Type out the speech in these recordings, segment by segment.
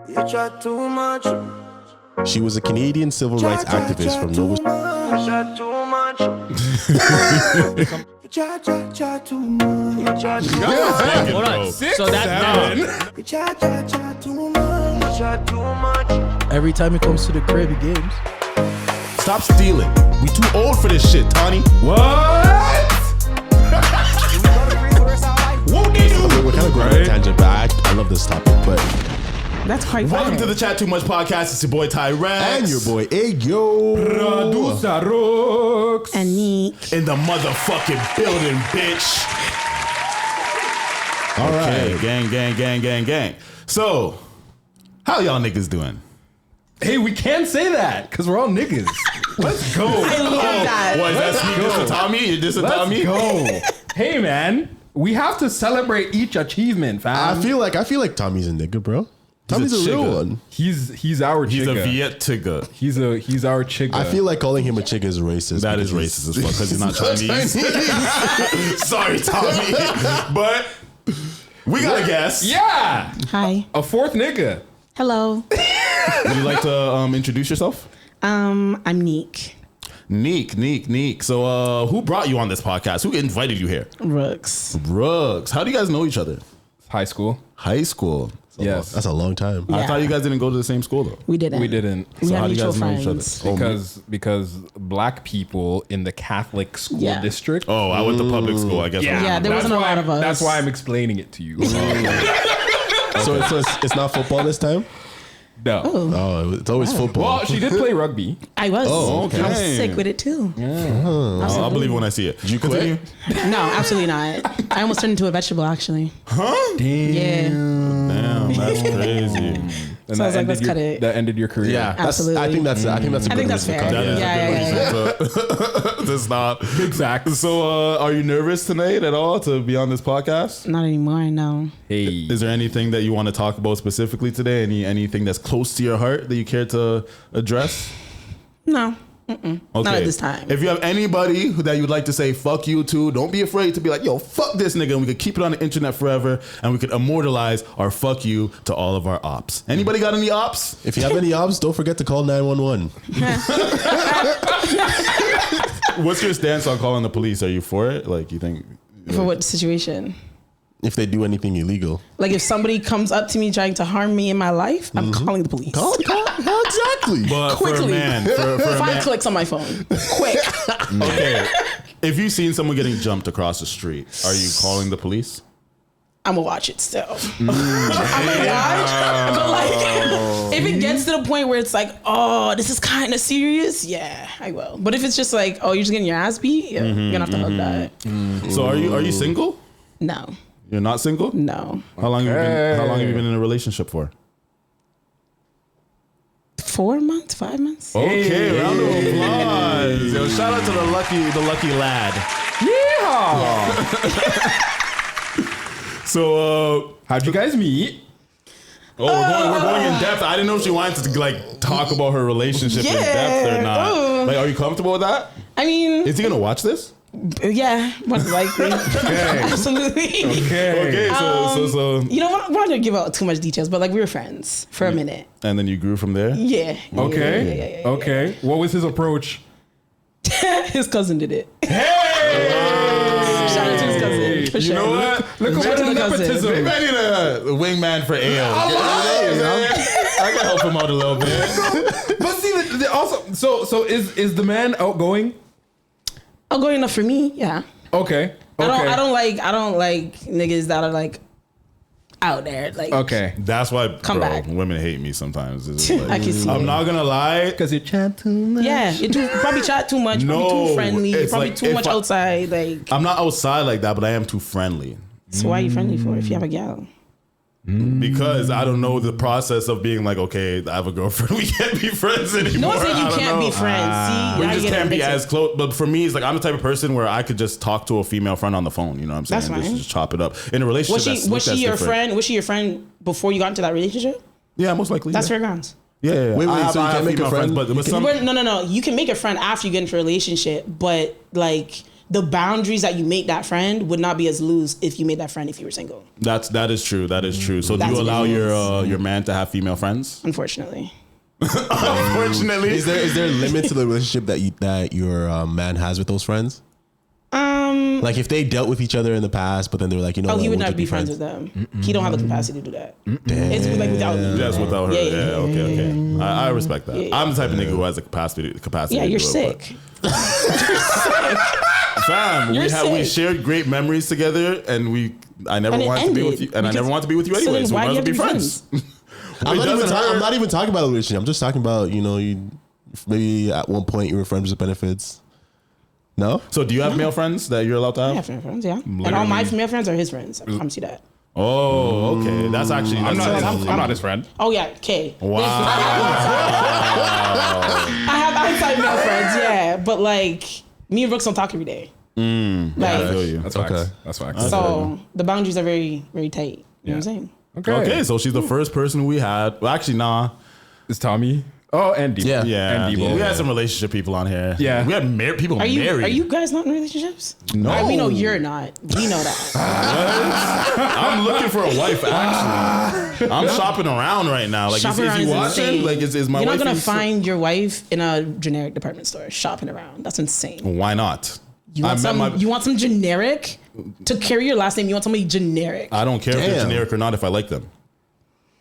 You chat too much. She was a Canadian civil rights activist from Nova. You chat too much. You chat too much. You chat too much. Hold on. So that's You chat too much. You chat too much. Every time it comes to the crib, he games. Stop stealing. We too old for this shit, Tawny. What? We're kind of going on a tangent, but I love this topic. But That's quite welcome funny. to the Chat2Much podcast. It's your boy Tyrex And your boy Ayo. Producer Rooks. And Nique. in the motherfucking building, bitch. All Okay, right. gang. So, how y'all niggas doing? Hey, we can't say that because we're all niggas. Let's go. I love that. What, is that sweet diss to Tommy? You diss to Let's Tommy? go. Hey, man. We have to celebrate each achievement, fam. Um, I feel like Tommy's a nigga, bro. Tommy's a real chigga. one. He's our He's chigga. a Viet Tigger. He's our chigga. I feel like calling him a chick is racist. That is because racist as fuck because he's not Chinese. Sorry, Tommy. But we got a guest. Yeah. Hi. A fourth nigga. Hello. Would you like to introduce yourself? I'm Nique. Nique. So who brought you on this podcast? Who invited you here? Rooks. Rooks. How do you guys know each other? High school. High school. Yes. that's a long time. I Yeah. thought you guys didn't go to the same school though. We didn't. We didn't. We So have how do you mutual guys know each other? friends. Because black people in the Catholic school Yeah. district. Oh, I went to public school. I guess. Yeah, there wasn't a lot of us. That's why I'm explaining it to you. So it's not football this time. No. Oh, it's always football. Well, she did play rugby. I was. Oh, okay. I was sick with it too. I'll believe it when I see it. Did you quit? No, absolutely not. I almost turned into a vegetable actually. Huh? Yeah. Damn, that's crazy. And So I was like, let's cut it. That ended your career. Yeah, Absolutely. I think that's a I good think that's reason to fair. cut. That is Yeah, a good reason to stop. Big facts. So, are you nervous tonight at all to be on this podcast? Not anymore. No. Hey. Is there anything that you want to talk about specifically today? Anything that's close to your heart that you care to address? No. Okay. Not at this time. If you have anybody that you'd like to say fuck you to, don't be afraid to be like, yo, fuck this nigga, and we could keep it on the internet forever, and we could immortalize our fuck you to all of our ops. Anybody got any ops? If you have any ops, don't forget to call 911. What's your stance on calling the police? Are you for it? Like, you think? For what situation? If they do anything illegal. Like if somebody comes up to me trying to harm me in my life, I'm calling the police. Call exactly. But for a Quickly. man, for a 5 man, clicks on my phone. Quick. okay. If you've seen someone getting jumped across the street, are you calling the police? I'm gonna watch it still. I'm gonna watch, but like, if it gets to the point where it's like, oh, this is kind of serious, yeah, I will. But if it's just like, oh, you're just getting your ass beat, yeah, you're gonna have to hug that. So are you single? No, You're not single? no. How long have you been in a relationship for? 4 months, 5 months. Okay, round of applause. Yo, shout out to the lucky lad. Yeah. So How'd you guys meet? we're going in depth. I didn't know if she wanted to like talk about her relationship in depth or not. Oh. Like, are you comfortable with that? I mean, Is he gonna watch this? yeah, most likely. Absolutely. Okay, so You know what? I'm not gonna give out too much details, but like we were friends for a minute. and then you grew from there. Yeah. Okay. Yeah. Okay. What was his approach? His cousin did it. Hey! Shout out to his cousin. For You sure. know what? Look Shout at out to the cousin. nepotism. Maybe I need a wingman for Ale. I can help him out a little bit. But see, also, so is the man outgoing? Outgoing enough for me, yeah. Okay. I don't like niggas that are like out there. Like Okay. That's why, Come bro, back. women hate me sometimes. It's just like, I can see I'm it. not gonna lie. Because you chat too much. Yeah, you probably chat too much, No, probably too friendly, it's probably like too if much outside. Like, I'm not outside like that, but I am too friendly. so why are you friendly for if you have a gal? Because I don't know the process of being like, okay, I have a girlfriend. We can't be friends anymore. No one said I you don't can't know. be friends. See, We now just you get can't be mixed as up. close. But for me, it's like I'm the type of person where I could just talk to a female friend on the phone. You know what I'm saying? That's fine. Just chop it up. In a relationship, Was she your different. friend? Was she your friend before you got into that relationship? Yeah, most likely. That's yeah. fair grounds. Yeah. Wait, I have- so you I can't have make a female friend? friends, but with some. No. You can make a friend after you get into a relationship, but like the boundaries that you make that friend would not be as loose if you made that friend if you were single. That is true. That is true. So do That's you allow what it your man to have female friends? Unfortunately. Unfortunately. Is there a limit to the relationship that your man has with those friends? Like if they dealt with each other in the past, but then they were like, you know, Oh, what, he would we'll not just be friends with them. He don't have the capacity to do that. It's like without me. Just without her. Yeah. Okay. I respect that. I'm the type of nigga who has the capacity. Yeah, to you're do sick. It, fam, You're we sick. shared great memories together, and I never And it wanted to be with ended you, and I never because- wanted to be with you so anyway. then So why we do might you as have well to be be friends. I'm not even talking about a relationship. I'm just talking about, you know, maybe at one point you were friends with benefits. No? So do you have male friends that you're allowed to I have? have female friends, yeah. And all my female friends are his friends. I promise you that. Oh, okay. That's actually. I'm that's not his friend. Oh yeah, K. Wow. I have outside male friends, yeah. But like me and Rooks don't talk every day. I Like feel you. That's facts. Okay. That's facts. so the boundaries are very, very tight. You know what I'm saying? Okay, so she's the first person we had. Well, actually, nah. It's Tommy. Oh, and Debo. Yeah. Yeah, And Debo. we had some relationship people on here. Yeah. we had people Are married. you guys not in relationships? No. We know you're not. We know that. I'm looking for a wife. Actually, I'm shopping around right now. Like, Shopping is around you is watching? insane. Like, is my You're wife? not gonna find your wife in a generic department store shopping around. That's insane. Why not? You want some generic to carry your last name. You want somebody generic. I don't care if they're Damn. generic or not. If I like them.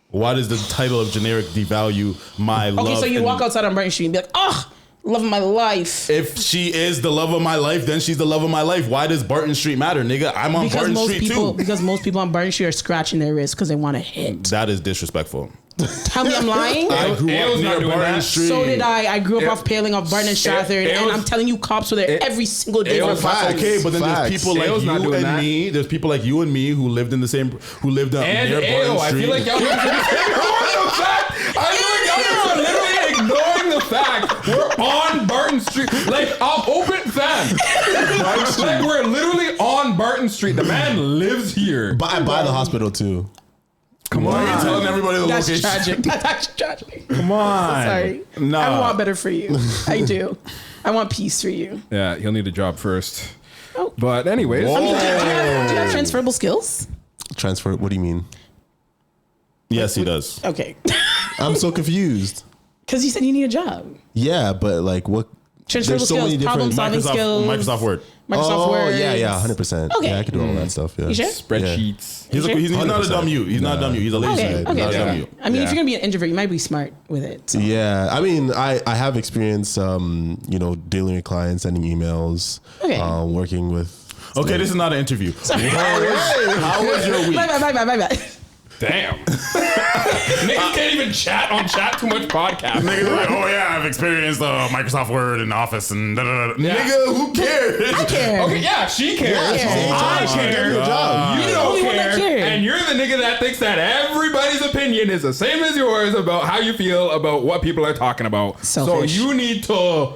Why does the title of generic devalue my love? Okay, so you and- walk outside on Brighton Street and be like, oh, love of my life. If she is the love of my life, then she's the love of my life. Why does Barton Street matter, nigga? I'm on Barton Street too. Because most people on Barton Street are scratching their wrists because they want to hit. That is disrespectful. Tell me I'm lying. I grew Ayo's up not near doing Barton that. Street. So did I. I grew up off Paling off Barton and Stratford, and I'm telling you, cops were there every single day. Ayo's for facts. Okay, but then Facts. there's people like Ayo's not you doing and that. me. There's people like you and me who lived in the same, who lived up And near Barton Ayo, I Street. feel like y'all are literally ignoring the fact we're on Barton Street. Like, I'll open fam. Like, we're literally on Barton Street. The man lives here. By the hospital too. Come on, you're telling everybody the That's location. tragic. That's actually tragic. Come on. Sorry. Nah. I want better for you. I do. I want peace for you. Yeah, he'll need a job first. Oh. But anyways, I mean, do you have transferable skills? Transfer. What do you mean? Yes, he does. Okay. I'm so confused. Because you said you need a job. Yeah, but like what? Transferable There's so skills, many problem different solving skills. Microsoft Word. Microsoft Word. yeah, 100%. Okay. Yeah, I can do all that stuff. Yeah. You sure? spreadsheets. He's not a 100%. dumb you. He's not a dumb you. He's a lazy. Okay, He's okay. not a dumb Yeah. you. I mean, if Yeah. you're gonna be an introvert, you might be smart with it. So. Yeah, I mean, I have experience, dealing with clients, sending emails, Okay. working with. Okay, this is not an interview. How was your week? My bad. Damn. Niggas can't even chat on Chat2Much podcast. Niggas like, oh yeah, I've experienced Microsoft Word and Office and da da da. Yeah. Nigga, who cares? I care. Okay, yeah, she cares. I care. Your job. You the don't only one that care. cares. And you're the nigga that thinks that everybody's opinion is the same as yours about how you feel about what people are talking about. Selfish. So you need to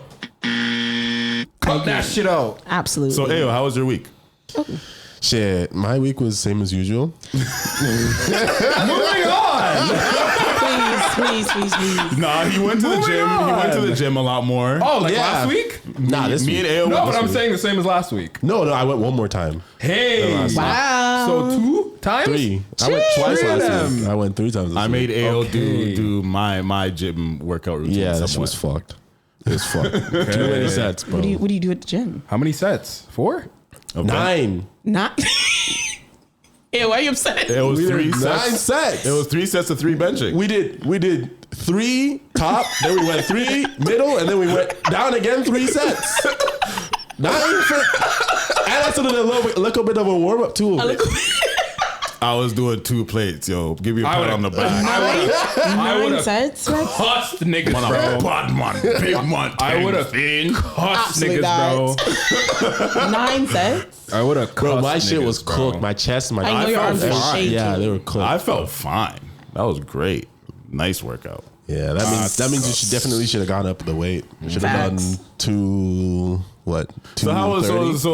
cut that shit out. Absolutely. So, Ayo, how was your week? Shit, my week was same as usual. Moving on. please. Nah, he went to the Moving gym. He went to on. the gym a lot more. Oh, like Yeah. last week? Nah, this Me week. and Ayo No, went but this I'm week. saying the same as last week. No, I went one more time. Hey. Wow. So 2 times? 3. I went twice Three of last them. week. I went 3 times. This I made week. Ayo Okay. do my gym workout routine. Yeah, that shit somewhere. was fucked. It was fucked. Too many sets, bro. What do you do at the gym? How many sets? 4? Okay. 9. Not. Ew, why are you upset? It was 3 9 sets. sets. It was 3 sets of 3 benching. We did 3 top, then we went 3 middle, and then we went down again 3 sets. 9 for, and I still did a little bit of a warm up too. I was doing 2 plates, yo. Give me a pat would've- on the back. I would 9 have sets? Rex? cussed niggas, Man, bro. bad man, big man. I would have thin. cussed Absolutely niggas, bro. 9 sets? I would have cussed Bro, my shit niggas, was bro. cooked. My chest, my I know your felt arms were fine. shaking. yeah, they were cooked. I felt fine. That was great. Nice workout. Yeah, that means you should have gone up the weight. You should have done Facts. 2 what? 230. So how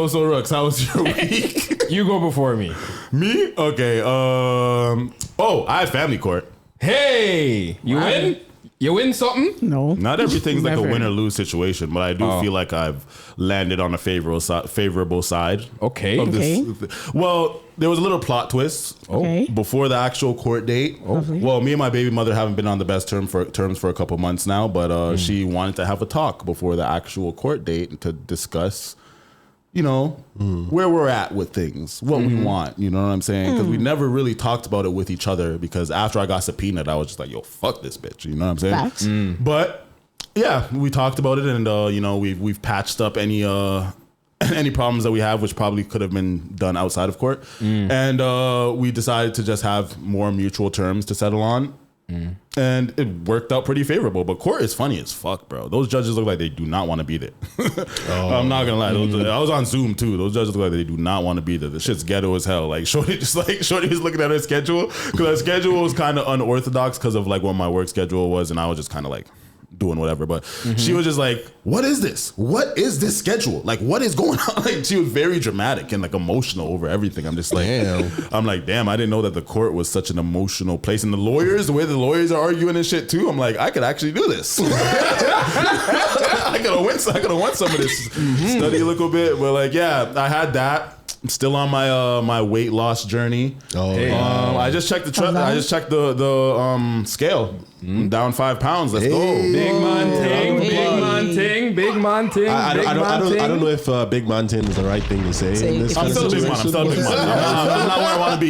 was so Rooks? How was your week? You go before me. Me? Okay. Oh, I had family court. Hey, you win? You win something? No. Not everything's like a Never. win or lose situation, but I do feel like I've landed on a favorable side. Okay. Of Okay. this. Well, there was a little plot twist Okay. before the actual court date. Well, me and my baby mother haven't been on the best terms for a couple months now, but she wanted to have a talk before the actual court date to discuss, where we're at with things, what we want. You know what I'm saying? Because we never really talked about it with each other. Because after I got subpoenaed, I was just like, "Yo, fuck this bitch." You know what I'm saying? Facts. But yeah, we talked about it, and we've patched up any problems that we have, which probably could have been done outside of court. And we decided to just have more mutual terms to settle on. And it worked out pretty favorable. But court is funny as fuck, bro. Those judges look like they do not want to be there. I'm not gonna lie. I was on Zoom too. Those judges look like they do not want to be there. The shit's ghetto as hell. Like Shorty was looking at her schedule, because her schedule was kind of unorthodox because of like what my work schedule was, and I was just kind of like doing whatever. But she was just like, "What is this? What is this schedule? Like, what is going on?" Like, she was very dramatic and like emotional over everything. I'm just like, damn, I didn't know that the court was such an emotional place. And the way the lawyers are arguing and shit too, I'm like, I could actually do this. I could have won some of this. Study a little bit, but like, yeah, I had that. I'm still on my weight loss journey. I just checked the scale. I'm down 5 pounds. Let's go. Big man ting, big man ting. I don't know if big man ting is the right thing to say. In this I'm kind still of a big man. I'm still a big man. I'm not where I want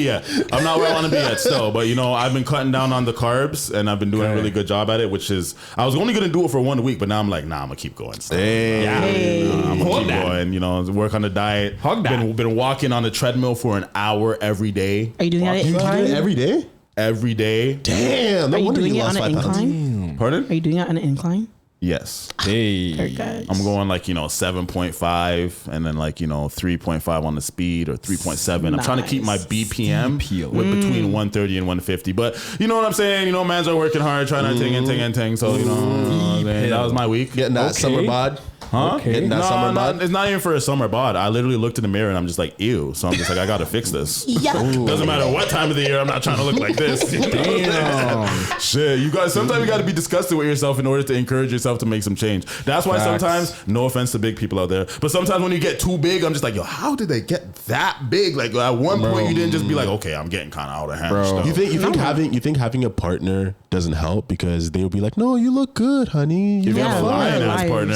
to be yet. Still. But I've been cutting down on the carbs, and I've been doing a really good job at it. Which is, I was only gonna do it for 1 week, but now I'm like, nah, I'm gonna keep going. Still. I'm gonna keep going. Work on the diet. Been walking on the treadmill for an hour every day. Are you doing that incline? every day? Every day. Damn. No Are you wonder doing you it on lost an 5 pounds. incline? Pardon? Are you doing it on an incline? Yes. Very good. I'm going like 7.5 and then 3.5 on the speed, or 3.7. I'm trying to keep my BPM with between 130 and 150. But you know what I'm saying? Mans are working hard, trying to ting. So that was my week. Getting that summer bod. Huh? Okay. Getting that summer bod. It's not even for a summer bod. I literally looked in the mirror and I'm just like, ew. So I'm just like, I gotta fix this. Doesn't matter what time of the year. I'm not trying to look like this. Damn. Shit, you guys. Sometimes you gotta be disgusted with yourself in order to encourage yourself to make some change. That's why sometimes, no offense to big people out there, but sometimes when you get too big, I'm just like, yo, how did they get that big? Like at one point, you didn't just be like, okay, I'm getting kind of out of hand. Bro. You think having a partner doesn't help, because they'll be like, no, you look good, honey. If you have a liars. lion ass partner,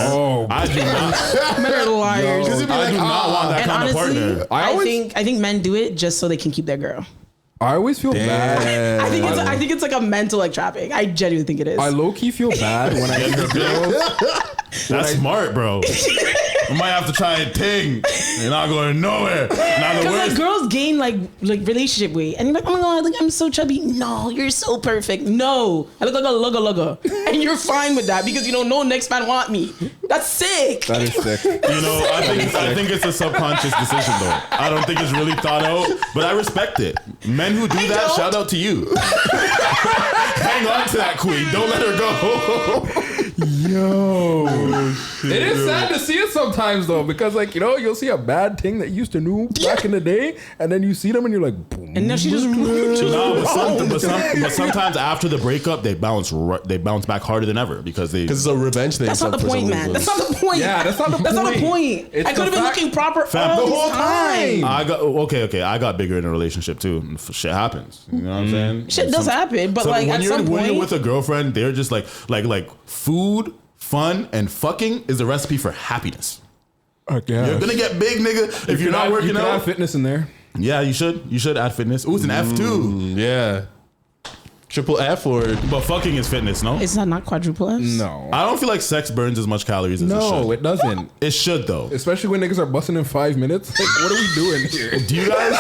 I do not. Men are liars. I do not want that And kind honestly, of partner. I think men do it just so they can keep their girl. I always feel bad. I think it's like a mental trapping. I genuinely think it is. I low key feel bad when I get girls. That's smart, bro. I might have to try a ting. You're not going nowhere. Now the Because worst. girls gain like relationship weight, and you're like, oh my god, like I'm so chubby. No, you're so perfect. No, I look like a lugga, and you're fine with that because no next man want me. That's sick. That is sick. I think it's a subconscious decision though. I don't think it's really thought out, but I respect it. Men who do that, shout out to you. Hang on to that queen. Don't let her go. It is sad to see it sometimes though, because you'll see a bad thing that you used to know back in the day, and then you see them and you're like, boom. And now she just. But sometimes after the breakup, they bounce back harder than ever because it's a revenge thing. That's not the point, man. That's not the point. Yeah, that's not the That's not the point. point. I could have been looking proper Fam, all the this whole time. I got bigger in a relationship too. Shit happens. You know what I'm saying? Shit does happen, but when at some when point, you're with a girlfriend, they're just like food, fun, and fucking is the recipe for happiness. You're gonna get big, nigga, if you're not working you out. add fitness in there. Yeah, you should. You should add fitness. Ooh, it's an F too. Yeah. Triple F or But fucking is fitness, no? it's not quadruple Fs. No. I don't feel like sex burns as much calories as it should. No, it doesn't. It should though. Especially when niggas are busting in 5 minutes. Like, what are we doing here? Do you guys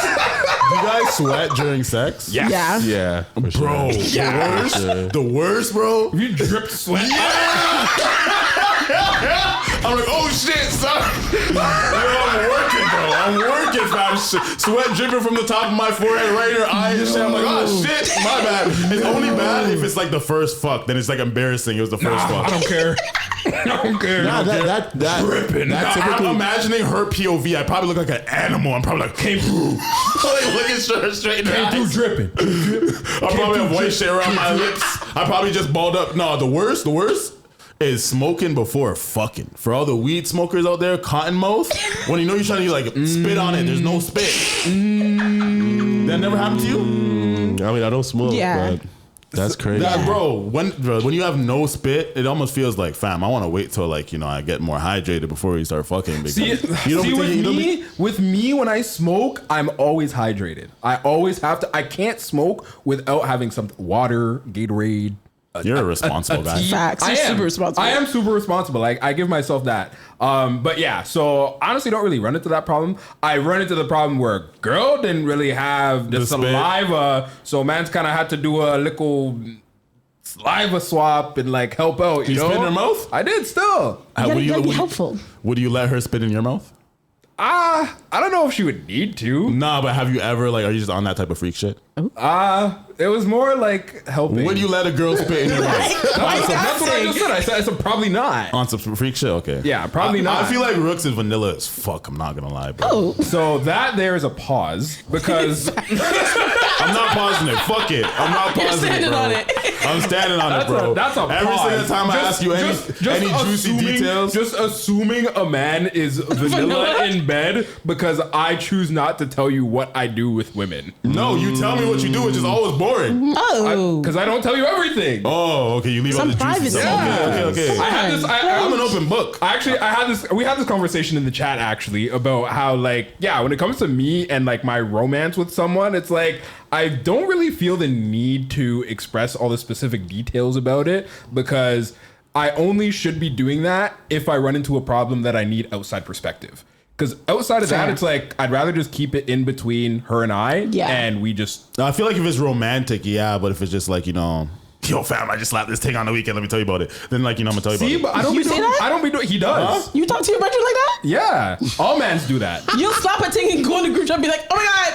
sweat during sex? Yeah. yeah, for sure. Bro, the worst, bro. You drip sweat. I'm like, oh shit, son. I'm working, bro. I'm working, fam. Sweat dripping from the top of my forehead, right here, eye and shit. I'm like, oh shit, my bad. It's only bad if it's like the first fuck. Then it's like embarrassing. It was the first fuck. I don't care. I don't care. Nah, that dripping. I'm imagining her POV. I probably look like an animal. I'm probably like, came through. Like looking straight in the eyes. Came through dripping. I probably have white shit around my lips. I probably just balled up. No, the worst is smoking before fucking. For all the weed smokers out there, cotton mouth, when you know you're trying to like spit on it, there's no spit. That never happened to you? I mean, I don't smoke, Yeah. but that's crazy. Bro, when you have no spit, it almost feels like, fam, I want to wait till like, you know, I get more hydrated before we start fucking. See, with me, when I smoke, I'm always hydrated. I always have to. I can't smoke without having some water, Gatorade. You're a responsible guy. Facts. You're super responsible. I am super responsible. Like, I give myself that. But yeah, so honestly, don't really run into that problem. I run into the problem where a girl didn't really have the saliva, so man's kind of had to do a little saliva swap and like help out. You know, spit in her mouth? I did still. You gotta be helpful. Would you let her spit in your mouth? I don't know if she would need to. Nah, but have you ever like? Are you just on that type of freak shit? It was more like helping. Would you let a girl spit in your mouth? That's what I just said. I said probably not. On some freak shit, okay. Yeah, probably not. I feel like Rooks is vanilla as fuck. I'm not gonna lie, bro. Oh, So that there is a pause because I'm not pausing it. Fuck it. I'm not you're pausing standing it, bro. on it. I'm standing on it, bro. That's a Every pause. single time I ask you any juicy details. Just assuming a man is vanilla in bed because I choose not to tell you what I do with women. No, you tell me what you do, which is always boring. Oh. Because I don't tell you everything. Oh, okay. You leave Some out the juicy privacy. stuff. Okay. I had this. I'm an open book. We had this conversation in the chat actually about how like, yeah, when it comes to me and like my romance with someone, it's like I don't really feel the need to express all the specific details about it because I only should be doing that if I run into a problem that I need outside perspective. Because outside of that, it's like I'd rather just keep it in between her and I, and we just. I feel like if it's romantic, yeah, but if it's just like, you know, yo, fam, I just slapped this thing on the weekend. Let me tell you about it. Then, like, you know, I'm gonna tell you about it. But I don't You be say doing. that? I don't be doing. He does. Huh? You talk to your brother like that? Yeah, all mans do that. You'll slap a thing and go in the group chat and be like, oh my God.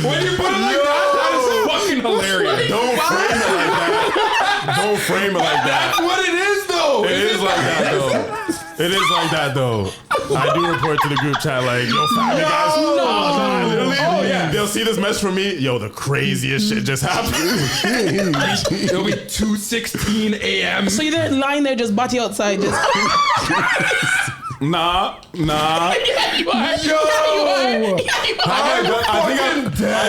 When you put it like that is fucking hilarious. Don't frame it like that. Don't frame it like that. That's what it is, though. It is like that, though. It is like that, though. I do report to the group chat like, yo, fam, you guys. Literally, they'll see this mess from me. Yo, the craziest shit just happened. It'll be 2:16 a.m. So you're lying there just body outside. Just, Nah. yeah, you are. Yo. Yeah, you are. Yeah, you are. I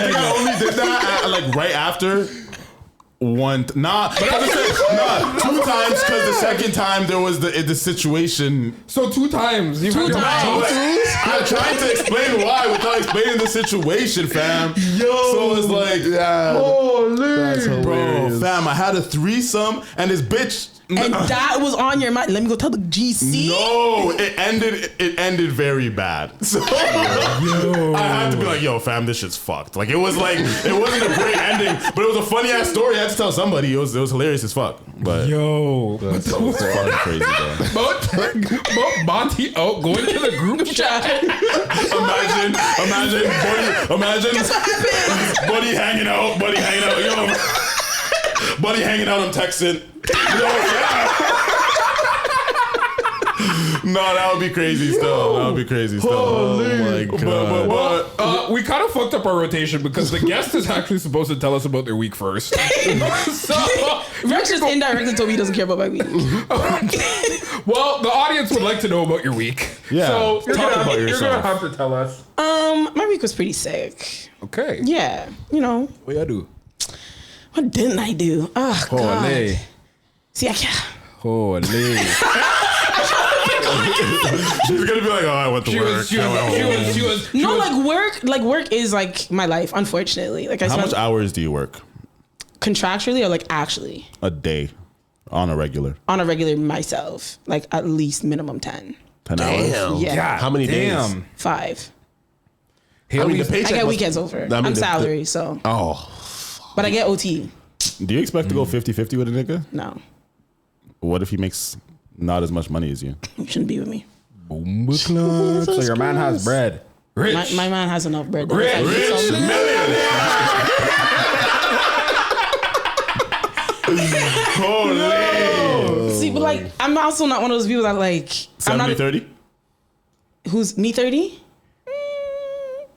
think I only did that like right after one. Two times because the second time there was the situation. So 2 times. You've had your times. I'm trying to explain why without explaining the situation, fam. So it's like, That's bro, hilarious. fam, I had a threesome and this bitch. And that was on your mind. Let me go tell the GC. No, it ended very bad. So I had to be like, yo, fam, this shit's fucked. Like it wasn't a great ending, but it was a funny ass story. I had to tell somebody. It was hilarious as fuck. But Yo. it's fucking crazy, bro. Both Monty out going to the group chat. Imagine buddy hanging out, yo. Buddy hanging out, I'm texting. Yo, yeah. No, that would be crazy still. That would be crazy still. Oh my god. But We kind of fucked up our rotation because the guest is actually supposed to tell us about their week first. So, Rex just indirectly told me he doesn't care about my week. well, the audience would like to know about your week. Yeah, So you're talk gonna about you're yourself. gonna have to tell us. My week was pretty sick. Okay. Yeah, you know. What you do? What didn't I do? Oh, God. Holy. See, I can't. Holy. she's gonna be like, oh, I went to work. She was. No, like work is like my life, unfortunately. Like I How spend much hours do you work contractually or like actually a day on a regular? on a regular myself, like at least minimum 10. 10 hours. Yeah. God, How many days? damn. 5. I mean, the I paycheck get must- weekends over. I mean, I'm the- salary, so. Oh, But I get OT. Do you expect to go 50-50 with a nigga? No, What if he makes not as much money as you? you shouldn't be with me. Boom club. So your man has bread. Rich. My man has enough bread. Rich. Holy. See, but like, I'm also not one of those people that like. 70-30? Who's me 30?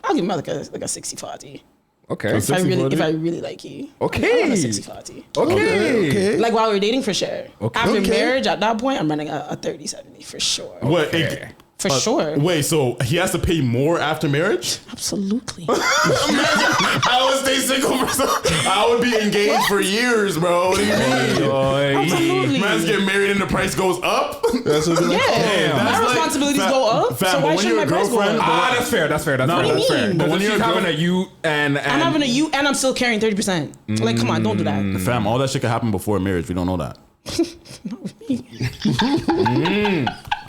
I'll give him like a 60-40. Okay. If I really like you. Okay. I'm a 60-40. Okay. Like while we're dating for sure. Okay. After Okay. marriage, at that point, I'm running a 30-70 for sure. What? Okay. For sure. Wait, so he has to pay more after marriage? Absolutely. I would stay single for I would be engaged for years, bro. What do you mean? Absolutely. Man's getting married and the price goes up? That's what Yeah. My That's like- responsibilties fam- go up. fam, so but why when shouldn't you're my a price go girlfriend- up? That's fair. That's fair. No, What do you that's fair. mean? But But when she's you're a having girl- a you and I'm having a you and I'm still carrying 30%. Like, come on, don't do that. Fam, all that shit could happen before marriage. We don't know that.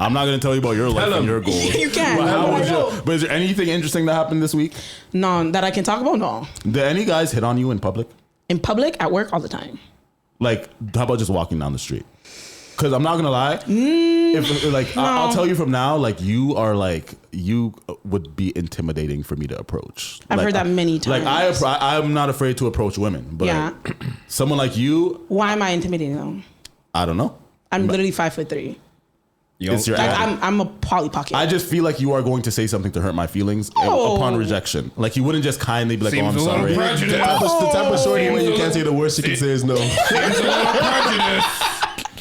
I'm not gonna tell you about your life and your goals. You can. But, how I was know. but is there anything interesting that happened this week? No, that I can talk about? No. Did any guys hit on you in public? In public, at work, all the time. Like, how about just walking down the street? Because I'm not gonna lie, if like I'll tell you from now, like you would be intimidating for me to approach. I've Like, heard that many Like times. I'm not afraid to approach women, but Yeah. someone like you, Why am I intimidating them? I don't know. I'm literally 5'3". It's your Like attitude. I'm a Polly Pocket. I just feel like you are going to say something to hurt my feelings Oh. upon rejection. Like you wouldn't just kindly be like, Seems "Oh, a I'm little sorry." prejudice. The type of shorty when you can't say the worst you can say is no. Seems a little prejudice.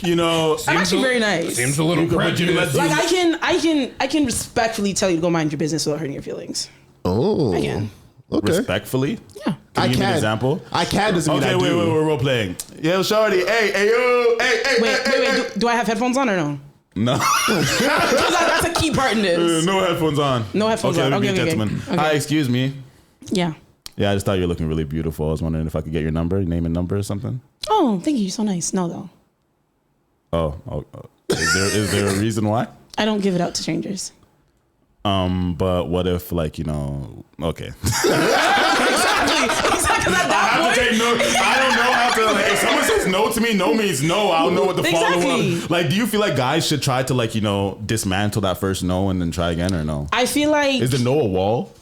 You know, I'm actually very nice. Seems a little prejudice. Like I can respectfully tell you to go mind your business without hurting your feelings. Oh. I can. Okay. respectfully. Yeah. Can you give me an example? I can doesn't mean Okay, I do. wait, we're role playing. Yo, shorty, hey, yo, hey, Wait. Do I have headphones on or no? No, Because that's a key part in this. no headphones on. No headphones okay, on. let me Okay, be a okay, gentleman. okay. Hi, excuse me. Yeah. Yeah, I just thought you were looking really beautiful. I was wondering if I could get your number, name and number or something. Oh, thank you. You're so nice. No, though. Oh. Is there a reason why? I don't give it out to strangers. But what if, like, you know, okay. Exactly. At that I have to point, take note. I don't know how to, like, if someone says no to me, no means no. I'll know what the Exactly. follow-up. Like, do you feel like guys should try to, like, you know, dismantle that first no and then try again or no? I feel like Is the no a wall?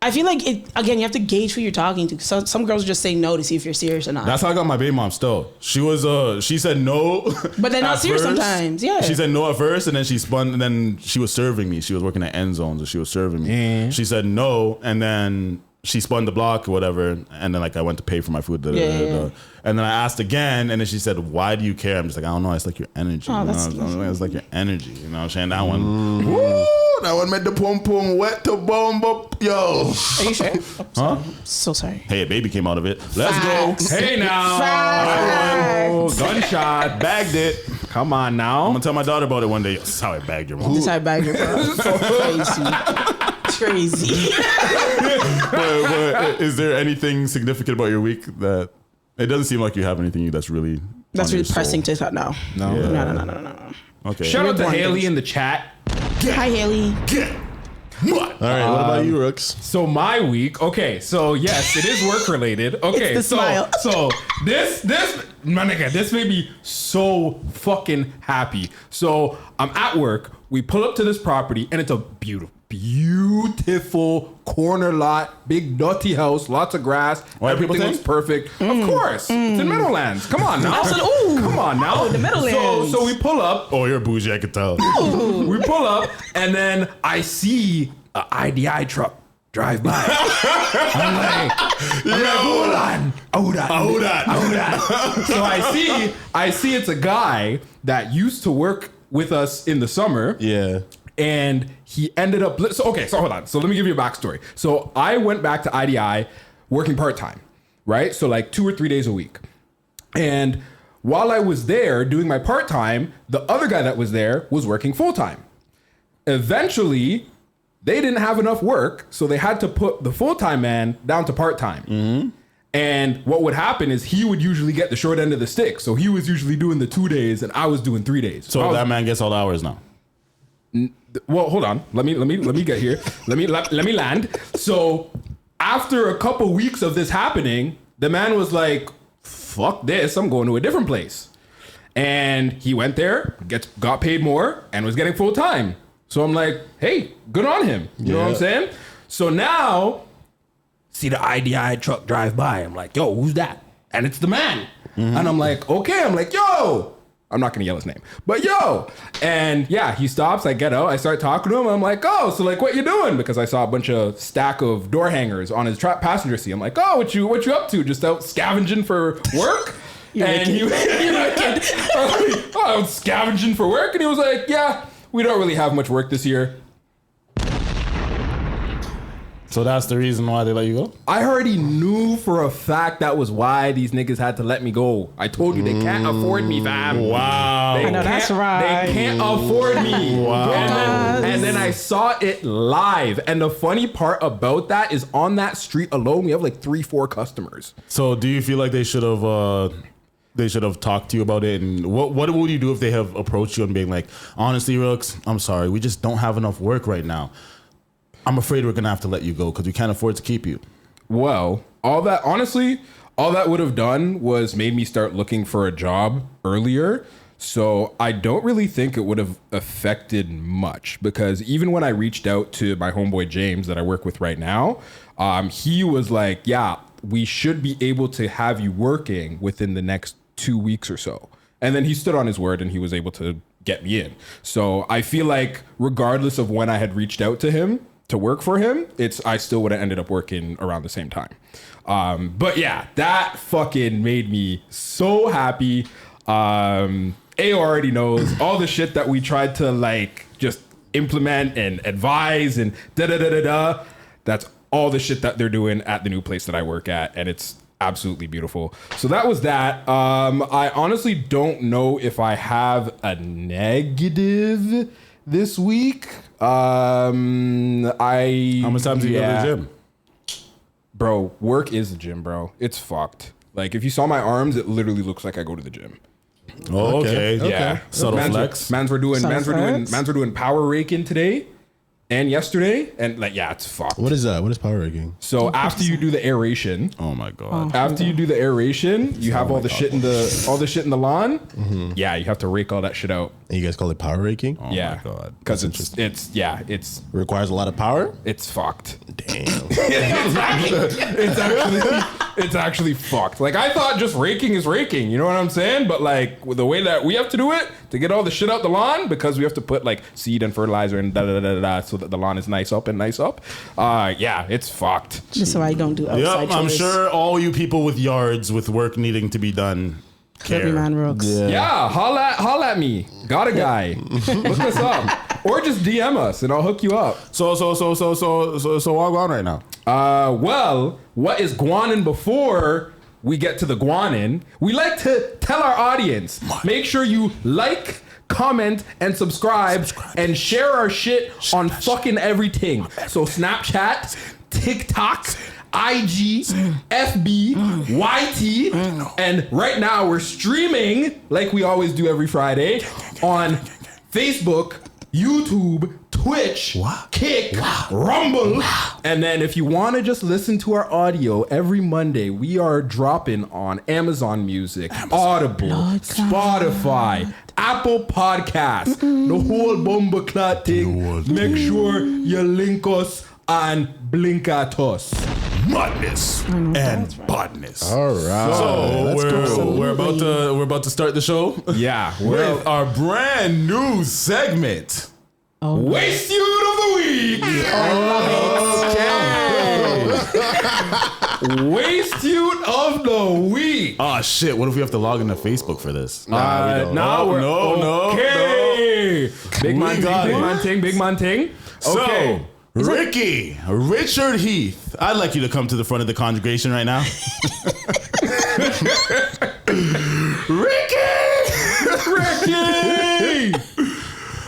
I feel like it again. You have to gauge who you're talking to. So some girls just say no to see if you're serious or not. That's how I got my baby mom still. She was she said no. But they're not at serious first. sometimes, yeah. She said no at first and then she spun and then she was serving me. She was working at end zones and she was serving me. She said no and then she spun the block or whatever and then like I went to pay for my food. Yeah. And then I asked again and then she said, "Why do you care?" I'm just like, I don't know. It's like your energy. Oh, you know? that's It's like your energy. You know what I'm saying? That one. Woo, that one made the pum pum wet to bomb up. Yo. Are you sure? Huh? So sorry. Hey, a baby came out of it. Let's Facts. go. Hey now. Facts. Gunshot. Bagged it. Come on I'm now. gonna tell my daughter about it one day. This is how I bagged your mom. This I bag your crazy. but is there anything significant about your week that it doesn't seem like you have anything that's really That's on really your pressing soul? to talk now. Yeah. No. Okay. Shout out to One Haley thing. in the chat. Hi, Haley. What? All right, what about you, Rooks? So my week, okay, so yes, it is work related. Okay, It's the smile. so this my nigga, this made me so fucking happy. So I'm at work, we pull up to this property, and it's a beautiful corner lot, big nutty house, lots of grass, White people everything looks thing? perfect. Of course, it's in Meadowlands. Come on now, Absolutely. Ooh. come on now. Oh, the Meadowlands. So we pull up. Oh, you're bougie. I could tell. We pull up, and then I see a IDI truck drive by. I'm like, hold on. So I see it's a guy that used to work with us in the summer. Yeah. And he ended up, so hold on. So let me give you a backstory. So I went back to IDI working part-time, right? So like 2 or 3 days a week. And while I was there doing my part-time, the other guy that was there was working full-time. Eventually, they didn't have enough work, so they had to put the full-time man down to part-time. Mm-hmm. And what would happen is he would usually get the short end of the stick. So he was usually doing the 2 days and I was doing 3 days. So I was- that man gets all the hours now. well, hold on. Let me get here. Let me land. So after a couple weeks of this happening, the man was like, "Fuck this! I'm going to a different place." And he went there, got paid more, and was getting full time. So I'm like, hey, good on him. You know what I'm saying? So now, see the IDI truck drive by. I'm like, yo, who's that? And it's the man. And I'm like, okay. I'm like, yo. I'm not gonna yell his name, but yo. And yeah, he stops. I get out. I start talking to him. I'm like, oh, so like, what you doing? Because I saw a bunch of stack of door hangers on his passenger seat. I'm like, oh, what you up to? Just out scavenging for work? And he oh, I was scavenging for work. And he was like, yeah, we don't really have much work this year. So that's the reason why they let you go? I already knew for a fact that was why these niggas had to let me go. I told you they can't afford me, fam. Wow. I know that's right. They can't afford me. Wow. And then I saw it live. And the funny part about that is on that street alone, we have like 3-4 customers. So do you feel like they should have talked to you about it? And what would you do if they have approached you and being like, honestly, Rooks, I'm sorry, we just don't have enough work right now. I'm afraid we're gonna have to let you go because we can't afford to keep you. Well, all that would have done was made me start looking for a job earlier. So I don't really think it would have affected much, because even when I reached out to my homeboy James that I work with right now, he was like, yeah, we should be able to have you working within the next 2 weeks or so. And then he stood on his word and he was able to get me in. So I feel like regardless of when I had reached out to him to work for him, I still would have ended up working around the same time. But yeah, that fucking made me so happy. AO already knows all the shit that we tried to like just implement and advise and da-da-da-da-da. That's all the shit that they're doing at the new place that I work at. And it's absolutely beautiful. So that was that. I honestly don't know if I have a negative this week. How many times do you go to the gym? Bro, work is the gym, bro. It's fucked. Like, if you saw my arms, it literally looks like I go to the gym. Oh, okay. Yeah. Subtle flex. Mans were doing power raking today and yesterday, and like, yeah, it's fucked. What is that? What is power raking? So after you do the aeration, Oh my god. after you do the aeration, you have all the shit in the lawn. Yeah, you have to rake all that shit out. And you guys call it power raking? Oh Yeah, my god. because it's It requires a lot of power? it's fucked. Damn. It's actually fucked. Like, I thought just raking is raking, you know what I'm saying? But like, with the way that we have to do it to get all the shit out the lawn, because we have to put like seed and fertilizer and da so that the lawn is nice up. Yeah, it's fucked. Just so I don't do outside Yep, I'm chores. sure all you people with yards with work needing to be done Every care. man Rooks. Yeah, holla at me. Got a guy. Look us up. Or just DM us and I'll hook you up. So what going on right now? Well, what is guanin before we get to the guanin? We like to tell our audience, make sure you like, comment, and subscribe and share our shit on fucking everything. So Snapchat, TikTok, IG, FB, YT, and right now we're streaming like we always do every Friday on Facebook, YouTube, Twitch, Kick, Rumble. And then if you want to just listen to our audio every Monday, we are dropping on Amazon Music, Audible, Spotify, Apple Podcasts, the whole bomba clot thing. Make sure you link us and blink at us. Madness and podness. All right. So we're about to start the show. Yeah, With our brand new segment. Waste Youth of the Week. Waste Youth of the Week. Oh shit! What if we have to log into Facebook for this? No. Okay. Big man ting. Okay. So, Richard Heath, I'd like you to come to the front of the congregation right now. Ricky!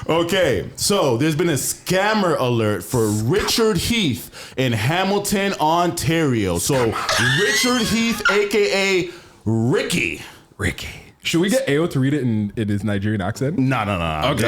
Okay, so there's been a scammer alert for Richard Heath in Hamilton, Ontario. So Richard Heath, aka Ricky. Should we get Ao to read it in his Nigerian accent? No. Okay.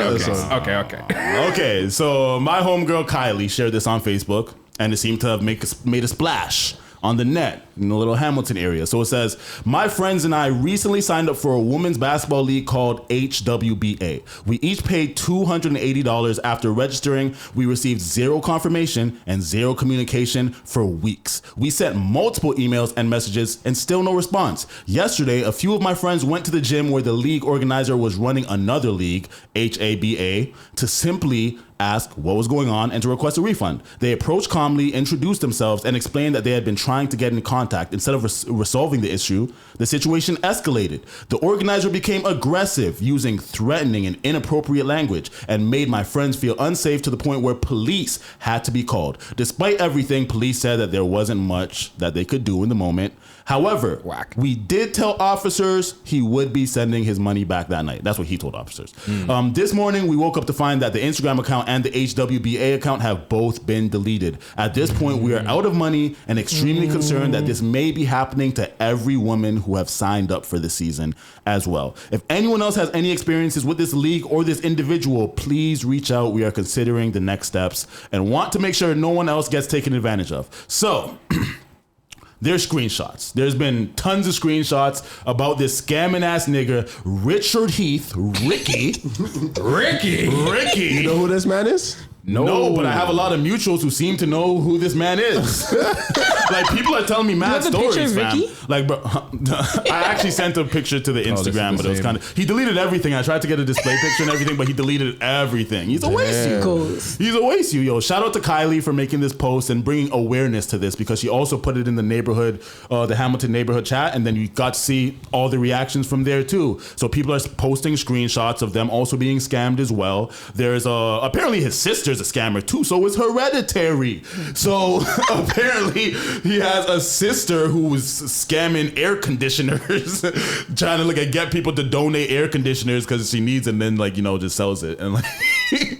Okay, so my homegirl Kylie shared this on Facebook, and it seemed to have made a splash on the net in the little Hamilton area. So it says, my friends and I recently signed up for a women's basketball league called HWBA. We each paid $280 after registering. We received zero confirmation and zero communication for weeks. We sent multiple emails and messages and still no response. Yesterday, a few of my friends went to the gym where the league organizer was running another league, HABA, to simply ask what was going on and to request a refund. They approached calmly, introduced themselves, and explained that they had been trying to get in contact. Instead of resolving the issue, the situation escalated. The organizer became aggressive, using threatening and inappropriate language, and made my friends feel unsafe to the point where police had to be called. Despite everything, police said that there wasn't much that they could do in the moment. However, we did tell officers he would be sending his money back that night. That's what he told officers. This morning, we woke up to find that the Instagram account and the HWBA account have both been deleted. At this point, we are out of money and extremely concerned that this may be happening to every woman who have signed up for the season as well. If anyone else has any experiences with this league or this individual, please reach out. We are considering the next steps and want to make sure no one else gets taken advantage of. So... there's screenshots. There's been tons of screenshots about this scamming ass nigga, Richard Heath, Ricky. You know who this man is? No, but I have a lot of mutuals who seem to know who this man is. Like, people are telling me mad stories, fam. Like, bro, I actually sent a picture to the Instagram, but it was kind of... He deleted everything. I tried to get a display picture and everything, but he deleted everything. He's a waste you. He's a waste you, yo. Shout out to Kylie for making this post and bringing awareness to this, because she also put it in the neighborhood, the Hamilton neighborhood chat, and then you got to see all the reactions from there, too. So people are posting screenshots of them also being scammed as well. There's apparently his sister's a scammer, too, so it's hereditary. So apparently... he has a sister who was scamming air conditioners, trying to get people to donate air conditioners because she needs it, and then just sells it and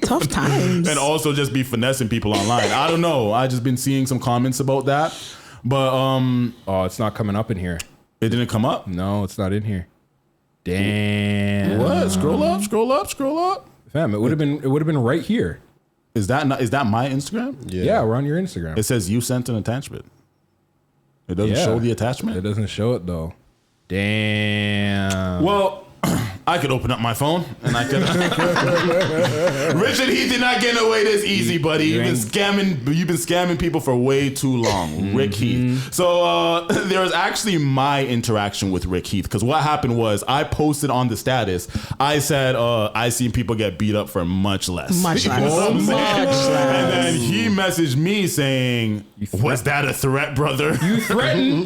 tough times. And also just be finessing people online. I don't know. I just been seeing some comments about that, but oh, it's not coming up in here. It didn't come up. No, it's not in here. Damn. What? Scroll up. Fam, it would have been right here. Is that my Instagram? Yeah, we're on your Instagram. It says you sent an attachment. It doesn't show the attachment? It doesn't show it, though. Damn. Well, I could open up my phone and I could... Richard Heath did not get away this easy, buddy. You've been scamming people for way too long. Rick Heath. So there was actually my interaction with Rick Heath, because what happened was I posted on the status, I said, I seen people get beat up for much less. Much less. And then he messaged me saying, was that a threat, brother? You threatening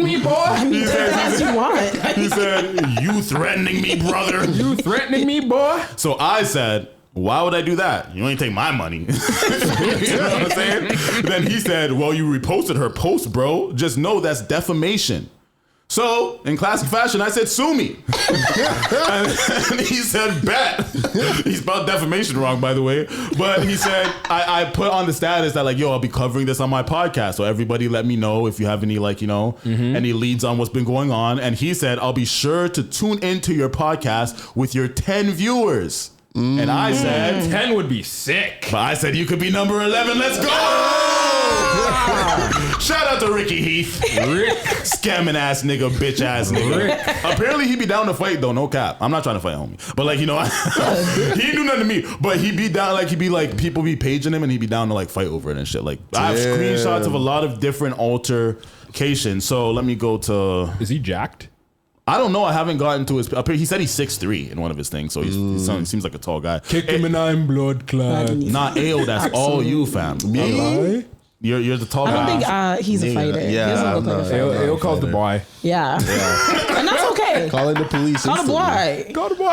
me, boy? I mean, as you want. He said, you threatening me, brother? You threatening me, boy? So I said, why would I do that? You ain't take my money. You know what I'm saying? Then he said, well, you reposted her post, bro. Just know that's defamation. So, in classic fashion, I said, sue me. And he said, bet. He spelled defamation wrong, by the way. But he said, I put on the status that, yo, I'll be covering this on my podcast. So everybody let me know if you have any, any leads on what's been going on. And he said, I'll be sure to tune into your podcast with your 10 viewers. And I said... 10 would be sick. But I said, you could be number 11. Let's go! Shout out to Ricky Heath. Rick. Scamming ass nigga, bitch ass nigga. Rick. Apparently he be down to fight though, no cap. I'm not trying to fight homie. But he didn't do nothing to me. But he be down, people be paging him and he be down to fight over it and shit. I have screenshots of a lot of different altercations. So let me go to... Is he jacked? I don't know. I haven't gotten to his... He said he's 6'3" in one of his things, so he seems like a tall guy. Kick him and I'm blood clad. Not Ayo, that's all you, fam. Me? You're the tall guy. I don't think he's a fighter. Yeah, he doesn't look like a fighter. Ayo calls the boy. Yeah. And that's okay. Calling the police. Call the boy. Call the boy.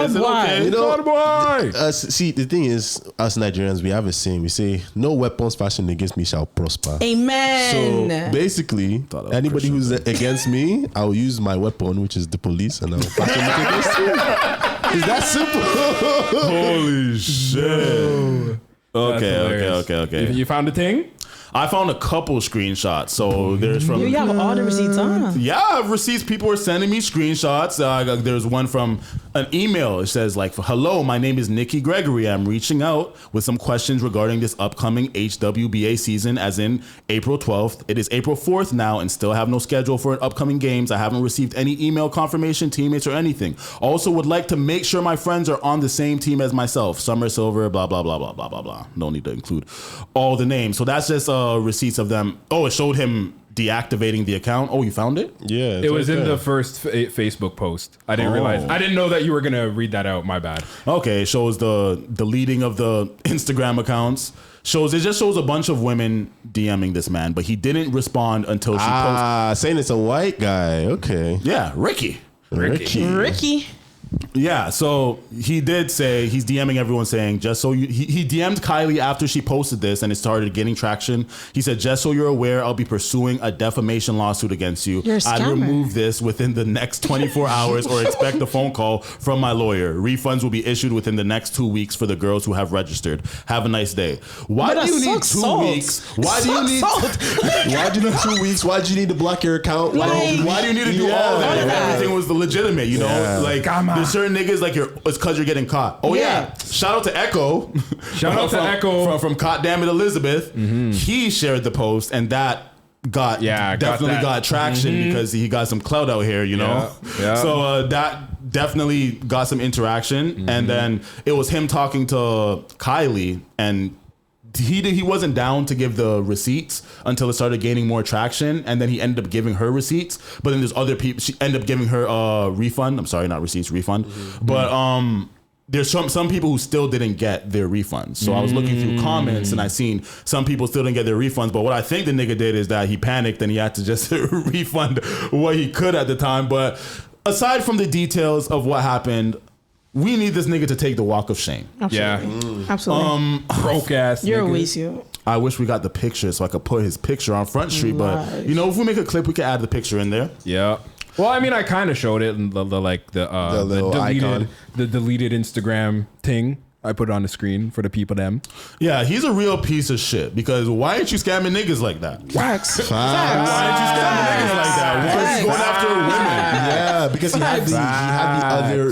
Is it okay? Call the boy. See, the thing is, us Nigerians, we have a saying. We say, no weapons fashioned against me shall prosper. Amen. So basically, anybody who's against me, I'll use my weapon, which is the police, and I'll fashion it against you. It's that simple. Holy shit. Okay. You found a thing? I found a couple screenshots. So there's from... You have all the receipts on. Yeah, I have receipts. People are sending me screenshots. There's one from an email. It says like, hello, my name is Nique Gregory. I'm reaching out with some questions regarding this upcoming HWBA season, as in April 12th. It is April 4th now and still have no schedule for upcoming games. I haven't received any email confirmation, teammates, or anything. Also would like to make sure my friends are on the same team as myself. Summer Silver, blah, blah, blah, blah, blah, blah, blah. No need to include all the names. So that's just receipts of them. Oh, it showed him deactivating the account. Oh, you found it? Yeah. It was in the first Facebook post. I didn't realize. I didn't know that you were going to read that out. My bad. Okay, it shows the deleting of the Instagram accounts. It just shows a bunch of women DMing this man, but he didn't respond until she posted. Saying it's a white guy. Okay. Yeah, Ricky. Yeah, so he did say he's DMing everyone saying, just so you, he DM'd Kylie after she posted this and it started getting traction. He said, just so you're aware, I'll be pursuing a defamation lawsuit against you. You're a I'd scammer. remove this within the next 24 hours or expect a phone call from my lawyer. Refunds will be issued within the next 2 weeks for the girls who have registered. Have a nice day. Why But do you that's need 2 salt. weeks? Why do you need Why'd you need 2 weeks? Why'd you need to block your account? why do you need to do all that? All of If that. everything was the legitimate, you know? Yeah. Like there's certain niggas like it's cause you're getting caught. Oh yeah. Shout out to Echo. Shout out to Echo. from Caught Damn It Elizabeth. He shared the post and that definitely got traction because he got some clout out here, you know? Yeah. So that definitely got some interaction. And then it was him talking to Kylie and he wasn't down to give the receipts until it started gaining more traction, and then he ended up giving her receipts. But then there's other people. She ended up giving her a refund. I'm sorry, not receipts, refund. But there's some people who still didn't get their refunds. So I was looking through comments and I seen some people still didn't get their refunds. But what I think the nigga did is that he panicked and he had to just refund what he could at the time. But aside from the details of what happened, we need this nigga to take the walk of shame. Absolutely. Absolutely. Broke ass. You're a nigga. waste, you. I wish we got the picture so I could put his picture on Front Street. But, you know, if we make a clip, we could add the picture in there. Yeah. Well, I mean, I kind of showed it in the little deleted, icon. the deleted Instagram thing. I put it on the screen for the people them. Yeah, he's a real piece of shit because why aren't you scamming niggas like that? Facts. Why aren't you scamming niggas like that? Why are you going after women? Yeah, because he had the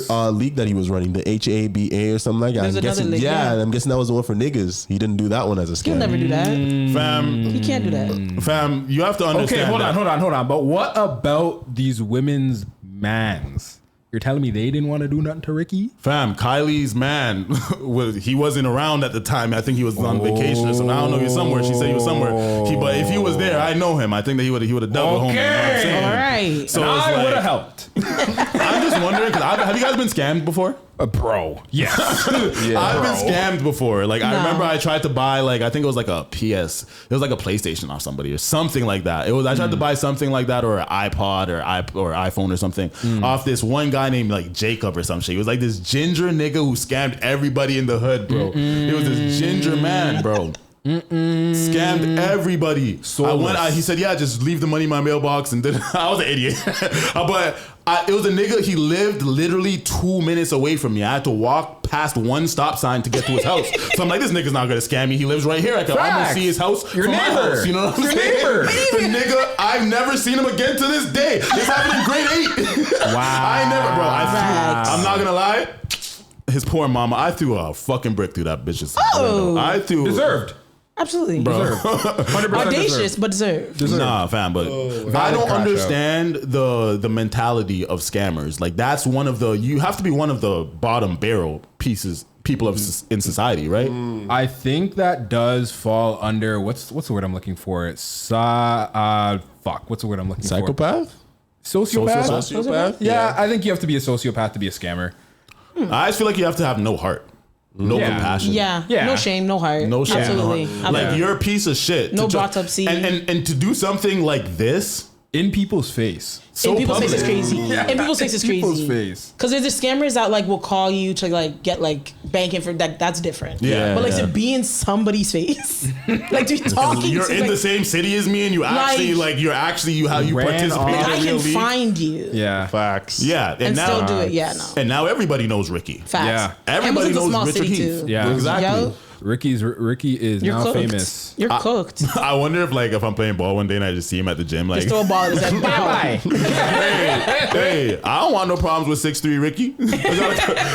other league that he was running, the HABA or something like that. There's I'm another guessing, league, yeah. I'm guessing that was the one for niggas. He didn't do that one as a He'll scam. never do that. Fam, He can't do that. fam, you have to understand. Okay, hold that. on. But what about these women's mans? You're telling me they didn't want to do nothing to Ricky? Fam, Kylie's man, he wasn't around at the time. I think he was on vacation or something. I don't know. He was somewhere. She said he was somewhere. But if he was there, I know him. I think that he would have dealt with homie. You know what I'm saying? All right. So I it's would like, have helped. I'm just wondering, because have you guys been scammed before? Bro. Yes. I've been scammed before. Like I No. remember I tried to buy I think it was like a PS. It was like a PlayStation off somebody or something like that. I tried to buy something like that or an iPod or iPhone or something off this one guy named like Jacob or some shit. He was like this ginger nigga who scammed everybody in the hood, bro. He was this ginger man, bro. Scammed everybody. He said, yeah, just leave the money in my mailbox. And then I was an idiot. But it was a nigga, he lived literally 2 minutes away from me. I had to walk past one stop sign to get to his house. So I'm like, this nigga's not gonna scam me. He lives right here. I can almost see his house from my house. You know what I'm saying? neighbor. The nigga, I've never seen him again to this day. This happened in grade 8. Wow. I'm not gonna lie. His poor mama, I threw a fucking brick through that bitch's window. I threw Deserved. Absolutely. bro. 100% Audacious, but deserved. Nah, fam, but I don't understand the mentality of scammers. Like that's you have to be one of the bottom barrel people in society, right? I think that does fall under what's the word I'm looking for? What's the word I'm looking for? Psychopath? Sociopath? Sociopath? Yeah, I think you have to be a sociopath to be a scammer. I just feel like you have to have no heart, no compassion. Yeah. No shame, no heart. No shame, Absolutely. no heart. Like you're a piece of shit. No to brought up seed. and to do something like this In people's face. so in people's face is public. crazy. In people's face is crazy. People's face. Because there's the scammers that like will call you to like get like banking for that. That's different. Yeah. But like to be in somebody's face, like to be talking. You're to, in like, the same city as me, and you actually you Ran participate off. in I a real can league. find you. Yeah. Facts. Yeah, And now still do it. Yeah. No. and now everybody knows Ricky. Facts. Yeah. And Everybody Hamilton's a knows small Richard city Heath. too. Yeah. Exactly. Yo. Ricky is You're now cooked. famous. You're cooked. I wonder if I'm playing ball one day and I just see him at the gym, like, Just throw a ball at his head. Bye. hey, I don't want no problems with 6'3" Ricky.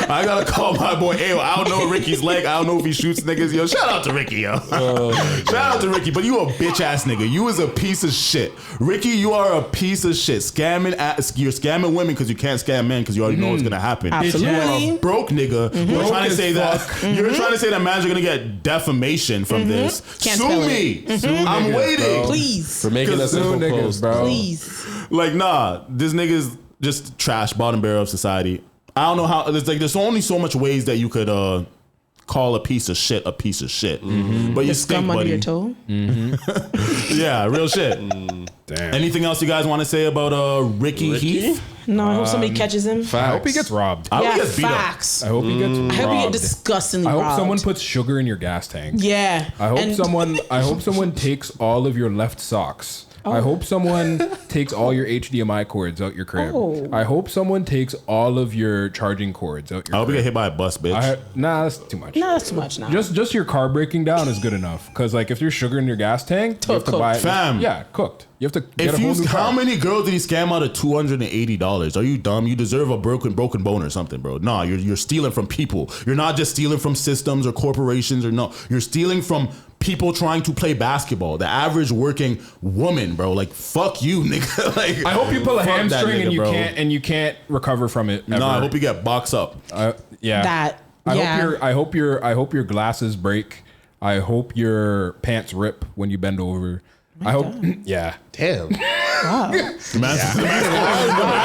I gotta call my boy. Hey, I don't know Ricky's leg. I don't know if he shoots niggas. Yo, shout out to Ricky, yo. Shout out to Ricky, but you a bitch ass nigga. You is a piece of shit. Ricky, you are a piece of shit. You're scamming women because you can't scam men because you already know what's gonna happen. Absolutely. You're a broke nigga. You're trying to say that. You're trying to say that man's gonna get defamation from this. Can't Sue spell me. niggas, I'm waiting. bro. Please. For making us simple niggas, post, bro. Please. Like, nah, this nigga's just trash, bottom barrel of society. I don't know how. There's only so much ways that you could call a piece of shit. But you The stink, scum under buddy. your toe. Yeah, real shit. Damn. Anything else you guys want to say about Ricky Heath? No, I hope somebody catches him. I hope he gets robbed. I hope Yeah, he gets beat up. facts. I hope he gets robbed. I hope you get disgustingly I hope robbed. someone puts sugar in your gas tank. Yeah. I hope And- someone takes all of your left socks. I hope someone takes all your HDMI cords out your crib. Oh. I hope someone takes all of your charging cords out your I hope you crib. get hit by a bus, bitch. Nah, that's too much. No, that's too much now. Just your car breaking down is good enough. Because like if there's sugar in your gas tank, you have to Cooked. buy Fam. Yeah, cooked. You have to get If a whole new how car. many girls did he scam out of $280? Are you dumb? You deserve a broken bone or something, bro. Nah, you're stealing from people. You're not just stealing from systems or corporations or no. You're stealing from people trying to play basketball. The average working woman, bro. Like, fuck you, nigga. Like, I hope you pull a fuck that hamstring nigga, bro. and you can't recover from it. Ever. No, I hope you get boxed up. Yeah. That. I Yeah. hope your glasses break. I hope your pants rip when you bend over. I hope. Yeah. Damn. The man's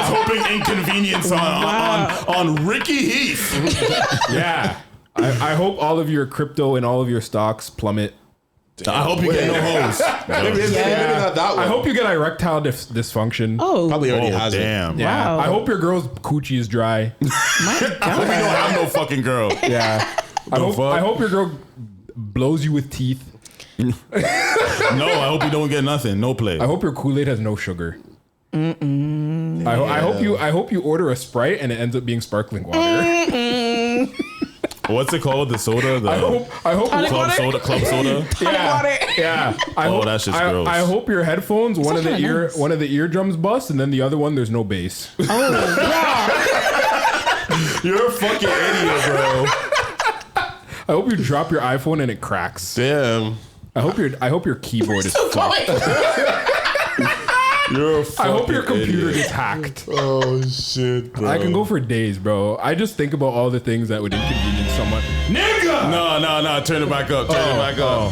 hoping inconvenience on Ricky Heath. Yeah. I hope all of your crypto and all of your stocks plummet. I hope you get no hoes. Maybe not that one. I hope you get erectile dysfunction. Oh, Probably already Oh, has it. damn. Yeah. Wow. I hope your girl's coochie is dry. my I hope you God. don't have no fucking girl. Yeah. fuck? I hope your girl blows you with teeth. No, I hope you don't get nothing. No play. I hope your Kool-Aid has no sugar. I hope you order a Sprite and it ends up being sparkling water. What's it called? The soda? The I hope Tonic club water? soda? Club soda? yeah. I hope, that shit's gross. I hope your headphones, one of the kinda nice. one of the eardrums bust, and then the other one there's no bass. Oh, yeah. You're a fucking idiot, bro. I hope you drop your iPhone and it cracks. Damn. I hope your keyboard is fucked. You're a I fucking hope your computer idiot. gets hacked. Oh shit, bro. I can go for days, bro. I just think about all the things that would inconvenience someone. Nigga! No. Turn it back up. Turn it back up.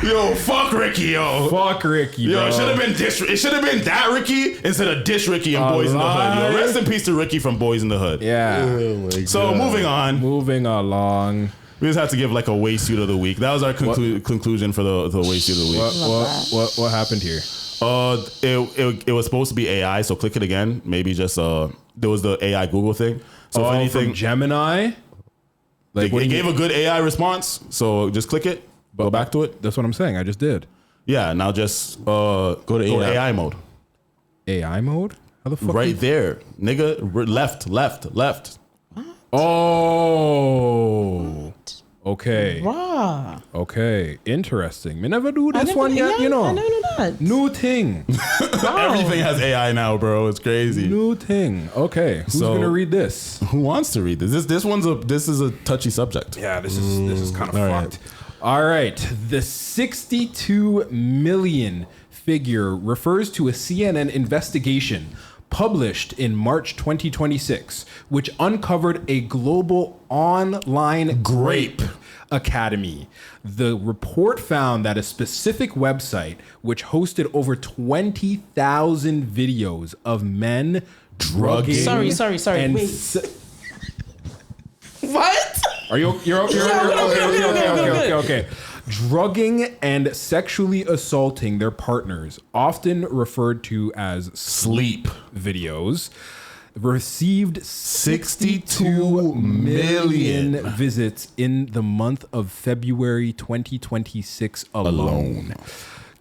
Yo, fuck Ricky, yo. Fuck Ricky, Yo, bro. it should have been it should have been that Ricky instead of Dish Ricky and Boys in the Hood. Yo, rest in peace to Ricky from Boys in the Hood. Yeah. Oh my So God. moving on, Moving along. we just had to give like a waste suit of the week. That was our conclusion for the waste suit of the week. What happened here? It was supposed to be AI, so click it again. Maybe just there was the AI Google thing. So if From anything, Gemini. Like it gave a good AI response. So just click it. Go back to it. That's what I'm saying. I just did. Yeah. Now just go to AI mode. AI mode? How the fuck? Right there, nigga. Left. Oh. Okay. Wow. Okay. Interesting. Me never do I this never- one yet, yeah, you know. I never knew that. New thing. Everything has AI now, bro. It's crazy. New thing. Okay. Who's So- gonna read this? Who wants to read this? This is a touchy subject. Yeah, this is kind of all fucked. All right. The 62 million figure refers to a CNN investigation published in March 2026, which uncovered a global online grape academy. The report found that a specific website, which hosted over 20,000 videos of men drugging. Sorry. and Wait. What? Are you're okay. Drugging and sexually assaulting their partners, often referred to as sleep videos, received 62 million visits in the month of February 2026 alone.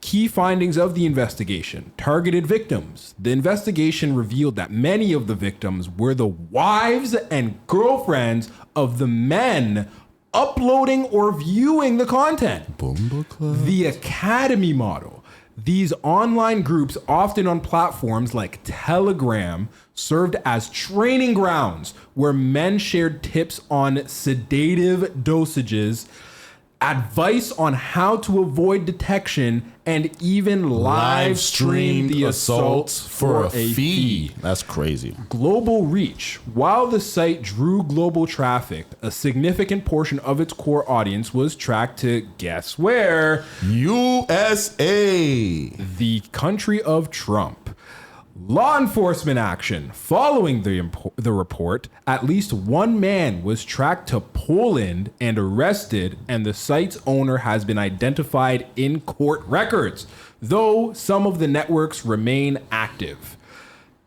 Key findings of the investigation: targeted victims. The investigation revealed that many of the victims were the wives and girlfriends of the men uploading or viewing the content. The Academy model. These online groups, often on platforms like Telegram, served as training grounds where men shared tips on sedative dosages, advice on how to avoid detection, and even live streamed the assaults for a fee. That's crazy. Global reach. While the site drew global traffic, a significant portion of its core audience was tracked to, guess where? USA. The country of Trump. Law enforcement action. Following the report, at least one man was tracked to Poland and arrested, and the site's owner has been identified in court records, though some of the networks remain active.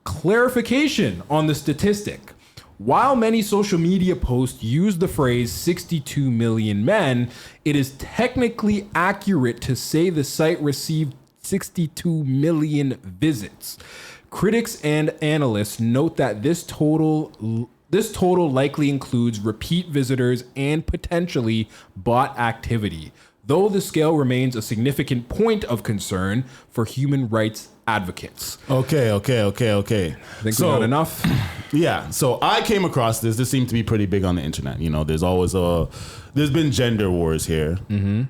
Clarification on the statistic. While many social media posts use the phrase 62 million men, it is technically accurate to say the site received 62 million visits. Critics and analysts note that this total likely includes repeat visitors and potentially bot activity, though the scale remains a significant point of concern for human rights advocates. Okay. Think we got enough? Yeah. So I came across this. This seemed to be pretty big on the internet. You know, there's been gender wars here. Mm-hmm.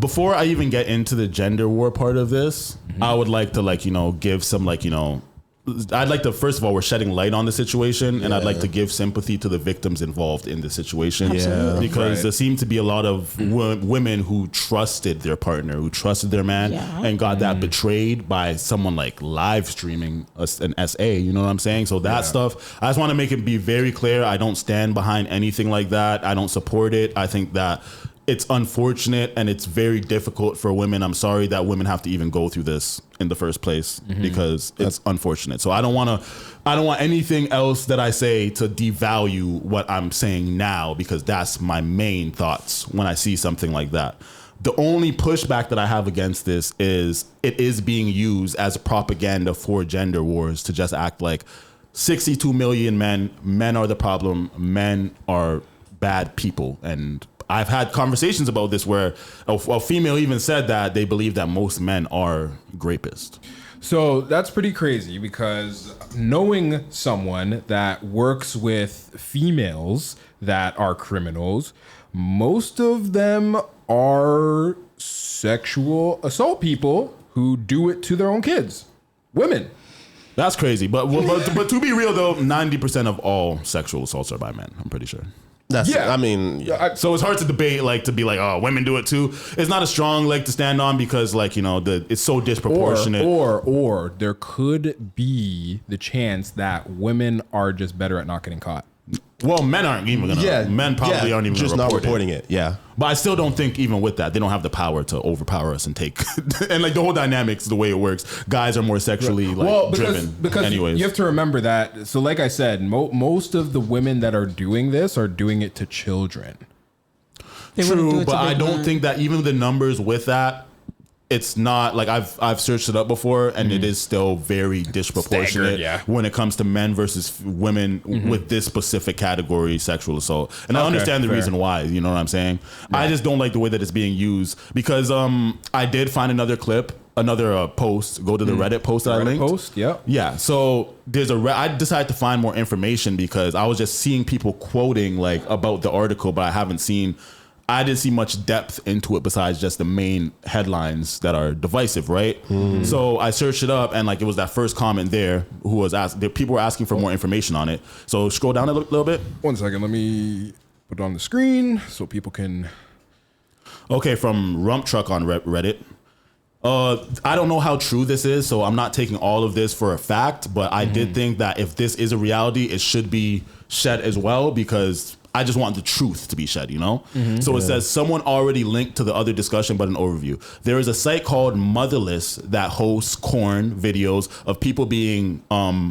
Before I even get into the gender war part of this, I would like to give some I'd like to, first of all, we're shedding light on the situation, and I'd like to give sympathy to the victims involved in the situation. Absolutely. Because there seemed to be a lot of women who trusted their partner, who trusted their man, and got that betrayed by someone like live streaming an SA. You know what I'm saying? So that stuff, I just want to make it be very clear. I don't stand behind anything like that. I don't support it. I think that it's unfortunate and it's very difficult for women. I'm sorry that women have to even go through this in the first place because it's unfortunate. So I don't want anything else that I say to devalue what I'm saying now, because that's my main thoughts when I see something like that. The only pushback that I have against this is it is being used as propaganda for gender wars to just act like 62 million men are the problem, men are bad people. And I've had conversations about this where a female even said that they believe that most men are rapists. So that's pretty crazy, because knowing someone that works with females that are criminals, most of them are sexual assault people who do it to their own kids, women. That's crazy. But to be real, though, 90% of all sexual assaults are by men, I'm pretty sure. So it's hard to debate, to be like, oh, women do it too. It's not a strong leg to stand on because, it's so disproportionate. Or there could be the chance that women are just better at not getting caught. Well, men aren't even gonna. Yeah, men probably aren't even just gonna not reporting it. Yeah, but I still don't think even with that they don't have the power to overpower us and take. And the whole dynamics, the way it works, guys are more sexually driven. Because anyways, you have to remember that. So, like I said, most of the women that are doing this are doing it to children. True, but I don't think that even the numbers with that. It's not like I've searched it up before, and it is still very disproportionate when it comes to men versus women with this specific category, sexual assault. And I understand the reason why. You know what I'm saying? Yeah. I just don't like the way that it's being used because I did find another clip, another post. Go to the Reddit post that I linked. Post, yeah. So there's I decided to find more information because I was just seeing people quoting about the article, but I didn't see much depth into it besides just the main headlines that are divisive, right? So I searched it up, and it was that first comment there who was people were asking for more information on it. So scroll down a little bit. 1 second, let me put it on the screen so people can. Okay, from Rump Truck on Reddit. I don't know how true this is, so I'm not taking all of this for a fact, but I did think that if this is a reality, it should be shed as well, because I just want the truth to be shed, you know? So it says someone already linked to the other discussion, but an overview. There is a site called Motherless that hosts corn videos of people being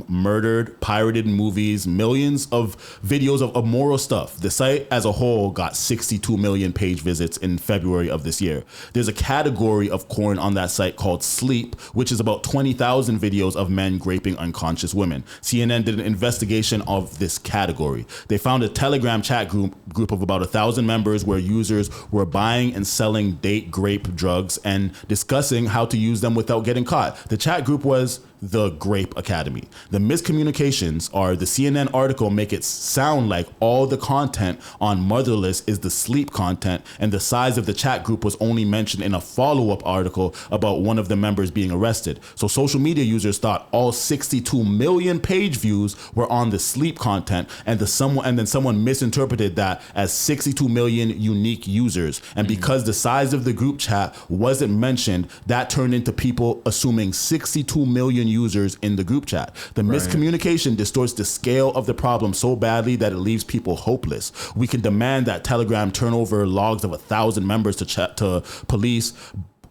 murdered, pirated movies, millions of videos of immoral stuff. The site as a whole got 62 million page visits in February of this year. There's a category of corn on that site called Sleep, which is about 20,000 videos of men raping unconscious women. CNN did an investigation of this category. They found a Telegram chat group of about 1,000 members where users were buying and selling date grape drugs and discussing how to use them without getting caught. The chat group was the Grape Academy. The miscommunications are the CNN article make it sound like all the content on Motherless is the Sleep content, and the size of the chat group was only mentioned in a follow-up article about one of the members being arrested. So social media users thought all 62 million page views were on the Sleep content, and then someone misinterpreted that as 62 million unique users. And because the size of the group chat wasn't mentioned, that turned into people assuming 62 million users in the group chat. The miscommunication distorts the scale of the problem so badly that it leaves people hopeless. We can demand that Telegram turn over logs of 1,000 members to police.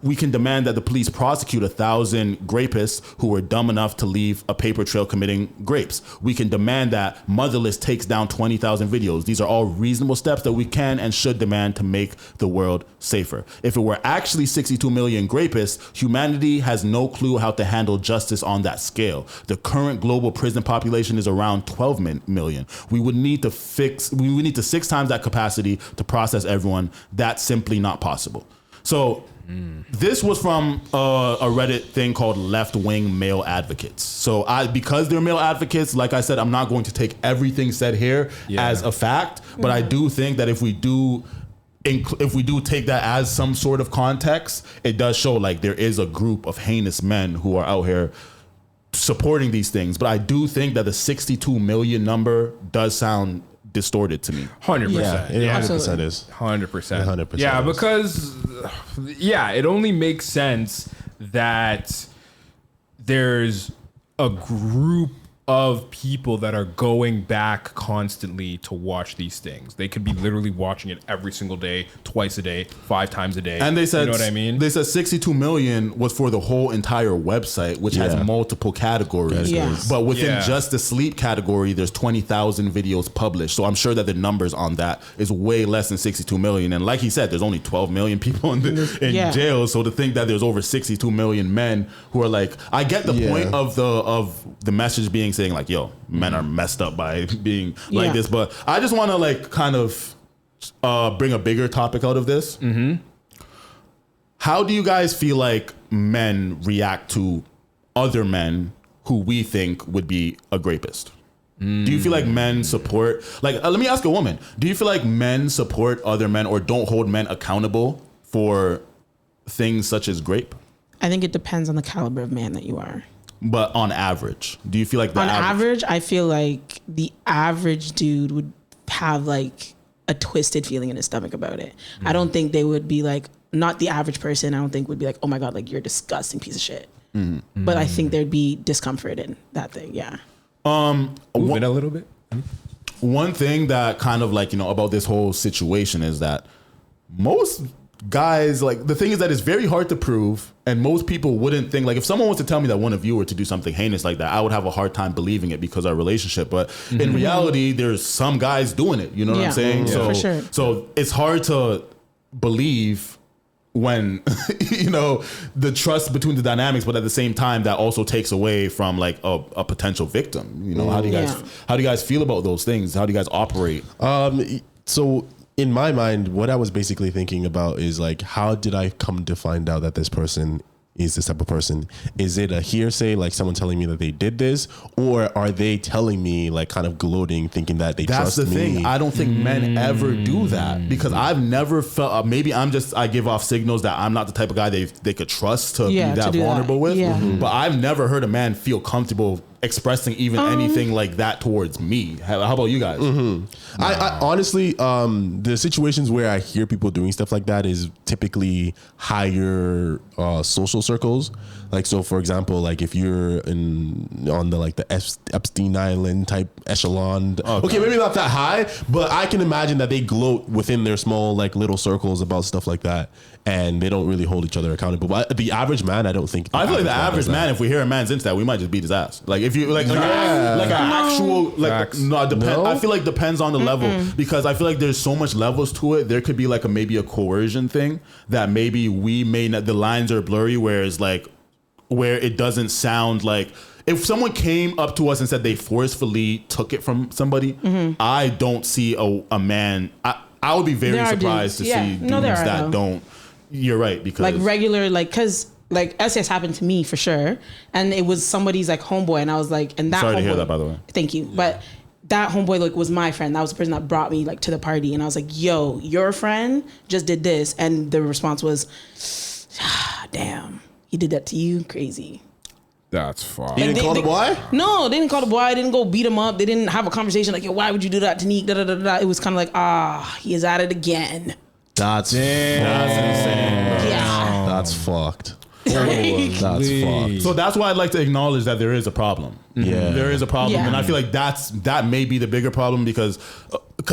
We can demand that the police prosecute 1,000 rapists who were dumb enough to leave a paper trail committing rapes. We can demand that Motherless takes down 20,000 videos. These are all reasonable steps that we can and should demand to make the world safer. If it were actually 62 million rapists, humanity has no clue how to handle justice on that scale. The current global prison population is around 12 million. We would need to 6 times that capacity to process everyone. That's simply not possible. So this was from a Reddit thing called left-wing male advocates. So because they're male advocates, like I said, I'm not going to take everything said here as a fact, but I do think that if we do take that as some sort of context, it does show like there is a group of heinous men who are out here supporting these things. But I do think that the 62 million number does sound distorted to me. 100%. Yeah, 100% is. 100%. 100%. Yeah, because it only makes sense that there's a group of people that are going back constantly to watch these things. They could be literally watching it every single day, twice a day, 5 times a day. And they said, you know what I mean? They said 62 million was for the whole entire website, which has multiple categories. Yeah. But within just the sleep category, there's 20,000 videos published. So I'm sure that the numbers on that is way less than 62 million. And like he said, there's only 12 million people in jail. So to think that there's over 62 million men who are like, I get the point of the message being saying like, yo, men are messed up by being like this. But I just want to like kind of bring a bigger topic out of this. How do you guys feel like men react to other men who we think would be a rapist? Do you feel like men support, like, let me ask a woman, do you feel like men support other men or don't hold men accountable for things such as rape? I think it depends on the caliber of man that you are. But on average, do you feel like on average, I feel like the average dude would have like a twisted feeling in his stomach about it. I don't think they would be like, not the average person, I don't think would be like, oh my God, like you're a disgusting piece of shit. But I think there'd be discomfort in that thing. Yeah. Move it a little bit. One thing that kind of like, you know, about this whole situation is that most guys, like, the thing is that it's very hard to prove, and most people wouldn't think, like, if someone was to tell me that one of you were to do something heinous like that, I would have a hard time believing it because of our relationship. But in reality, there's some guys doing it. You know what I'm saying? So, for sure. So it's hard to believe when, you know, the trust between the dynamics, but at the same time, that also takes away from like a potential victim. You know, how do you guys feel about those things? How do you guys operate? So in my mind, what I was basically thinking about is like, how did I come to find out that this person is this type of person? Is it a hearsay, like someone telling me that they did this, or are they telling me like kind of gloating, thinking that they trust me? That's the thing. I don't think men ever do that, because I've never felt. Maybe I give off signals that I'm not the type of guy they could trust to be that vulnerable with. But I've never heard a man feel comfortable expressing even anything like that towards me. How about you guys? I honestly, the situations where I hear people doing stuff like that is typically higher social circles. Like, so for example, like if you're on the Epstein Island type echelon, okay, maybe not that high, but I can imagine that they gloat within their small like little circles about stuff like that, and they don't really hold each other accountable. But the average man, I don't think. I feel like the average man, if we hear a man's into that, we might just beat his ass. Like if you like an actual like I feel like depends on the level, because I feel like there's so much levels to it. There could be like maybe a coercion thing that maybe we may not. The lines are blurry, whereas like where it doesn't sound like. If someone came up to us and said they forcefully took it from somebody, I don't see a man. I would be very surprised to see dudes that don't. You're right, because like regular, like because like SES happened to me for sure, and it was somebody's like homeboy, and I was like, and that. Sorry homeboy, to hear that, by the way. Thank you, but that homeboy like was my friend. That was the person that brought me like to the party, and I was like, "Yo, your friend just did this," and the response was, "Damn, he did that to you, crazy." That's fine. He didn't call the boy? No, they didn't call the boy. They didn't go beat him up. They didn't have a conversation like, "Yo, why would you do that to Nique?" It was kind of like, he is at it again. That's insane. Yeah. That's fucked. That's fucked. So that's why I'd like to acknowledge that there is a problem. Yeah, there is a problem, and I feel like that may be the bigger problem because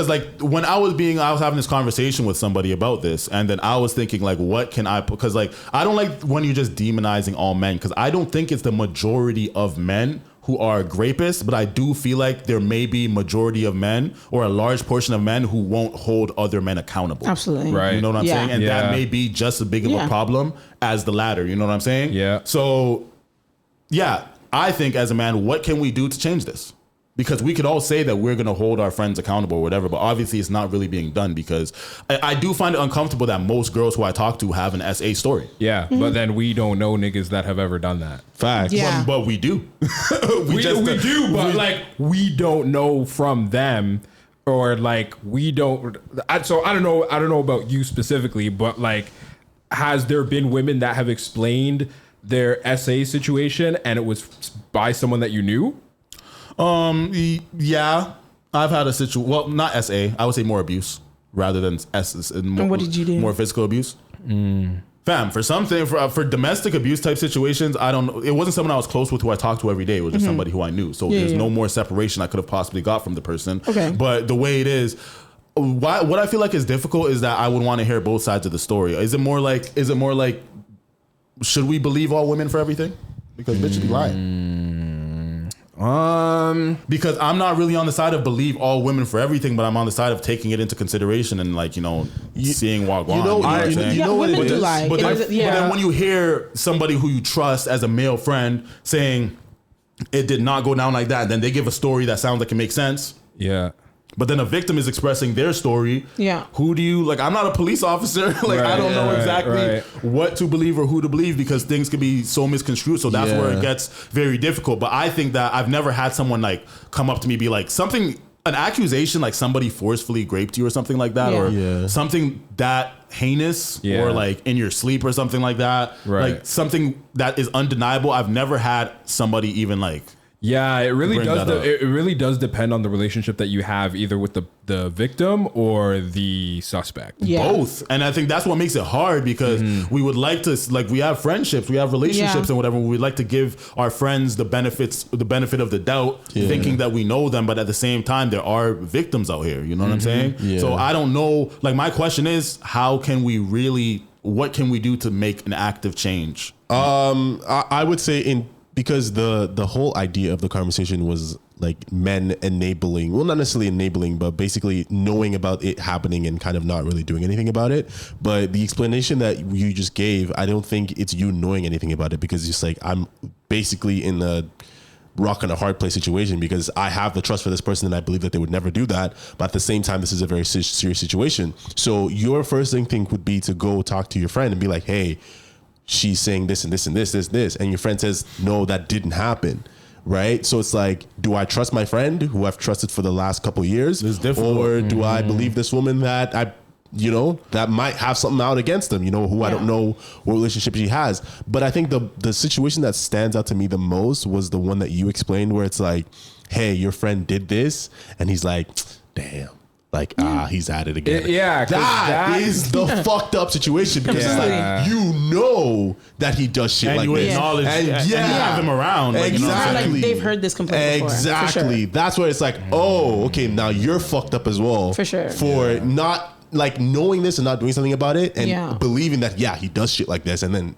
like when I was having this conversation with somebody about this, and then I was thinking like, what can I put? Because like I don't like when you're just demonizing all men, because I don't think it's the majority of men who are rapists, but I do feel like there may be majority of men or a large portion of men who won't hold other men accountable. Absolutely. Right. You know what I'm saying? And that may be just as big of a problem as the latter. You know what I'm saying? Yeah. So, yeah, I think as a man, what can we do to change this? Because we could all say that we're going to hold our friends accountable or whatever, but obviously it's not really being done, because I do find it uncomfortable that most girls who I talk to have an SA story. Yeah, but then we don't know niggas that have ever done that. Facts. Yeah. But we do. We do, but like we don't know from them, or like we don't. So I don't know about you specifically, but like, has there been women that have explained their SA situation and it was by someone that you knew? Yeah, I've had a situation. Well, not SA. I would say more abuse rather than S. And what did you do? More physical abuse. Fam, for something for domestic abuse type situations, I don't know. It wasn't someone I was close with who I talked to every day. It was just somebody who I knew. So there's no more separation I could have possibly got from the person. Okay. But the way it is, what I feel like is difficult is that I would want to hear both sides of the story. Is it more like should we believe all women for everything? Because bitches be lying. Because I'm not really on the side of believe all women for everything, but I'm on the side of taking it into consideration and like, seeing what You know what it women do is? lie. But It then, but then when you hear somebody who you trust as a male friend saying it did not go down like that, then they give a story that sounds like it makes sense. Yeah. But then a victim is expressing their story. Yeah. Who do you like? I'm not a police officer. I don't know exactly what to believe or who to believe, because things can be so misconstrued. So that's where it gets very difficult. But I think that I've never had someone like come up to me, be like an accusation, like somebody forcefully raped you or something like that, or something that heinous, or like in your sleep or something like that. Right. Like something that is undeniable. I've never had somebody even like. Yeah, it really Bring does. that up. It really does depend on the relationship that you have, either with the victim or the suspect. Yeah. Both. And I think that's what makes it hard, because we would like to, like, we have friendships, we have relationships and whatever. We'd like to give our friends the benefit of the doubt, thinking that we know them, but at the same time, there are victims out here. You know what I'm saying? Yeah. So I don't know. Like, my question is, what can we do to make an active change? I would say because the whole idea of the conversation was like men enabling, well, not necessarily enabling, but basically knowing about it happening and kind of not really doing anything about it. But the explanation that you just gave, I don't think it's you knowing anything about it, because it's like I'm basically in a rock and a hard place situation, because I have the trust for this person and I believe that they would never do that. But at the same time, this is a very serious situation. So your first thing would be to go talk to your friend and be like, hey, she's saying this and this and this. And your friend says, no, that didn't happen. Right. So it's like, do I trust my friend who I've trusted for the last couple of years? Or do I believe this woman that that might have something out against them, who I don't know what relationship she has. But I think the situation that stands out to me the most was the one that you explained, where it's like, hey, your friend did this. And he's like, damn. like, he's at it again. Yeah, 'cause that is the fucked up situation because it's like you know that he does shit And like you this. acknowledge and you have him around. Like, you know what I'm saying? Like they've heard this complaint before. Exactly. For sure. That's where it's like, oh, okay, now you're fucked up as well. For sure. For not like knowing this and not doing something about it and believing that, he does shit like this. And then,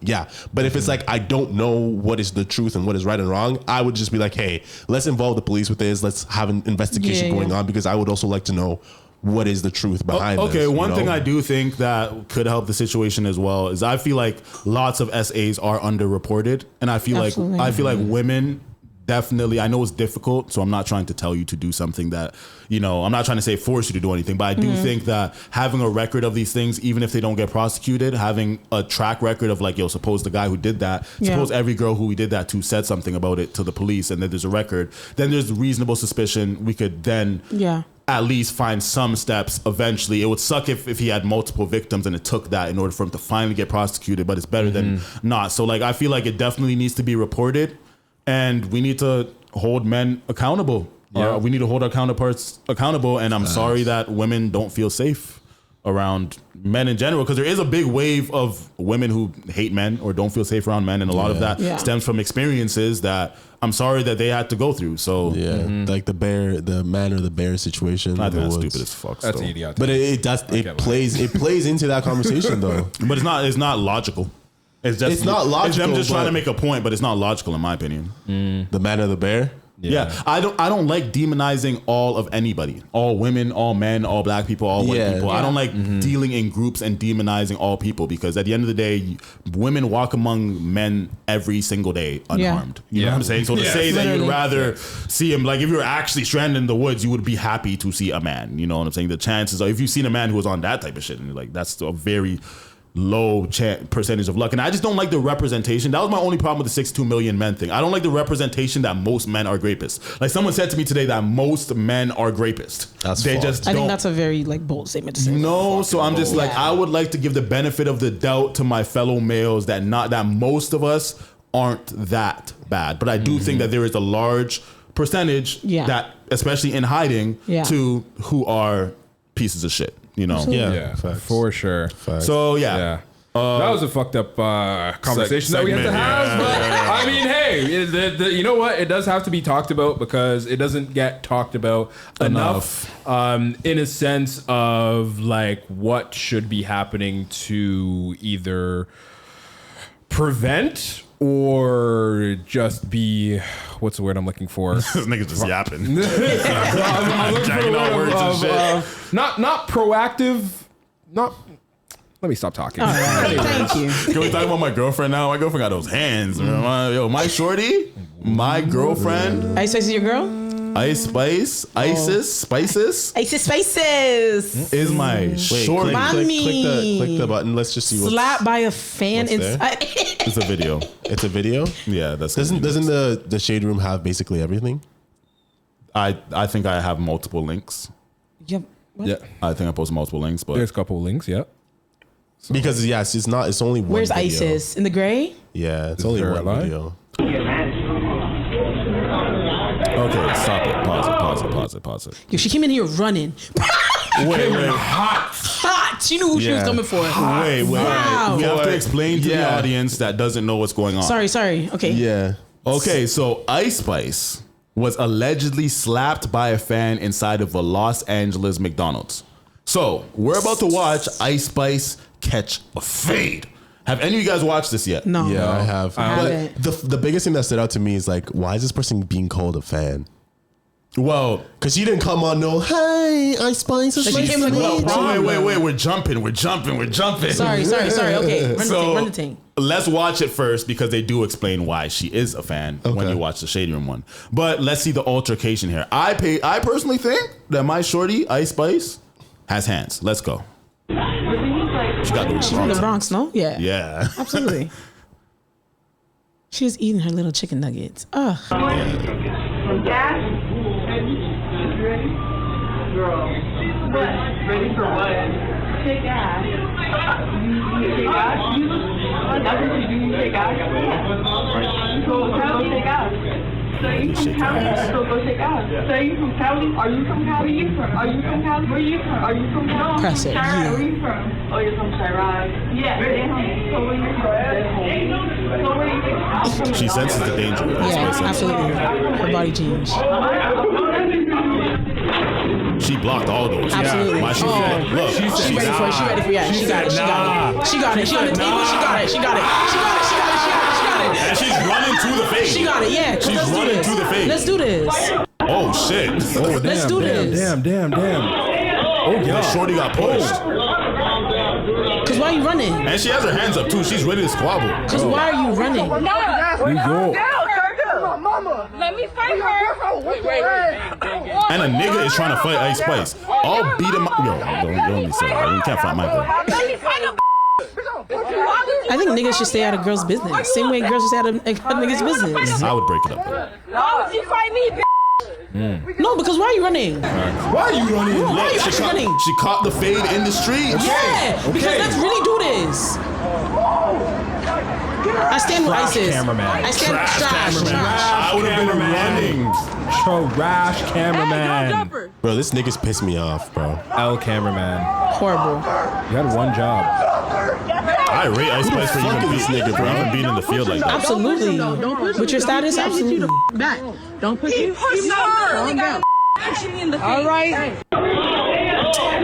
But if it's like, I don't know what is the truth and what is right and wrong, I would just be like, hey, let's involve the police with this. Let's have an investigation going on because I would also like to know what is the truth behind this. Okay, one thing I do think that could help the situation as well is I feel like lots of SAs are underreported. And I feel like women definitely, I know it's difficult, so I'm not trying to tell you to do something that, I'm not trying to say force you to do anything, but I do think that having a record of these things, even if they don't get prosecuted, having a track record of like, suppose the guy who did that, suppose every girl who we did that to said something about it to the police and then there's a record, then there's reasonable suspicion we could then at least find some steps eventually. It would suck if he had multiple victims and it took that in order for him to finally get prosecuted, but it's better than not. So like, I feel like it definitely needs to be reported. And we need to hold men accountable. Yeah. We need to hold our counterparts accountable. And I'm sorry that women don't feel safe around men in general, because there is a big wave of women who hate men or don't feel safe around men. And a lot of that stems from experiences that I'm sorry that they had to go through. So like the man or the bear situation. I think that's stupid as fuck. That's still. idiotic. But it plays into that conversation though. But it's not logical. It's not logical. It's them just trying to make a point, but it's not logical in my opinion. The man or the bear? Yeah. I don't like demonizing all of anybody. All women, all men, all black people, all white people. I don't like dealing in groups and demonizing all people, because at the end of the day, women walk among men every single day unharmed. You know what I'm saying? So to say that you'd rather see him, like if you were actually stranded in the woods, you would be happy to see a man. You know what I'm saying? The chances are, if you've seen a man who was on that type of shit, and you're like, that's a very low percentage of luck. And I just don't like the representation. That was my only problem with the 62 million men thing. I don't like the representation that most men are grapists. Like someone said to me today that most men are grapists. I think that's a very bold statement to say. No, so I'm just like, I would like to give the benefit of the doubt to my fellow males that most of us aren't that bad. But I do think that there is a large percentage that, especially in hiding, to who are pieces of shit. For sure. Facts. So that was a fucked up conversation that we had to have. But I mean, hey, you know what? It does have to be talked about because it doesn't get talked about enough. In a sense of like what should be happening to either prevent or just be, what's the word I'm looking for? This nigga's just yapping. I'm looking for the word of not proactive, let me stop talking. All right, thank you. Can we talk about my girlfriend now? My girlfriend got those hands. My shorty, my girlfriend. Ice Spice is your girl? Ice Spice, Isis, Spices. Isis Spices is my shorty. Click the button. Let's just see what's slapped by a fan inside. It's a video. It's a video? Yeah, that's doesn't the Shade Room have basically everything? I think I have multiple links. Yep. What? Yeah. I think I posted multiple links, but there's a couple of links, yeah. So. Because it's only one. Where's video. Isis? In the gray? Yeah, it's only one video. Okay, stop it. Pause it. Yo, she came in here running. Wait. Hot. She knew who she was coming for. Wait. Wow. We have to explain to the audience that doesn't know what's going on. Sorry. Okay. Yeah. Okay, so Ice Spice was allegedly slapped by a fan inside of a Los Angeles McDonald's. So we're about to watch Ice Spice catch a fade. Have any of you guys watched this yet? No. Yeah, I have. But the biggest thing that stood out to me is like, why is this person being called a fan? Well, because she didn't come on hey, Ice Spice. She came like, wait, we're jumping. Sorry. Okay, run the thing. Let's watch it first because they do explain why she is a fan when you watch the Shade Room one. But let's see the altercation here. I personally think that my shorty, Ice Spice, has hands. Let's go. She's from the Bronx, no? Yeah. Yeah. Absolutely. She was eating her little chicken nuggets. Ugh. Gas? Ready? Girl. What? Ready for what? Take gas. You take gas? That's what you do, you take gas? Yeah. So tell me take gas. So you from Cali? So go shake ass. So you from Cali? Are you from Cali? Where you from? Are you from Cali? Where you from? Are you from Cali? Press it. Chirag, Yeah. where you from? Oh, you're from Chirag. Yeah. So where you from? So where you from? She senses the danger. That's Yeah, what it says. absolutely. Her body changed. She blocked all those. Absolutely. My shit. Oh. Look, She ready for it. She ready for it. Yeah, she got it. She got it. She got it. She on the table. She got it. She got it. She got it. She got it. She got it. She got it. and she's running to the face. She got it. Yeah. She's Let's do running this. to the face. Let's do this. Oh shit. Oh Let's do this. Damn. Oh, yeah. Shorty got pushed. Cause why are you running? And she has her hands up too. She's ready to squabble. Cause why are you running? Let me fight her. Wait. And a nigga is trying to fight Ice Spice. I'll beat him up. Yo, don't me say that. You can't fight my girl. Let me fight him. I think niggas should stay out of girls' business. Same way girls should stay out of niggas' business. I would break it up. Though. Why would you fight me, bitch? No, because why are you running? Why are you running? Why are you she actually caught, running? She caught the fade in the street. Yeah, because let's really do this. I stand with ISIS. cameraman. I stand trash. I would have been running. Trash cameraman. Bro, this nigga's pissed me off, bro. L cameraman. Horrible. You had one job. I rate Ice Spice for even this nigga, bro? even being in the field like that. Absolutely. With your status, absolutely. Back. Don't push you. Push Calm down. All right.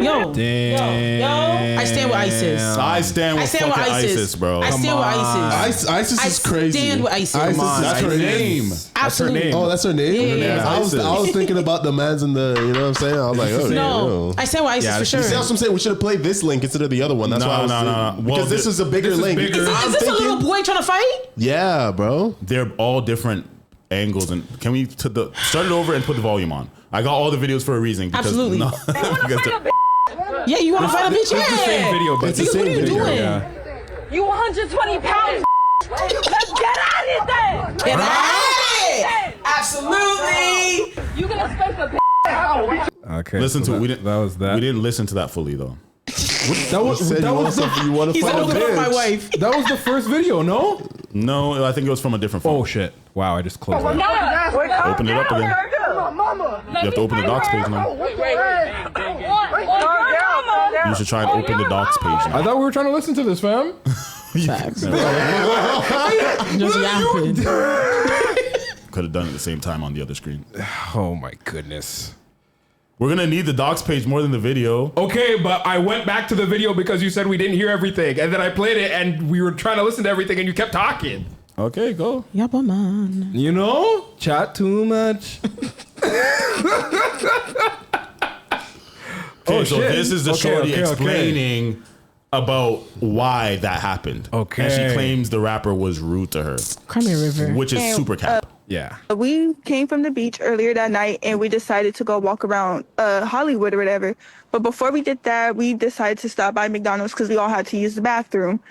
Yo. Damn. I stand with ISIS. I stand with fucking ISIS, bro. I stand with ISIS. ISIS is crazy. I stand with ISIS. ISIS is That's her crazy. name. Absolutely. Oh, that's her name? Yeah. I was thinking about the mans in the, you know what I'm saying? I was like, oh, No, yeah. I stand with ISIS for sure. You see what I'm saying? We should have played this link instead of the other one. That's why I was No. because Well, this is a bigger link. bigger. Is this a little boy trying to fight? Yeah, bro. They're all different angles, and can we start it over and put the volume on? I got all the videos for a reason. Because, Absolutely. No, because Yeah, you want to fight a bitch? Yeah. It's the same video, but It's the Because what are same you video. doing? Yeah. You 120 pounds. Let's get at it then. Get at it! Absolutely. You gonna spend a Okay. listen so to it. that. We didn't listen to that fully though. That was You want to He's fight a looking for my bitch. wife. that was the first video, no? No, I think it was from a different phone. Oh shit! Wow, I just closed it. Open it up again. You have to open the docs page now. You should try and open the docs page now. I thought we were trying to listen to this, fam. Facts. Just yapping. Could have done it at the same time on the other screen. Oh my goodness. We're gonna need the docs page more than the video. Okay, but I went back to the video because you said we didn't hear everything, and then I played it, and we were trying to listen to everything, and you kept talking. Okay, go. Yappa man. You know, chat too much. Okay, so shit. this is the Okay, shorty okay. explaining about why that happened. Okay. And she claims the rapper was rude to her, Cry me a river. which is And, super cap. Yeah. We came from the beach earlier that night and we decided to go walk around Hollywood or whatever. But before we did that, we decided to stop by McDonald's because we all had to use the bathroom.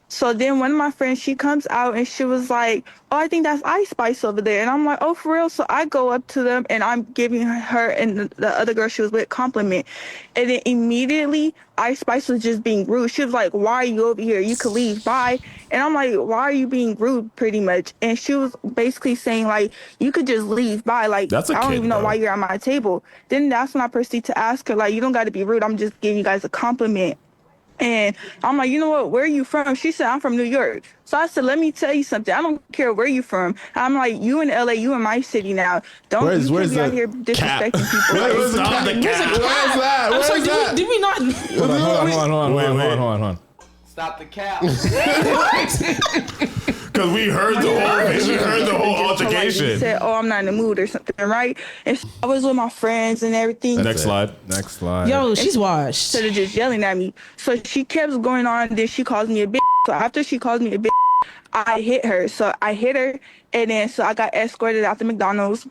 So then one of my friends, she comes out and she was like, oh, I think that's Ice Spice over there. And I'm like, oh, for real? So I go up to them and I'm giving her and the other girl she was with compliment. And then immediately Ice Spice was just being rude. She was like, why are you over here? You could leave. Bye. And I'm like, why are you being rude pretty much? And she was basically saying like, you could just leave. Bye. Like, That's a I don't kid, even know bro. why you're at my table. Then that's when I proceed to ask her, like, you don't got to be rude. I'm just giving you guys a compliment. And I'm like, you know what? Where are you from? She said, I'm from New York. So I said, let me tell you something. I don't care where you from. I'm like, you in LA, you in my city now. Don't Where's you can't be the out here disrespecting people. Where's the Stop cat? the cat. Where's that? I'm Where's sorry, that? did we not? Hold on. Stop the cap. Because we heard the whole She altercation. said, oh, I'm not in the mood or something, right? And so I was with my friends and everything. Next slide. Next slide. Yo, she's washed. Instead of just yelling at me. So she kept going on, then she calls me a bitch. So after she calls me a bitch, I hit her. So I hit her, and then so I got escorted out the McDonald's.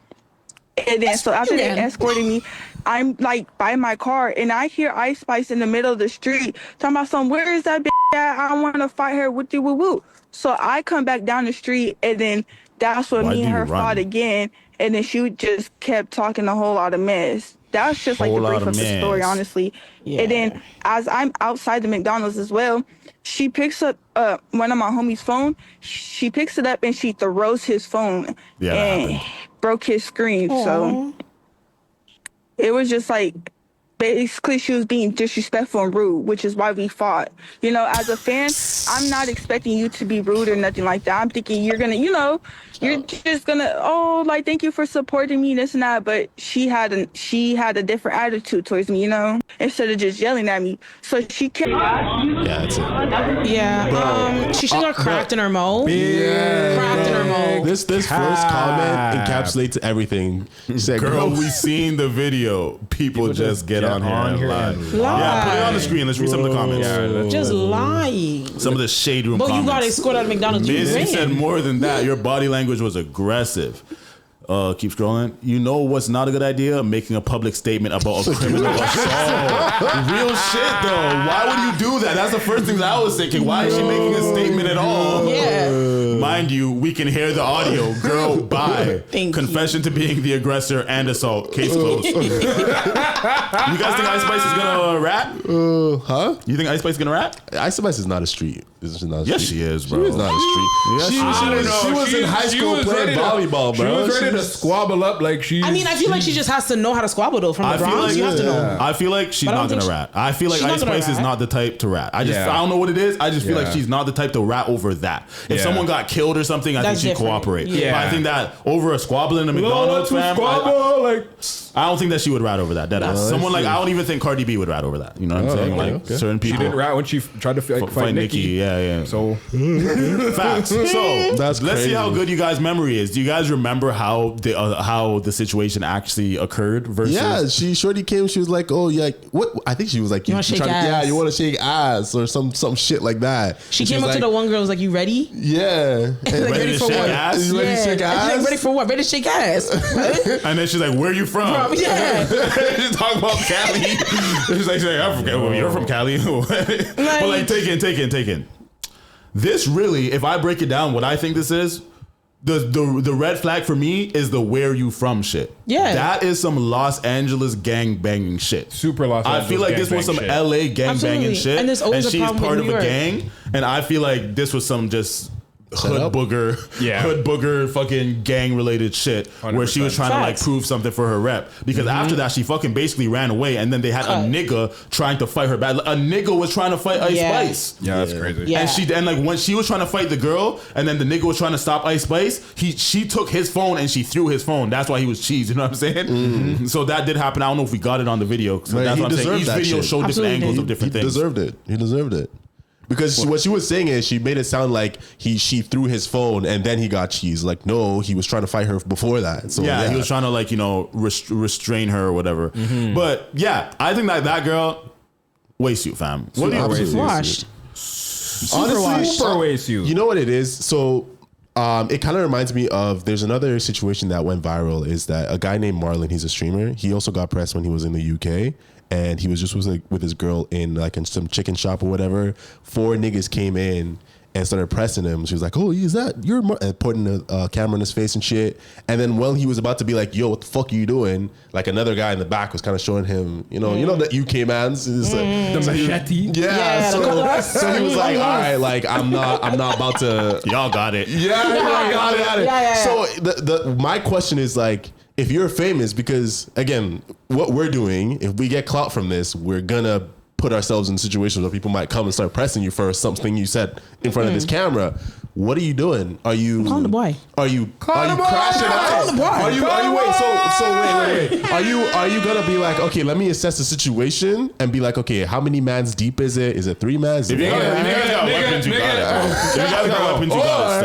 And then so after they escorted me, I'm like by my car, and I hear Ice Spice in the middle of the street talking about something. Where is that bitch at? I want to fight her. Woo woo woo. So I come back down the street, and then that's when Why me do and you her run? fought again. And then she just kept talking a whole lot of mess. That's just like the Whole lot brief of of the story, mess. honestly. Yeah. And then as I'm outside the McDonald's as well, she picks up one of my homie's phone. She picks it up and she throws his phone. Yeah, that and happened. broke his screen. So it was just like, basically she was being disrespectful and rude, which is why we fought. You know, as a fan, I'm not expecting you to be rude or nothing like that. I'm thinking you're gonna, you're just gonna, like, thank you for supporting me, this and that. But she had a different attitude towards me, instead of just yelling at me. So she kept. Yeah, that's it. Yeah. She should have cracked in her mouth. Yeah. Cracked in her mouth. This first comment encapsulates everything. She said, Girl, we seen the video. People just get on here and lie. Yeah, put it on the screen. Let's read some of the comments. Just lying. Some of the shade room But comments. you got escorted out of McDonald's. Missy said more than that. Your body language was aggressive. Keep scrolling. You know what's not a good idea? Making a public statement about a criminal assault. Real shit though. Why would you do that? That's the first thing that I was thinking. Why is she making a statement at all? Yeah. Mind you, we can hear the audio. Girl, bye. Thank Confession to being the aggressor and assault. Case closed. You guys think Ice Spice is gonna rap? Huh? You think Ice Spice is gonna rap? Ice Spice is not a street. This is not a Yes, street. she is, bro. She is not a street. Yes, She was in high school playing volleyball, bro. She was ready to squabble up like she. I mean, I feel like she just has to know how to squabble though. From the Bronx, you have to know. I feel like she's But I not don't gonna think rap. I feel like she's not Ice gonna Spice is rap. not the type to rap. I Yeah. don't know what it is. I just feel like Yeah. she's not the type to rap over that. If Yeah. someone got killed or something, I That's think she'd different. cooperate. Yeah. But I think that over a squabble in a McDonald's, fam, I don't think that she would rat over that. Deadass. Someone like, I don't even think Cardi B would rat over that. You know what I'm saying? okay, Like okay. certain She people. didn't rat when she tried to fight Nique. Nique. Yeah. So Facts. So That's let's see how crazy. good you guys' memory is. Do you guys remember how the situation actually occurred? Versus Yeah, shorty came. She was like, "Oh yeah, what?" I think she was like, You wanna shake ass? Yeah, you want to shake ass or some shit like that." She And came was up to the one girl, was like, "You ready?" Yeah, Like, ready to for shake what? ass? You ready to shake Yeah. ass? Like, ready for what? Ready to shake ass. and then she's like, "Where are you from?" Yeah. She's talking about Cali. she's like, "I'm from Cali." Well, you're from Cali. But like, take in. This really, if I break it down, what I think this is, the red flag for me is the where you from shit. Yeah. That is some Los Angeles gang banging shit. super Los I Angeles feel like this was some gangbang shit. LA gang Absolutely. banging shit. And there's always a she's problem part with of New a York. gang. And I feel like this was some just hood booger fucking gang related shit where she was 100%. trying to like Facts. prove something for her rep. Because after that she fucking basically ran away, and then they had a nigga trying to fight her back. A nigga was trying to fight Ice Spice. Yeah, that's crazy. Yeah. And like when she was trying to fight the girl, and then the nigga was trying to stop Ice Spice, she took his phone and she threw his phone. That's why he was cheesed. You know what I'm saying? So that did happen. I don't know if we got it on the video. So Right, that's he what I'm saying. deserved Each that video shit. showed different Absolutely. angles of different He things. deserved it. Because what she was saying is she made it sound like she threw his phone and then he got cheese. Like, no, he was trying to fight her before that. So Yeah, he was trying to like, restrain her or whatever. But yeah, I think that girl waste you, fam. What do you Absolutely. Washed. Honestly, Super waste you. You know what it is? So it kind of reminds me of, there's another situation that went viral, is that a guy named Marlon, he's a streamer. He also got pressed when he was in the UK. And he was just with his girl in some chicken shop or whatever. 4 niggas came in and started pressing him. She was like, "Oh, is that you're?" And putting a camera in his face and shit. And then when he was about to be like, "Yo, what the fuck are you doing?" Like another guy in the back was kind of showing him, you know that UK man's is like, The machete. Yeah, so he was like, "All right, like I'm not about to." Y'all got it. Got it. Yeah. So my question is like, if you're famous, because again, what we're doing, if we get clout from this, we're gonna put ourselves in situations where people might come and start pressing you for something you said in front of this camera. What are you doing? Are you calling the boy? Are you crashing out? Call the boy. Are you wait? So wait. Are you gonna be like, okay, let me assess the situation and be like, okay, how many mans deep is it? Is it 3 mans? If you guys got weapons, you got it. If you guys got weapons, you got it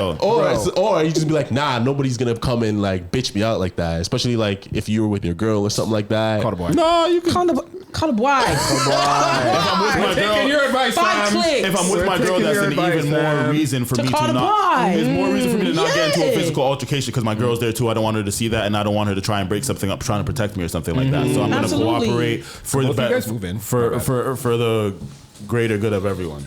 still. Or you just be like, nah, nobody's gonna come and like bitch me out like that. Especially like if you were with your girl or something like that. Call the boy. No, you can call the boy. If I'm with my Taking girl, your advice, 5 fam. clicks. if I'm with my girl, taking that's your an advice, even more fam. reason for me call to the not. boy. There's more reason for me to not get into a Yeah. physical altercation because my girl's there too. I don't want her to see that, and I don't want her to try and break something up, trying to protect me or something like that. So I'm going to Absolutely. cooperate for the Both of you guys move in. for the greater good of everyone.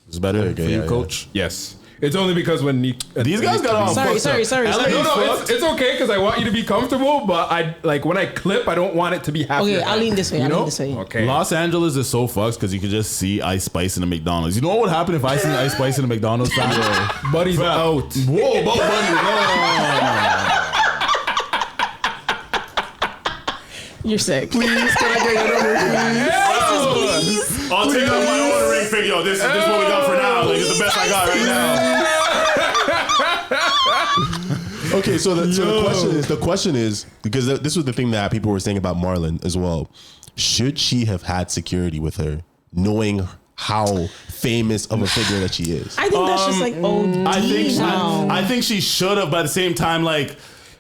Is better for you, coach? Yes. It's only because when These guys got all Sorry. No, it's okay because I want you to be comfortable, but I like when I clip, I don't want it to be half. Okay, your I'll head. lean this way. You I'll know? lean this way. Okay. Los Angeles is so fucked because you could just see Ice Spice in a McDonald's. You know what would happen if I seen Ice Spice in a McDonald's? Buddy's out. Whoa, buddy, no. You're sick. Please, can I get your number, please? I'll take out my own ring finger. Yo, this is what we got for now. Like, it's the best I got right now. Okay, so the question is because this was the thing that people were saying about Marlon as well. Should she have had security with her, knowing how famous of a figure that she is? I think that's just like OD. I think she should have, but at the same time, like,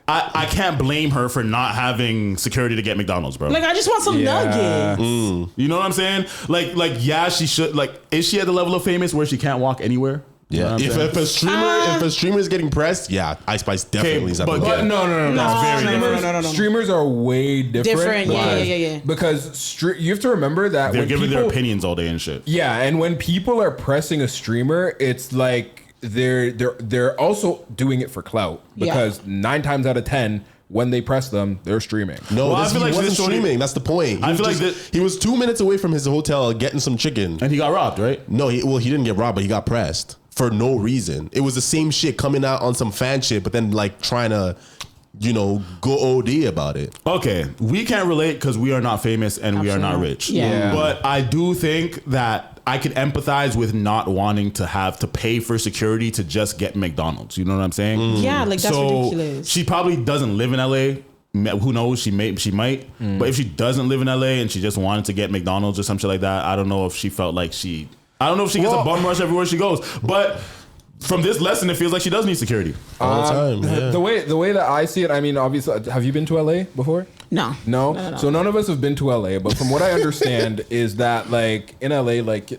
I can't blame her for not having security to get McDonald's, bro. Like, I just want some nuggets. You know what I'm saying? Like, yeah, she should. Like, is she at the level of famous where she can't walk anywhere? You know what I'm saying? If a streamer is getting pressed, yeah, Ice Spice definitely is. But no. That's very different. No. Streamers are way different. Yeah. Because you have to remember that they're when giving people, their opinions all day and shit. Yeah, and when people are pressing a streamer, it's like they're also doing it for clout because 9 times out of 10. When they press them, they're streaming. No, I feel he like wasn't this streaming. That's the point. I feel like he was 2 minutes away from his hotel getting some chicken, and he got robbed, right? No, he didn't get robbed, but he got pressed for no reason. It was the same shit coming out on some fan shit, but then like trying to, go OD about it. Okay, we can't relate because we are not famous and we are not rich. Yeah. But I do think that I could empathize with not wanting to have to pay for security to just get McDonald's. You know what I'm saying? Yeah, like that's ridiculous. She probably doesn't live in LA. Who knows? She might. But if she doesn't live in LA and she just wanted to get McDonald's or some shit like that, I don't know if she felt like I don't know if she gets a bum rush everywhere she goes. But from this lesson, it feels like she does need security all the time. Yeah. The way that I see it, I mean, obviously, have you been to LA before? No. So none of us have been to LA, but from what I understand is that like in LA, like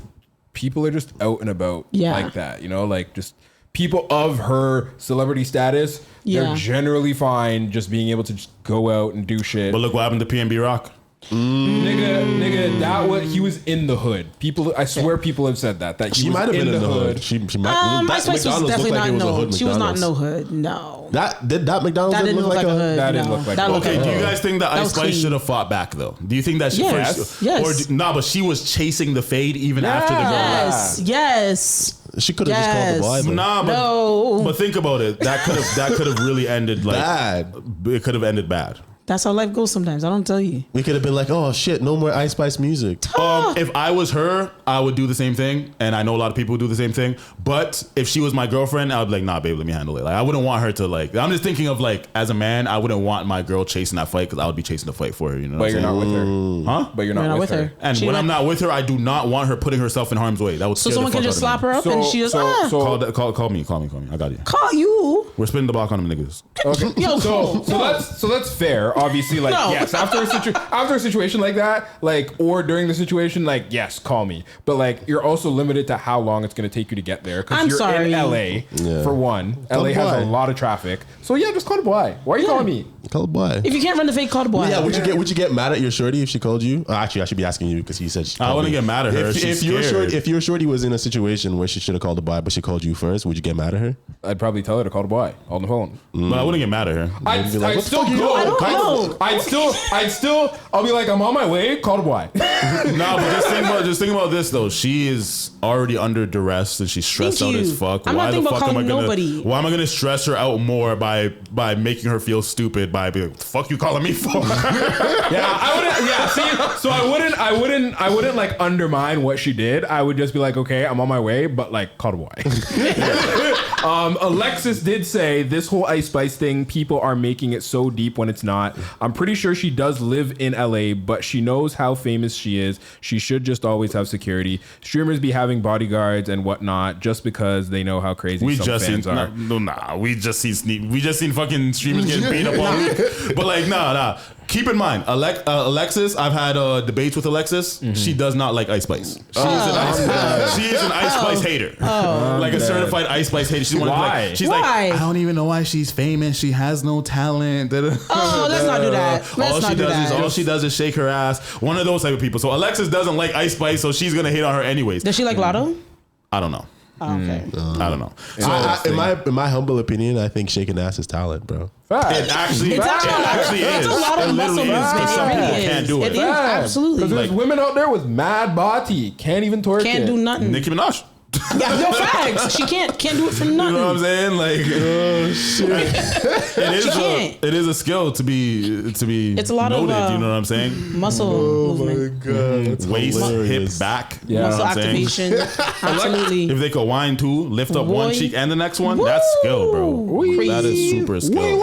people are just out and about like that, like just people of her celebrity status. They're generally fine just being able to just go out and do shit. But look what happened to PNB Rock. Nigga, he was in the hood. I swear people have said that she might have been in the hood. She might. My Spice was definitely not in the hood. She was not in no McDonald's. hood. No. That McDonald's didn't look like a hood. That didn't look like. Okay, do you guys think that Ice was Spice clean. should have fought back though? Do you think that she Yes. Yes. but she was chasing the fade even after the girl? Yes. She could have just called the boy. Nah, but think about it. That could have really ended like bad. It could have ended bad. That's how life goes sometimes. I don't tell you. We could have been like, oh shit, no more Ice Spice music. If I was her, I would do the same thing, and I know a lot of people would do the same thing. But if she was my girlfriend, I would be like, nah, babe, let me handle it. Like, I wouldn't want her to like. I'm just thinking of like, as a man, I wouldn't want my girl chasing that fight because I would be chasing the fight for her. You know, but you're not with her, huh? But you're not with her. And when I'm not with her, I do not want her putting herself in harm's way. That would So someone can just slap her up and she just call me. I got you. Call you. We're spinning the block on them niggas. Okay. Yo, so that's fair. Obviously, like yes, after a situation like that, like or during the situation, like yes, call me. But like you're also limited to how long it's going to take you to get there because you're in LA for one. LA has a lot of traffic. So yeah, just call the boy. Why are you calling me? Call the boy. If you can't run the fake, call the boy. Yeah, would you get mad at your shorty if she called you? Actually, I should be asking you because he said she I wouldn't get mad at her. If your shorty was in a situation where she should have called the boy, but she called you first, would you get mad at her? I'd probably tell her to call the boy on the phone. But I wouldn't get mad at her. I'd still go. I don't know. I'll be like, I'm on my way. Call the boy. Nah, but just think about this though. She is already under duress and she's stressed out as fuck. I'm not thinking about calling nobody. Why am I gonna stress her out more by making her feel stupid by being like, fuck you calling me for? I wouldn't. Yeah, see, so I wouldn't like undermine what she did. I would just be like, okay, I'm on my way, but like, call the boy. Alexis did say this whole Ice Spice thing, people are making it so deep when it's not. I'm pretty sure she does live in LA, but she knows how famous she is. She should just always have security. Streamers be having bodyguards and whatnot just because they know how crazy some fans are. We just seen fucking streamers getting beat up all week. But like, nah. Keep in mind, Alexis, I've had debates with Alexis. Mm-hmm. She does not like Ice Spice. She is an Ice Spice hater. Like a certified Ice Spice hater. She's why? She's like, I don't even know why she's famous. She has no talent. Let's not do that. All she does is shake her ass. One of those type of people. So Alexis doesn't like Ice Spice, so she's gonna hate on her anyways. Does she like Lotto? I don't know. Oh, okay. I don't know. So in my humble opinion, I think shaking ass is talent, bro. It actually is. It's a lot of muscle movement. Some people can't do it. It is, absolutely. Because there's women out there with mad body, can't even twerk. Can't do nothing. Nicki Minaj. Yeah, no facts. She can't do it for nothing. You know what I'm saying? Like, oh shit! It is a skill to be. It's a lot noted, of you know what I'm saying? Muscle movement. God, Waist, hip, back. You know Muscle what I'm saying? activation. Absolutely. If they could whine too, lift up one Boy. cheek and the next one, that's skill, bro. Crazy. That is super skill.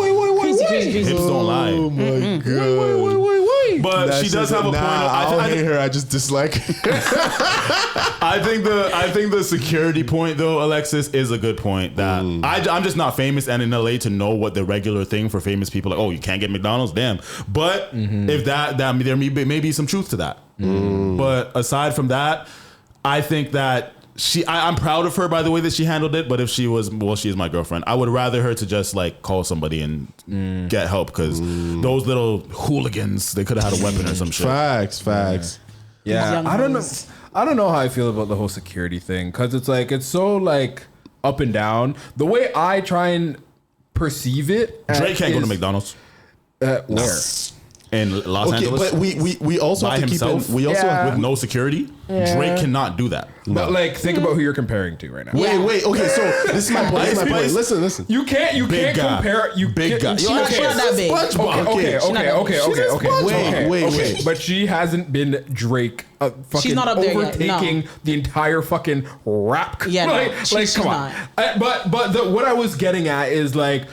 Crazy. Hips don't lie. Oh my god. But That she does shit- have a point. I don't hate her. I just dislike her. I think the security point though, Alexis, is a good point. That I'm just not famous and in LA to know what the regular thing for famous people like. Oh, you can't get McDonald's, damn. But if that there may be some truth to that. But aside from that, I think that I'm proud of her by the way that she handled it. But if she was, well, she is my girlfriend. I would rather her to just like call somebody and get help because those little hooligans, they could have had a weapon or some shit. Facts. Yeah, Young I don't know. boys. I don't know how I feel about the whole security thing because it's like it's so like up and down. The way I try and perceive it, Drake can't go to is- McDonald's Where? in Los Okay, Angeles. but we also by have to himself. keep in. We also Yeah. with no security, Drake cannot do that. But like, think about who you're comparing to right now. Wait. Okay, so this is my point. This is my point. Listen. You can't Big guy. compare. You Big can't- guy. She's not that big. Okay. Wait. But she hasn't been Drake. Fucking She's not up there yet, no. overtaking the entire fucking rap. Yeah, no, like, she's come on. But what I was getting at is like,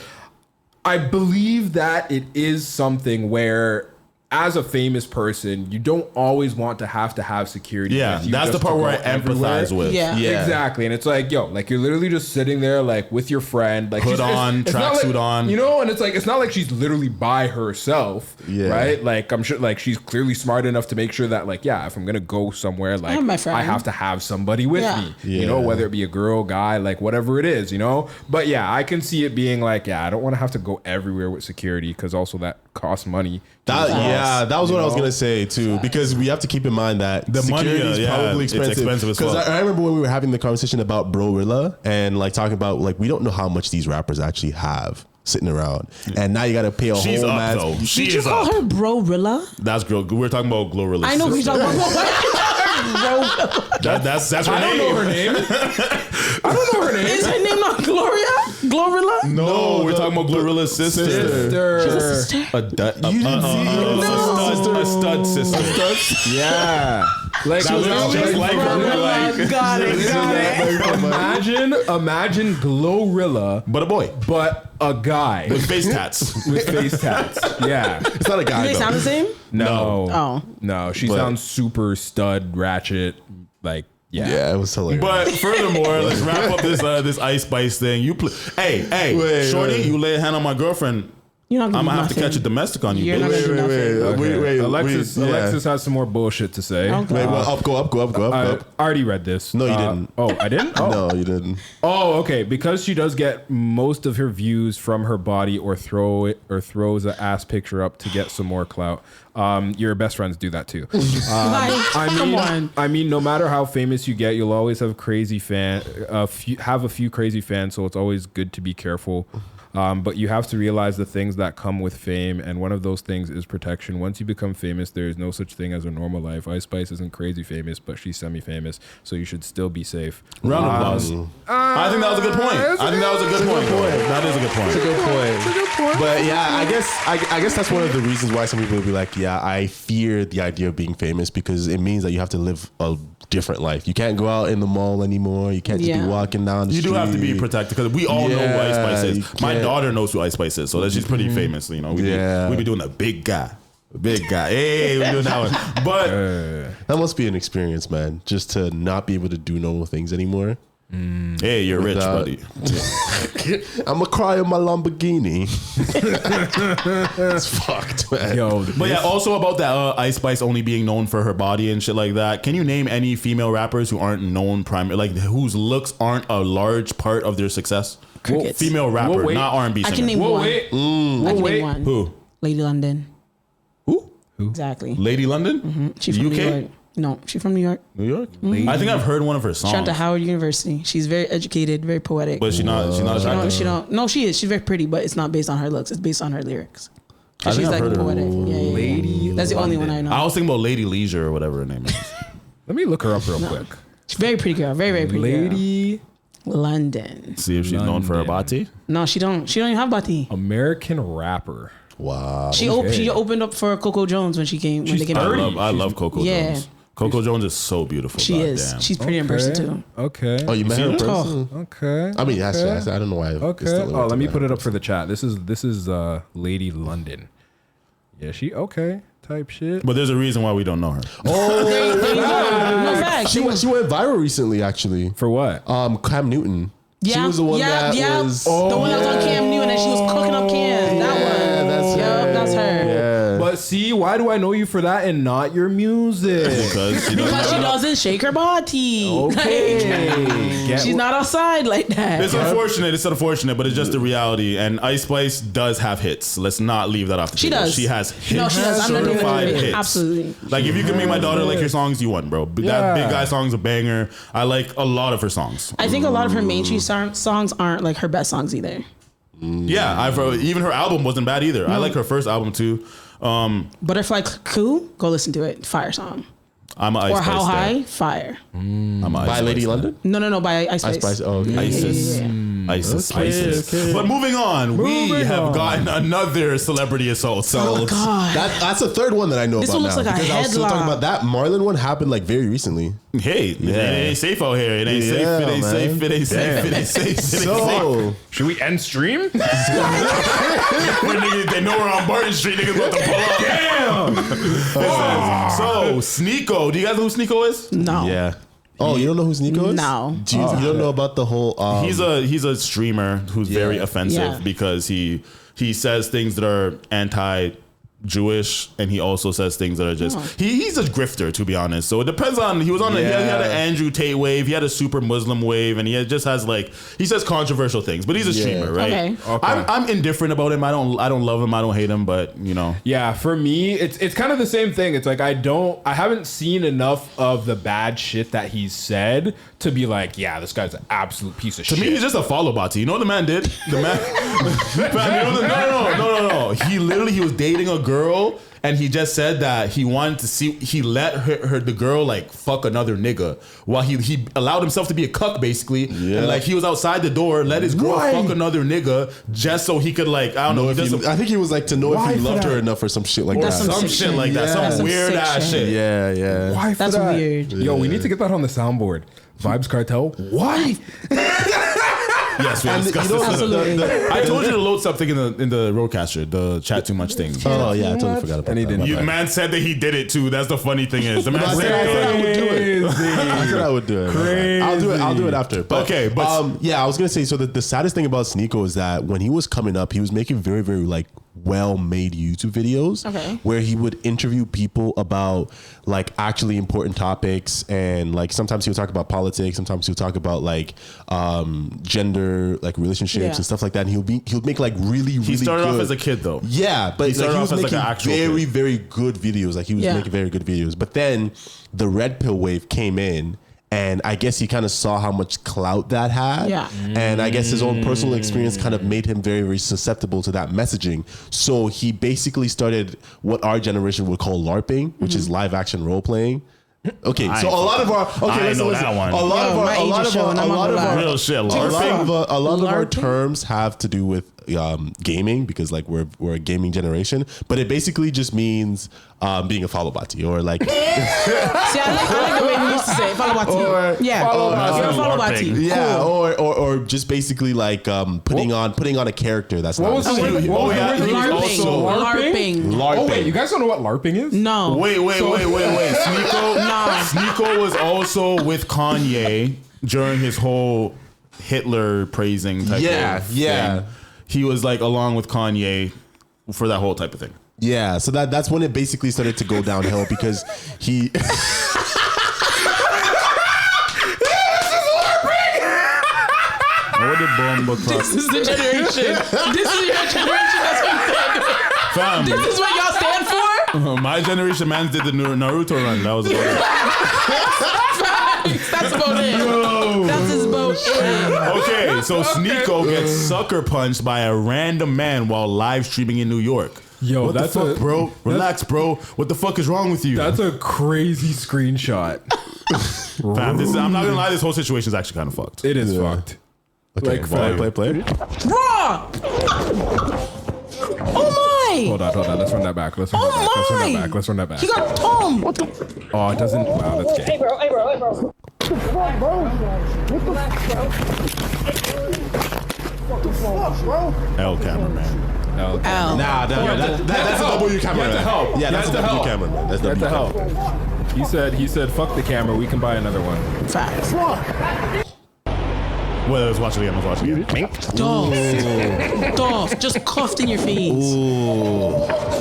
I believe that it is something where, as a famous person, you don't always want to have security. Yeah, with you that's the just part to where I go everywhere. empathize with. Yeah. Exactly, and it's like, yo, like you're literally just sitting there, like with your friend, like Hood she's- on, it's not tracksuit like- on. you know, and it's like it's not like she's literally by herself, Yeah. right? Like I'm sure, like she's clearly smart enough to make sure that, like, yeah, if I'm gonna go somewhere, like have my friend. I have to have somebody with Yeah. me, you know, Yeah. whether it be a girl, guy, like whatever it is, you know. But yeah, I can see it being like, yeah, I don't want to have to go everywhere with security because also that costs money. That was what I was know? gonna say too, because we have to keep in mind that The money, security is yeah, probably it's expensive. expensive as Because fuck. I remember when we were having the conversation about Brorilla and like talking about like we don't know how much these rappers actually have sitting around, and now you got to pay a She's whole up man. though. She Did you is call up. her Brorilla? That's girl. We're talking about Glorilla. I know who you're talking about. That's her I name. don't know her name. I don't know her name. Is her name not Gloria? Glorilla? No, we're talking about Glorilla's sister. Sister. A stud sister. Yeah. Like, That looks just like her. Like, Got it. imagine Glorilla, but a boy but a guy with face tats. with face tats. Yeah. It's not a guy. Do they though. sound the same? No. Oh. No, she But- sounds super stud ratchet. Like, Yeah, it was hilarious. But furthermore, let's wrap up this Ice Spice thing. Hey, Wait, shorty, wait. you lay a hand on my girlfriend. You're not I'm gonna gonna do have to nothing. catch a domestic on you. You're bitch. not gonna do nothing. Okay. Alexis Alexis has some more bullshit to say. Okay. Wait, well, go up. I already read this. No, you didn't. Oh, I didn't? Oh. No, you didn't. Oh, okay. Because she does get most of her views from her body, or throws an ass picture up to get some more clout. Your best friends do that too. Come on. I mean, no matter how famous you get, you'll always have a few crazy fans. So it's always good to be careful. But you have to realize the things that come with fame, and one of those things is protection. Once you become famous, there is no such thing as a normal life. Ice Spice isn't crazy famous, but she's semi-famous, so you should still be safe. Round of applause. I think that was a good point. That is a good point. Good point. But yeah, I guess that's one of the reasons why some people will be like, yeah, I fear the idea of being famous because it means that you have to live a different life. You can't go out in the mall anymore. You can't just be walking down the You street. do have to be protected because we all know who Ice Spice you is. My can't- daughter knows who Ice Spice is, so that she's pretty famous. You know, we be doing a big guy. Hey, we doing that one. But That must be an experience, man. Just to not be able to do normal things anymore. hey, you're rich, Without- buddy. I'm gonna cry in my Lamborghini. It's fucked, man. Yo, But yeah, also about that Ice Spice only being known for her body and shit like that. Can you name any female rappers who aren't known like whose looks aren't a large part of their success? Crickets. Female rapper, Well, wait. not R&B I singer. can name one. wait. I can name wait. one. Who? Lady London. Who? Exactly. Lady London? She's from UK? New York. No, she's from New York. New York? I think I've heard one of her songs. She went to Howard University. She's very educated, very poetic. But she's not attractive. She don't. No, she is. She's very pretty, but it's not based on her looks. It's based on her lyrics. I think She's I've like heard her. poetic. Yeah. Lady That's the only one I know. I was thinking about Lady Leisure or whatever her name is. Let me look her up real quick. She's a very pretty girl. Very, very pretty Lady girl. London. See if she's known for her body. No, she don't. She don't even have bati. American rapper. Wow. She opened up for Coco Jones when she came. When they came out. I love Coco Jones. Coco Jones is so beautiful. She is. She's pretty in person too. Okay. Oh, you met her in Oh. person? Okay. I mean, yes, I don't know why. Okay. Oh, let me put it up for the chat. This is Lady London. Yeah, she okay type shit. But there's a reason why we don't know her. There you go. No facts. She went viral recently, actually. For what? Cam Newton. Yeah, She was the one that yeah. was. The one that was on Cam Newton and she was cooking up cans. That one. that's her. That's her. Yeah. But see, why do I know you for that and not your music? Because she Because she doesn't shake her body. Okay. She's not outside like that. It's unfortunate, but it's just the reality. And Ice Spice does have hits. Let's not leave that off the She table. does. She has hits. No, she does. I'm not doing certified it. hits. Absolutely. Like if you can make my daughter like your songs, you won, bro. That Yeah. Big Guy song's a banger. I like a lot of her songs. I think a lot of her mainstream songs aren't like her best songs either. Yeah, even her album wasn't bad either. I like her first album too. Butterfly Coup, go listen to it. Fire song. I'm an Ice Or Spice How fan. High, fire. I'm an Ice By Spice Lady fan. London? No, by Ice Ice Spice. Spice. Oh, okay. ISIS. ISIS. Okay, ISIS. okay. But moving on, we have gotten another celebrity assault. So Oh God. That's the third one that I know This about one looks now. like a because I was still talking headlock. about that Marlon one happened like very recently. hey, it ain't safe out here. It ain't safe. Yeah, It ain't man. safe. It ain't safe. It ain't safe. It ain't safe. So Should we end stream? When niggas, they know we're on Barton Street. Niggas about to pull up. Damn. So Sneeko, do you guys know who Sneeko is? No. yeah. Oh, you don't know who Nique is? No. Do you don't know about the whole? He's a streamer who's very offensive Yeah. because he says things that are anti-Jewish, and he also says things that are just he's a grifter, to be honest. So it depends on he had an Andrew Tate wave, he had a super Muslim wave, and he says controversial things, but he's a streamer, right? Okay. I'm indifferent about him. I don't love him. I don't hate him, but you know. Yeah, for me, it's kind of the same thing. It's like I haven't seen enough of the bad shit that he's said to be like, yeah, this guy's an absolute piece of shit. To me, he's just a follow bot. You know what the man did? The man, no. He was dating a girl, and he just said that he wanted to see. He let the girl like fuck another nigga while he allowed himself to be a cuck basically, and like he was outside the door, let his girl fuck another nigga just so he could like I don't know. I think he was like to know if he loved her enough or some shit like that. Some shit like that. Some Some weird sick ass shit. shit. Yeah. Why for That's that? weird. Yo, we need to get that on the soundboard. Vibes Cartel. Why? Yes, we discussed you know, this. Absolutely. I told you to load something in the Roadcaster, the Chat2Much thing. Oh yeah, I totally forgot about And he that. didn't. You man said that he did it too. That's the funny thing is the man I said said I it. would do it. I said I would do it. Crazy. I'll do it after. But, Okay, but- yeah, I was gonna say. So the saddest thing about Sneeko is that when he was coming up, he was making very, very like well-made YouTube videos. Okay. Where he would interview people about like actually important topics, and like sometimes he would talk about politics, sometimes he would talk about like gender, like relationships and stuff like that. And he would make like really He started good, off as a kid though. yeah, but He started he off was as, like, making an actual very, kid. very good videos. Like he was making very good videos. But then the red pill wave came in, and I guess he kind of saw how much clout that had. Yeah. And I guess his own personal experience kind of made him very, very susceptible to that messaging. So he basically started what our generation would call LARPing, which is live action role playing. Okay, so a lot of our listen. that one. A lot Yo, my age is showing, I'm not gonna lie. Real shit, a LARPing. lot of our LARPing? terms have to do with gaming, because like we're a gaming generation, but it basically just means being a follow bati or like See, I like the way he used to say it. Follow Bati. You're a follow Bati. yeah, Cool. or just basically like putting on a character that's What not was the necessarily- word? What was the yeah, word he you was used? also LARPing. Oh wait, you guys don't know what LARPing is? No. Wait. Sneeko was also with Kanye during his whole Hitler praising type of thing. He was like along with Kanye for that whole type of thing. Yeah, so that's when it basically started to go downhill because he This is the generation. This is your generation. That's what you said. Fam, This is what y'all stand for? my generation man did the Naruto run. That was about it. That's about it. That's about it. Okay, so Sneeko gets sucker punched by a random man while live streaming in New York. Yo, what that's the fuck, a- bro? Relax, bro. What the fuck is wrong with you? That's a crazy screenshot. Fam, I'm not gonna lie, this whole situation is actually kind of fucked. It is fucked. Okay, Like, play. Raw! Oh my! Hold on. Let's run that back. Let's run that back. He got Tom! Oh, it doesn't. Wow, that's gay. Hey, bro. L cameraman. L. That's a W camera. You have to help. Yeah, that's a W help. camera. Man. That's You have W to camera. help. He said, fuck the camera. We can buy another one. Facts. Well, let's watch it again. Dolph, just coughed in your face.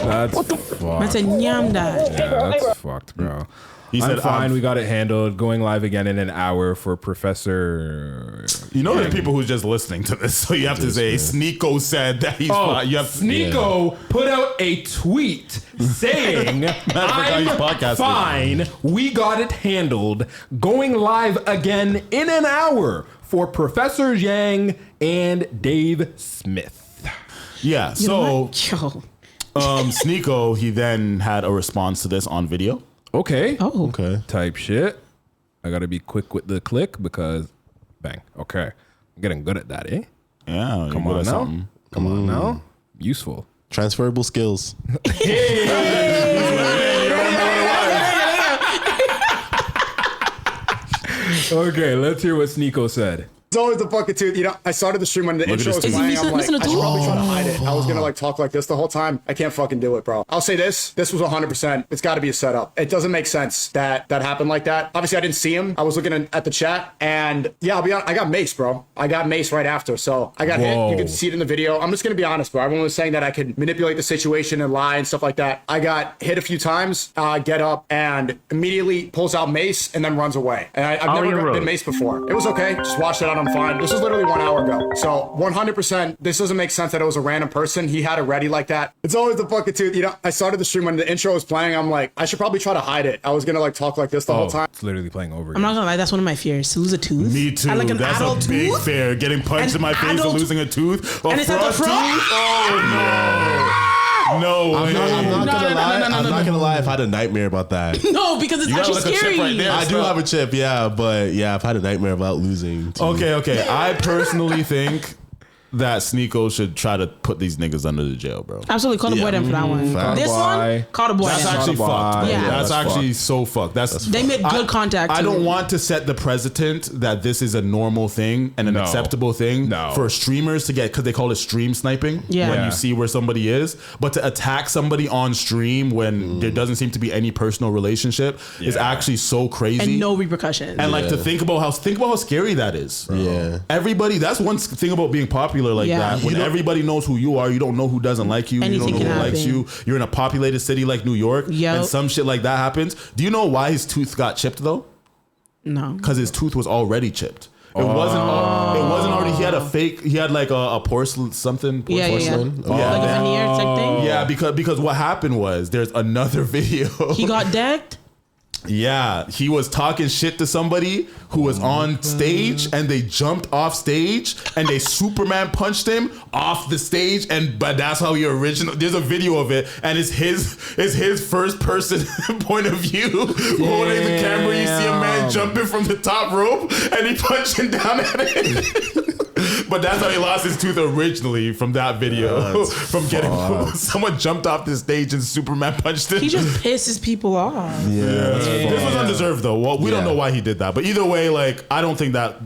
That's fucked. Man said, nyam that. Yeah, that's fucked, bro. He said, I'm fine. We got it handled. Going live again in an hour for Professor. You know, there's people who's just listening to this, so you have to say Sneeko said that he's fine. You have Sneeko put out a tweet saying, I'm fine. We got it handled. Going live again in an hour for Professor Yang and Dave Smith. Yeah. You know So, what? Yo. Sneeko, he then had a response to this on video. Okay. Oh. Okay. Type shit. I gotta be quick with the click because bang. Okay. I'm getting good at that, eh? Yeah. Come on now. Come on now. Useful. Transferable skills. Okay, let's hear what Sneeko said. It's always the fucking tooth. You know, I started the stream when the intro was Is he playing. I'm like, I missing should a tooth? probably try to hide it. I was gonna like talk like this the whole time. I can't fucking do it, bro. I'll say this. This was 100%. It's got to be a setup. It doesn't make sense that happened like that. Obviously, I didn't see him. I was looking at the chat, and yeah, I'll be honest. I got maced, bro. I got maced right after. So I got hit. You can see it in the video. I'm just gonna be honest, bro. Everyone was saying that I could manipulate the situation and lie and stuff like that. I got hit a few times. Get up and immediately pulls out mace and then runs away. And I've never been maced before. It was okay. Just watched it out. I'm fine. This was literally 1 hour ago. So 100%, this doesn't make sense that it was a random person. He had it ready like that. It's always the fucking tooth. You know, I started the stream when the intro was playing. I'm like, I should probably try to hide it. I was gonna like talk like this the whole time. It's literally playing over. I'm not gonna lie, that's one of my fears. To lose a tooth. Me too. At like an That's adult a big tooth? fear. Getting punched An in my face and adult- losing a tooth. And it's at the front? Oh, no. No way. I'm not gonna lie. I've had a nightmare about that. No, because it's You got, actually like, a chip scary. right there. I do have a chip, yeah, but yeah, I've had a nightmare about losing. Okay. I personally think that Sneeko should try to put these niggas under the jail, bro. Absolutely, call the boy them for that one. Fact. This one, call the boy That's them. actually fucked. Bro. Yeah. That's actually so fucked. They made good contact. I too. don't want to set the precedent that this is a normal thing and an acceptable thing for streamers to get, because they call it stream sniping. Yeah. When you see where somebody is, but to attack somebody on stream when there doesn't seem to be any personal relationship is actually so crazy. And no repercussions. And like to think about how scary that is. Yeah. Everybody, that's one thing about being popular like Yeah. that. When everybody knows who you are, you don't know who doesn't like you. Anything You don't know can who likes happen. you. You're in a populated city like New York, Yep. and some shit like that happens. Do you know why his tooth got chipped though? No. Because his tooth was already chipped. It wasn't. It wasn't already. He had a fake. He had like a porcelain something. Yeah. Porcelain. Yeah. Like a veneer type thing. Yeah, because what happened was there's another video. He got decked. Yeah, he was talking shit to somebody who was on stage, and they jumped off stage and they Superman punched him off the stage, but that's how he original. There's a video of it, and it's his first person point of view holding the camera. You see a man jumping from the top rope, and he punching down at it. But that's how he lost his tooth originally, from that video. From getting someone jumped off the stage and Superman punched him. He just pisses people off. This was undeserved though. Well, we don't know why he did that, but either way, like I don't think that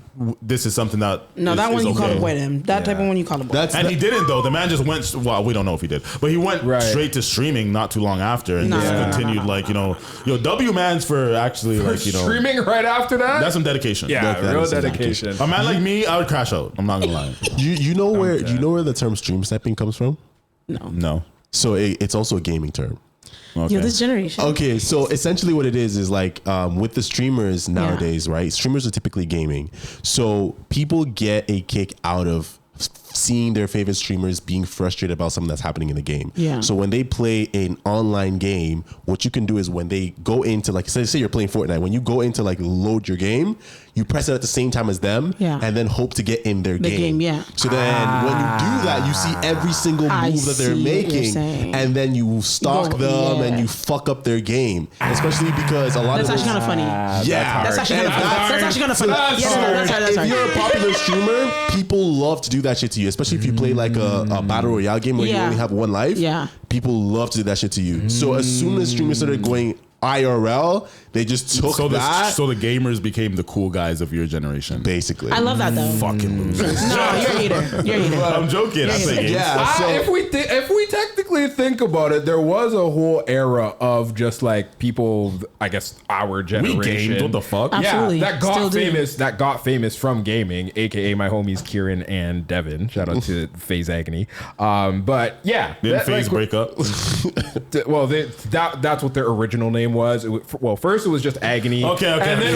this is something that That one you okay. call a boy them. That type of one you call a boy. And he didn't though. The man just went. Well, we don't know if he did, but he went straight to streaming not too long after, and just continued like W man's for actually like streaming right after that. That's some dedication. Yeah, real dedication. A man like me, I would crash out. I'm not gonna lie. You know where the term stream sniping comes from? No. So it's also a gaming term. Okay. Yo, this generation. Okay, so essentially what it is like with the streamers nowadays, right? Streamers are typically gaming. So people get a kick out of seeing their favorite streamers being frustrated about something that's happening in the game. Yeah. So when they play an online game, what you can do is when they go into like say you're playing Fortnite, when you go into like load your game, you press it at the same time as them, and then hope to get in their game. So then when you do that, you see every single move that they're making, and then you stalk them and you fuck up their game. Especially because a lot that's of actually kind of funny. That's actually kind of funny. If you're a popular streamer, people love to do that shit to you, especially if you play like a battle royale game where you only have one life. People love to do that shit to you. So as soon as streamers started going IRL, they just took that. So the gamers became the cool guys of your generation. Basically. I love that though. Fucking losers. No, you're a hater. You're a hater. I'm joking. I play games. If we technically think about it, there was a whole era of just like people, I guess our generation. We gamed. What the fuck? Absolutely. Yeah, that got famous from gaming, aka my homies Kieran and Devin. Shout out to FaZe Agony. But yeah, didn't FaZe break up? Well, that's what their original name was. Well, first it was just Agony. Okay. And then,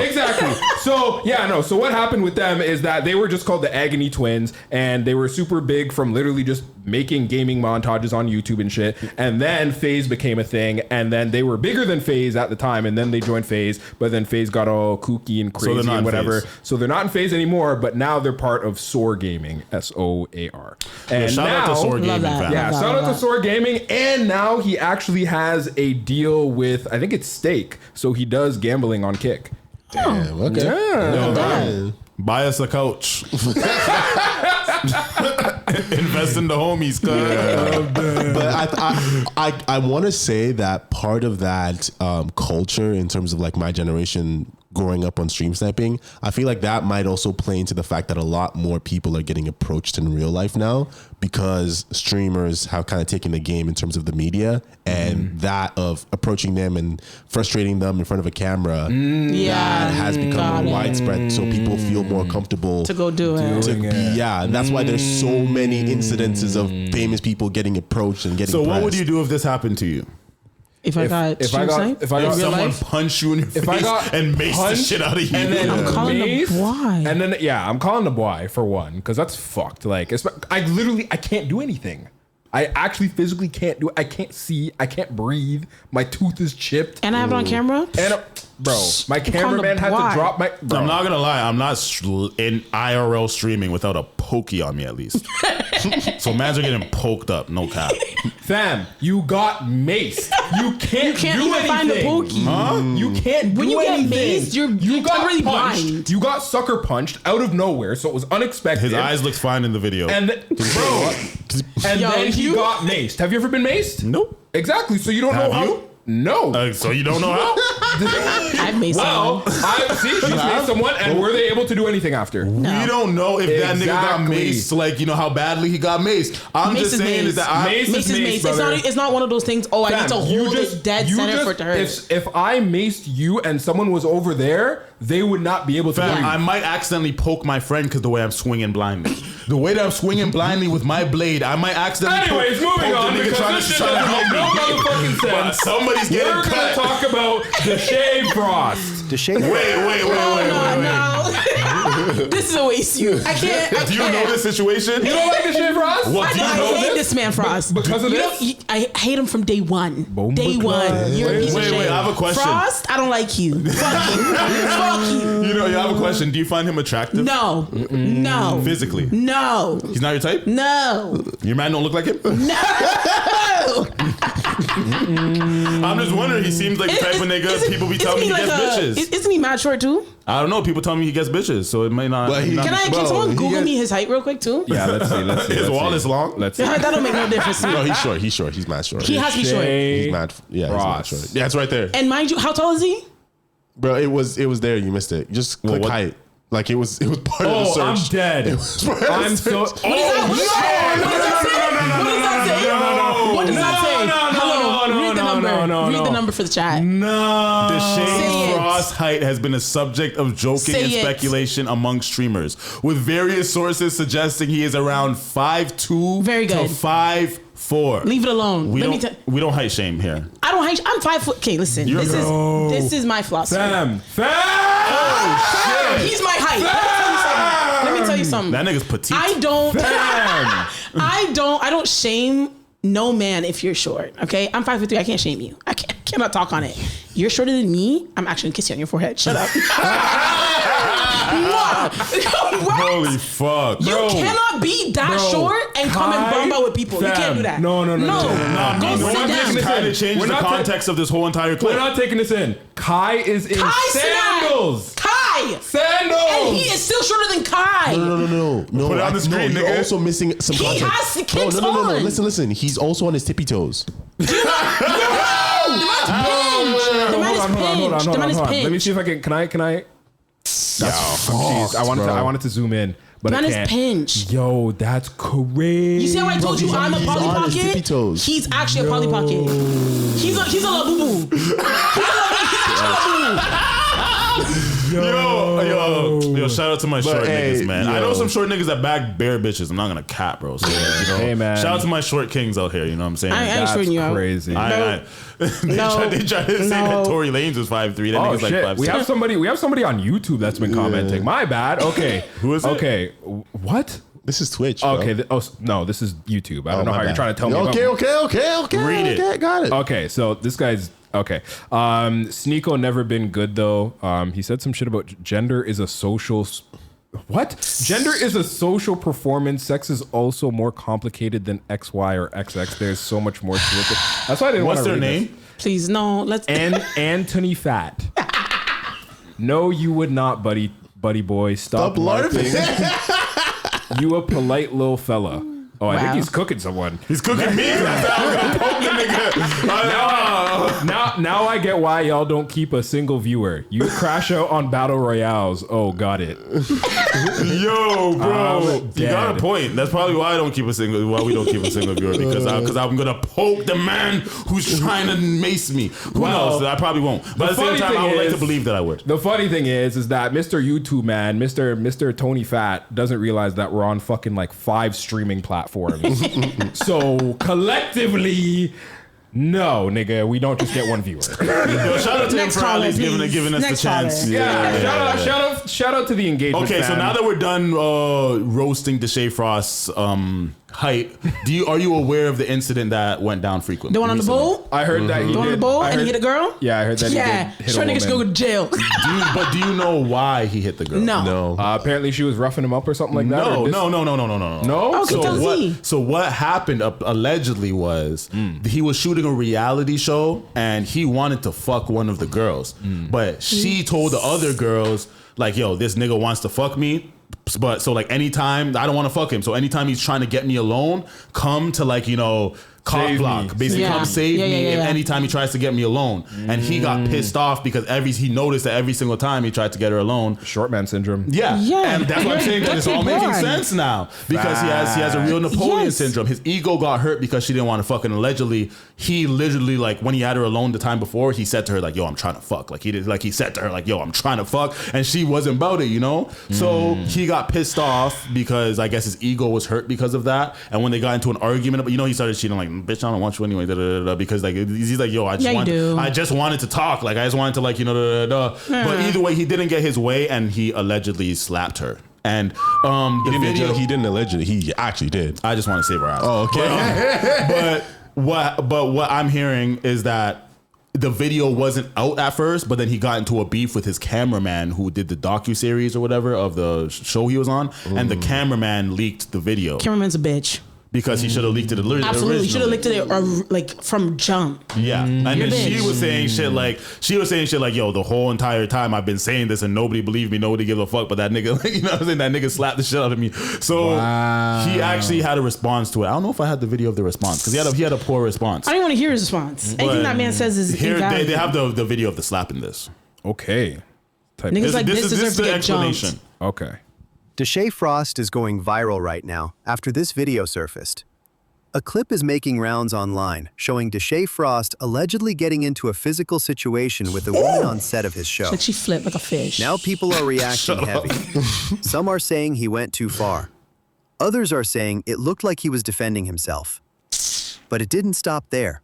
Exactly. So what happened with them is that they were just called the Agony Twins, and they were super big from literally just making gaming montages on YouTube and shit. And then FaZe became a thing, and then they were bigger than FaZe at the time, and then they joined FaZe, but then FaZe got all kooky and crazy and whatever. So they're not in FaZe anymore, but now they're part of SOAR Gaming, SOAR. And shout out to SOAR Gaming. Shout out to SOAR Gaming, and now he actually has a deal with, I think it's Stake, so he does gambling on Kick. Damn, okay. Yeah. Buy us a couch. Invest in the homies, But I want to say that part of that culture in terms of like my generation growing up on stream sniping, I feel like that might also play into the fact that a lot more people are getting approached in real life now because streamers have kind of taken the game in terms of the media and that of approaching them and frustrating them in front of a camera that has become more widespread, so people feel more comfortable to go do it. And that's why there's so many incidences of famous people getting approached and getting So what pressed. would you do if this happened to you? If someone punched you in your face and maced the shit out of you, and then I'm calling the boy. And then I'm calling the boy for one, because that's fucked. Like I can't do anything. I actually physically can't do it. I can't see. I can't breathe. My tooth is chipped. And I have it on camera. And my cameraman had to drop my. Bro. I'm not gonna lie. I'm not in IRL streaming without a pokey on me at least. So imagine getting poked up. No cap. Fam, you got maced. You can't do even anything. find the pokey. You can't do when you anything. get maced, you got really punched. Blind. You got sucker punched out of nowhere, so it was unexpected. His eyes looked fine in the video. And then he got maced. Have you ever been maced? Nope. Exactly. So you don't know how. No. So you don't know how? I've maced someone. She's maced someone, and were they able to do anything after? No. We don't know if that nigga got maced, like, you know, how badly he got maced. I'm just saying is that mace is mace. It's not one of those things, I need to hold it dead center for it to hurt. If I maced you and someone was over there, they would not be able to breathe. I might accidentally poke my friend because the way I'm swinging blindly. The way that I'm swinging blindly with my blade, I might accidentally poke the nigga trying to help me. No motherfucking sense. But somebody's getting cut. We're going to talk about the shave frost. The shave. Wait. No. This is a waste. I can't. Do you know this situation? You don't like the shave frost? What, do you know I hate this man, Frost. Because of this? I hate him from day one. Day one. You're a piece of shit. Wait, I have a question. Frost, I don't like you. Fuck you. Fuck you. You know, I have a question. Do you find him attractive? No. No. Physically? No. He's not your type? No. Your man don't look like him? No. I'm just wondering. He seems like the type of nigga people be telling me he gets bitches. Isn't he mad short too? I don't know. People tell me he gets bitches, so it may not. Can someone Google me his height real quick too? Yeah, let's see. His wall is long. Let's see. That don't make no difference to me. No, he's short. He's mad short. He has to be short. He's mad. Yeah, he's mad short. Yeah, it's right there. And mind you, how tall is he? Bro, it was there. You missed it. Just click height. Like it was part of the search. I'm dead. I'm so. What does that say? Read the number for the chat. No. The shade frost height has been a subject of joking and speculation among streamers, with various sources suggesting he is around 5'2" Very good. to 5'4". Leave it alone. We don't height shame here. I don't height. I'm 5 foot. Okay, listen. This is my philosophy. Fam. He's my height. Let me tell you something. That nigga's petite. I don't shame no man if you're short. Okay, I'm 5'3". I can't shame you. I cannot talk on it. You're shorter than me. I'm actually gonna kiss you on your forehead. Shut up. Holy fuck, you bro. cannot be that short and come and bump out with people. You can't do that. No. Go sit down. Kind of changed the context of this whole entire clip. We're not taking this in. Kai is in sandals. Kai! Sandals! And he is still shorter than Kai. No. Put it on the screen, you're nigga. also missing some He context. has the kicks No. on. Listen. He's also on his tippy toes. The man is pinched. Let me see if I can I? Jeez, I wanted to zoom in, but The man I is can't. pinched. Yo, that's crazy. You see how I told you I'm a Polly on his tippy Pocket? toes. He's actually a Polly Pocket. He's a labubu. Yo, shout out to my short hey, niggas, man. I know some short niggas that bag bare bitches. I'm not gonna cap, bro. So, Hey, man. Shout out to my short kings out here. You know what I'm saying? I ain't shorting you out. Crazy. They tried to say that Tory Lanez was 5'3". That nigga's like 5'6". We have somebody on YouTube that's been commenting. My bad. Okay. Who is it? Okay. What? This is Twitch. Bro. Okay. No, this is YouTube. I don't know my how you're bad. trying to tell me. Okay. Read it. Okay, got it. Okay, so this guy's okay. Sneeko never been good though. He said some shit about gender is a social. What? Gender is a social performance. Sex is also more complicated than XY or XX. There's so much more to it. That's why I didn't want What's to their read name? Please, no. Let's. Anthony Fat. No, you would not, buddy boy. Stop LARPing. You a polite little fella. Oh, I think he's cooking someone. He's cooking me. That's how I'm gonna poke the nigga. Now I get why y'all don't keep a single viewer. You crash out on battle royales. Oh, got it. Yo, bro, you got a dead. point. That's probably why we don't keep a single viewer because I'm gonna poke the man who's trying to mace me. Who knows? I probably won't. But at the same time, I would like to believe that I would. The funny thing is that Mr. YouTube man, Mr. Tony Fat doesn't realize that we're on fucking like 5 streaming platforms. So collectively, no, nigga, we don't just get one viewer. Yo, shout out to him for at least giving us the chance. Shout out to the engagement. Okay, so now that we're done roasting Deshae Frost's height, are you aware of the incident that went down frequently? The one on the boat? I heard that he The one on the boat and he hit a girl? Yeah, I heard that he did hit short a niggas go woman. to jail. But do you know why he hit the girl? No. Apparently she was roughing him up or something like that. No. No? Okay, tell Z. So what happened allegedly was he was shooting a reality show and he wanted to fuck one of the girls, but she told the other girls like, "Yo, this nigga wants to fuck me." But so like anytime I don't want to fuck him, so anytime he's trying to get me alone, come to like cock Save block, me. basically Yeah. come save Yeah, me yeah, yeah. anytime he tries to get me alone. And he got pissed off because he noticed that every single time he tried to get her alone. Short man syndrome. Yeah, Yeah. and that's what I'm saying. That it's all That's making born. sense now because he has a real Napoleon Yes. syndrome. His ego got hurt because she didn't want to fuck, and allegedly he literally like when he had her alone the time before, he said to her like, "Yo, I'm trying to fuck." Like he said to her like, "Yo, I'm trying to fuck," and she wasn't about it, So he got pissed off because I guess his ego was hurt because of that. And when they got into an argument, he started cheating like, "Bitch, I don't want you anyway." Because like he's like, "Yo, I just wanted to talk. Like I just wanted to like But either way, he didn't get his way, and he allegedly slapped her. And the video, He didn't allegedly. He actually did. I just want to save her ass. Oh, okay. But what I'm hearing is that the video wasn't out at first, but then he got into a beef with his cameraman who did the docuseries or whatever of the show he was on, and the cameraman leaked the video Cameraman's a bitch. because he should have leaked it originally. Absolutely. Should have licked it like from jump. Yeah, and then bitch. she was saying shit like, "Yo, the whole entire time I've been saying this and nobody believed me, nobody give a fuck." But that nigga, like, what I'm saying, that nigga slapped the shit out of me. So he actually had a response to it. I don't know if I had the video of the response because he had a poor response. I don't want to hear his response. Anything that man says is Here invalid. they have the video of the slap in this. Okay. Niggas like this deserve is to the get explanation. jumped. Okay. Deshae Frost is going viral right now after this video surfaced. A clip is making rounds online showing Deshae Frost allegedly getting into a physical situation with a woman on set of his show. Like she flipped like a fish. Now people are reacting heavy. Some are saying he went too far. Others are saying it looked like he was defending himself. But it didn't stop there.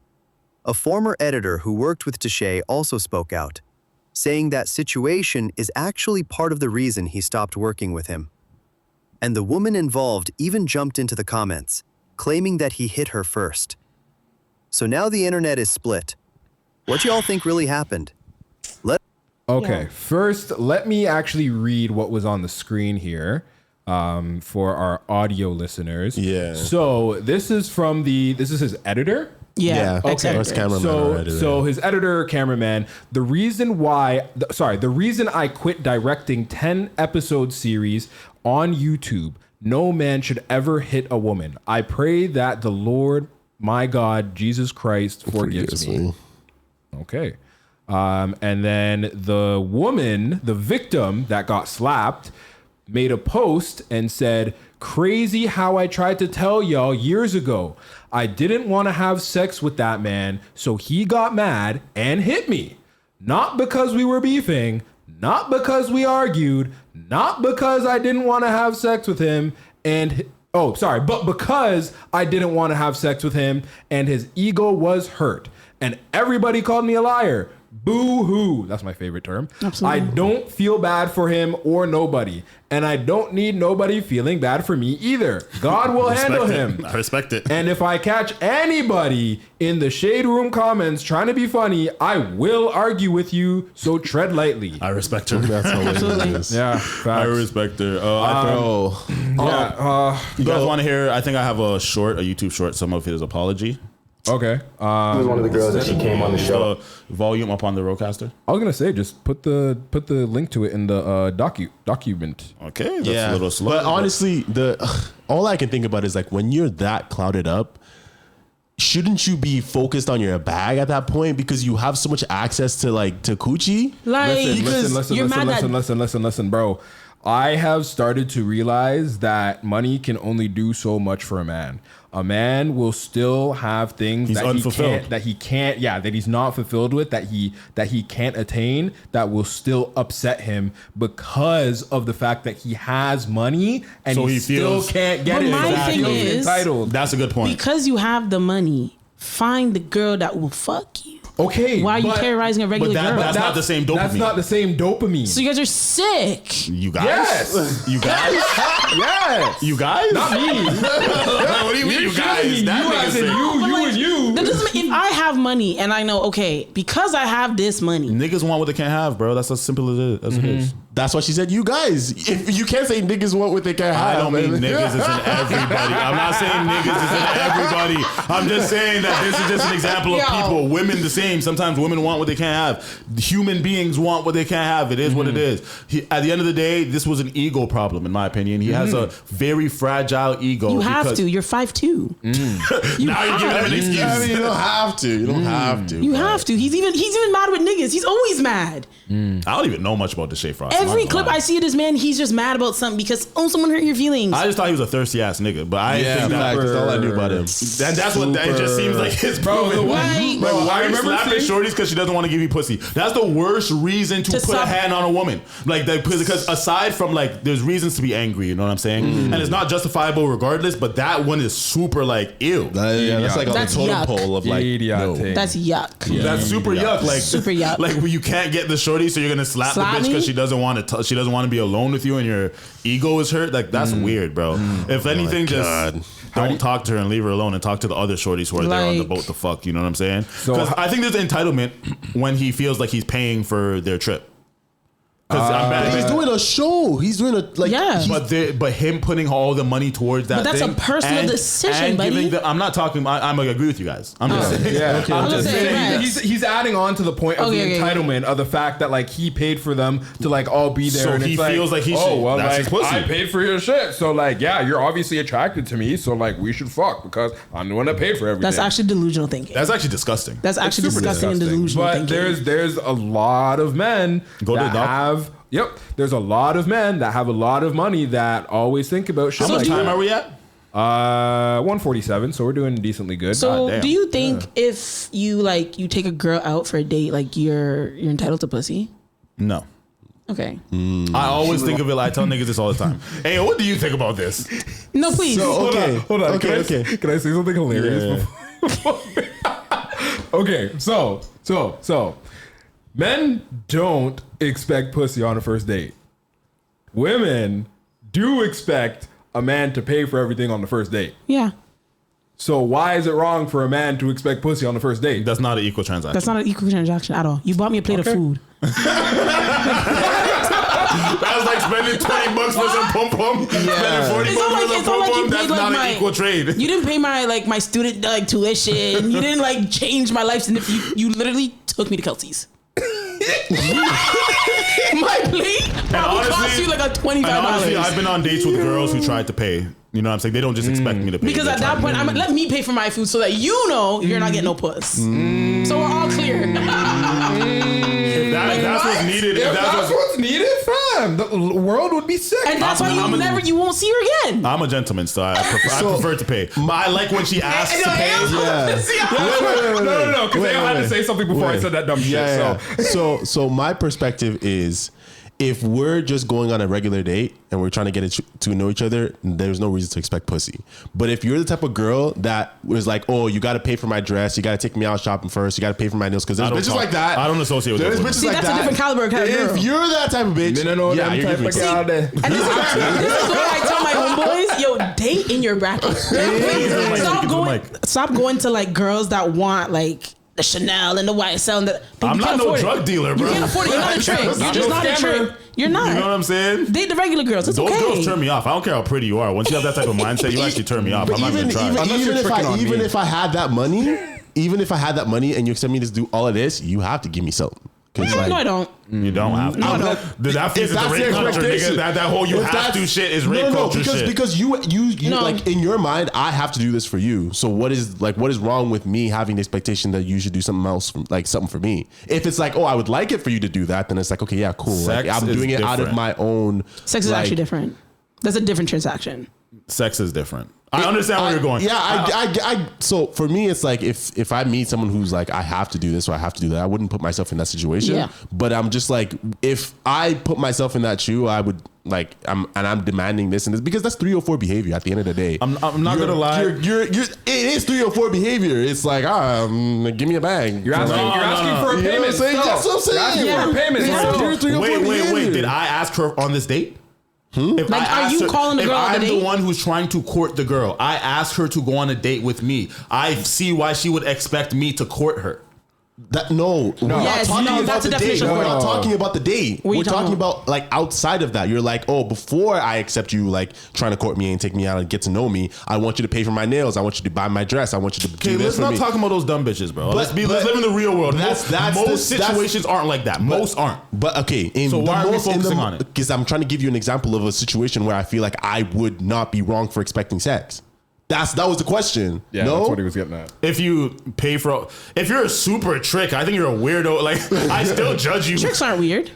A former editor who worked with Deshae also spoke out. saying that situation is actually part of the reason he stopped working with him. And the woman involved even jumped into the comments, claiming that he hit her first. So now the internet is split. What y'all think really happened? Okay, first, let me actually read what was on the screen here for our audio listeners. Yeah. So this is his editor. Yeah. Okay. So his editor, cameraman. The reason I quit directing 10-episode series on YouTube. No man should ever hit a woman. I pray that the Lord, my God, Jesus Christ, forgives me. Okay. And then the woman, the victim that got slapped, made a post and said, "Crazy how I tried to tell y'all years ago. I didn't want to have sex with that man, so he got mad and hit me. Not because we were beefing, not because we argued, not because I didn't want to have sex with him, but because I didn't want to have sex with him and his ego was hurt. And everybody called me a liar. Boo-hoo." That's my favorite term. Absolutely. I don't feel bad for him or nobody. And I don't need nobody feeling bad for me either. God will handle him. I respect it. And if I catch anybody in the shade room comments trying to be funny, I will argue with you, so tread lightly. I respect her. That's hilarious. Yeah, I respect her. You guys want to hear? I think I have a YouTube short, some of his apology. Okay. He was one of the girls that she came on the show. Volume up on the Rodecaster. I was gonna say, just put the link to it in the document. Okay, that's a little slow. But honestly, all I can think about is like when you're that clouded up, shouldn't you be focused on your bag at that point because you have so much access to coochie? Listen, bro. I have started to realize that money can only do so much for a man. A man will still have things that he's not fulfilled with, that he can't attain, that will still upset him because of the fact that he has money and so he still can't get it. My thing is, entitled. That's a good point. Because you have the money, find the girl that will fuck you. Okay, why are you terrorizing a regular girl? That's not the same dopamine. That's not the same dopamine. So you guys are sick. You guys? Yes. You guys? Yes. You guys? Not me. What do you mean, you guys? That as in you. That doesn't mean if I have money and I know, okay, because I have this money. Niggas want what they can't have, bro. That's as simple as it is. That's what it is. That's why she said, you guys. If you can't say niggas want what they can't have. I don't mean niggas is in everybody. I'm not saying niggas is in everybody. I'm just saying that this is just an example of people. Women the same. Sometimes women want what they can't have. Human beings want what they can't have. It is what it is. At the end of the day, this was an ego problem, in my opinion. He has a very fragile ego. You have to. You're 5'2". Now you're giving him an excuse. I mean, you don't have to. You don't have to. You have to. He's even mad with niggas. He's always mad. I don't even know much about the Shea Frost. Every clip I see of this man, he's just mad about something because someone hurt your feelings. I just thought he was a thirsty ass nigga, but I didn't think that's all I knew about him. And that's what it just seems like his problem. Why are you slapping shorties because she doesn't want to give you pussy? That's the worst reason to put a hand on a woman. Because aside from there's reasons to be angry, you know what I'm saying? And it's not justifiable regardless, but that one is super ew. That's like on the totem pole of no. That's yuck. Yeah. That's super yuck. Super yuck. Like you can't get the shorty, so you're gonna slap the bitch because she doesn't want to. She doesn't want to be alone with you, and your ego is hurt. That's weird, bro. If anything, just don't talk to her and leave her alone, and talk to the other shorties who are there on the boat to fuck. You know what I'm saying? Because I think there's entitlement when he feels like he's paying for their trip. He's doing a show. He's doing but him putting all the money towards that. But that's a personal decision, buddy. I'm not talking. I'm gonna agree with you guys. I'm just saying. Yeah, I'm just saying. He's adding on to the point of the entitlement of the fact that he paid for them to all be there. So and he feels like he should. Oh well, that's his pussy. I paid for your shit. So you're obviously attracted to me. So we should fuck because I'm the one that paid for everything. That's actually delusional thinking. That's actually disgusting. That's actually disgusting and delusional thinking. But there's a lot of men that have. Yep, there's a lot of men that have a lot of money that always think about shit. How much time are we at? 147, so we're doing decently good. So do you think if you you take a girl out for a date, you're entitled to pussy? No. Okay. I always think of it. I tell niggas this all the time. Hey, what do you think about this? No, please. So, hold on. Okay. Can I say something hilarious? Yeah. Okay, so Men don't expect pussy on a first date. Women do expect a man to pay for everything on the first date. Yeah. So why is it wrong for a man to expect pussy on the first date? That's not an equal transaction. That's not an equal transaction at all. You bought me a plate of food. That was like spending $20 for some pom pom. Spending $40 for some pom pom. That's not an equal trade. You didn't pay my student tuition. You didn't change my life. You literally took me to Kelsey's. My plate probably cost you like a $25. Honestly, I've been on dates with girls who tried to pay. You know what I'm saying? They don't just expect me to pay. Because at that point, I'm like, let me pay for my food so that you know you're not getting no puss. So we're all clear. If that's what's needed. If that's what's needed, fam, the world would be sick. And that's why you won't see her again. I'm a gentleman, so I prefer to pay. I like when she asks to pay. No, because I had to say something before I said that dumb shit. So my perspective is, if we're just going on a regular date and we're trying to get to know each other, there's no reason to expect pussy. But if you're the type of girl that was like, oh, you got to pay for my dress, you got to take me out shopping first, you got to pay for my nails, because there's bitches like that. I don't associate with those. Bitches like that's that. a different caliber kind of girl. If you're that type of bitch, yeah, you're giving me pussy. And this is what I tell my homeboys, yo, date in your bracket. Stop going to girls that want the Chanel and the YSL and the. I'm not no drug dealer, bro. You can't afford it. You're not a trick. You're just not a trick. You're not. You know what I'm saying? Date the regular girls. It's Those okay. girls turn me off. I don't care how pretty you are. Once you have that type of mindset, you actually turn me off. I'm not gonna try. Even if I had that money, and you expect me to do all of this, you have to give me something. No, I don't. You don't have to. No, I don't. That feeds into rape culture, nigga. That whole you have to shit is rape culture shit. Because you in your mind, I have to do this for you. So what is wrong with me having the expectation that you should do something else, something for me? If it's like, oh, I would like it for you to do that, then it's like, okay, yeah, cool. I'm doing it out of my own. Sex is actually different. That's a different transaction. Sex is different. I understand where you're going. Yeah, so for me, it's like if I meet someone who's like, I have to do this or I have to do that, I wouldn't put myself in that situation. Yeah. But I'm just like, if I put myself in that shoe, I would I'm demanding this and this, because that's 304 behavior at the end of the day. I'm not gonna lie. It is 304 behavior. It's like, give me a bag. You're asking for a payment. That's what I'm saying. You're asking for a payment. Wait. Did I ask her on this date? Are you calling the girl on the date? I'm the one who's trying to court the girl. I asked her to go on a date with me. I see why she would expect me to court her. That's a definition. We're not talking about the date. We're talking about outside of that. You're like, oh, before I accept you trying to court me and take me out and get to know me, I want you to pay for my nails. I want you to buy my dress. I want you to do this for me. Let's not talk about those dumb bitches, bro. Let's live in the real world. Most situations aren't like that. Most aren't. But okay, so why are we focusing on it? Because I'm trying to give you an example of a situation where I feel like I would not be wrong for expecting sex. That was the question. Yeah, no? That's what he was getting at. If you're a super trick, I think you're a weirdo. I still judge you. Tricks aren't weird.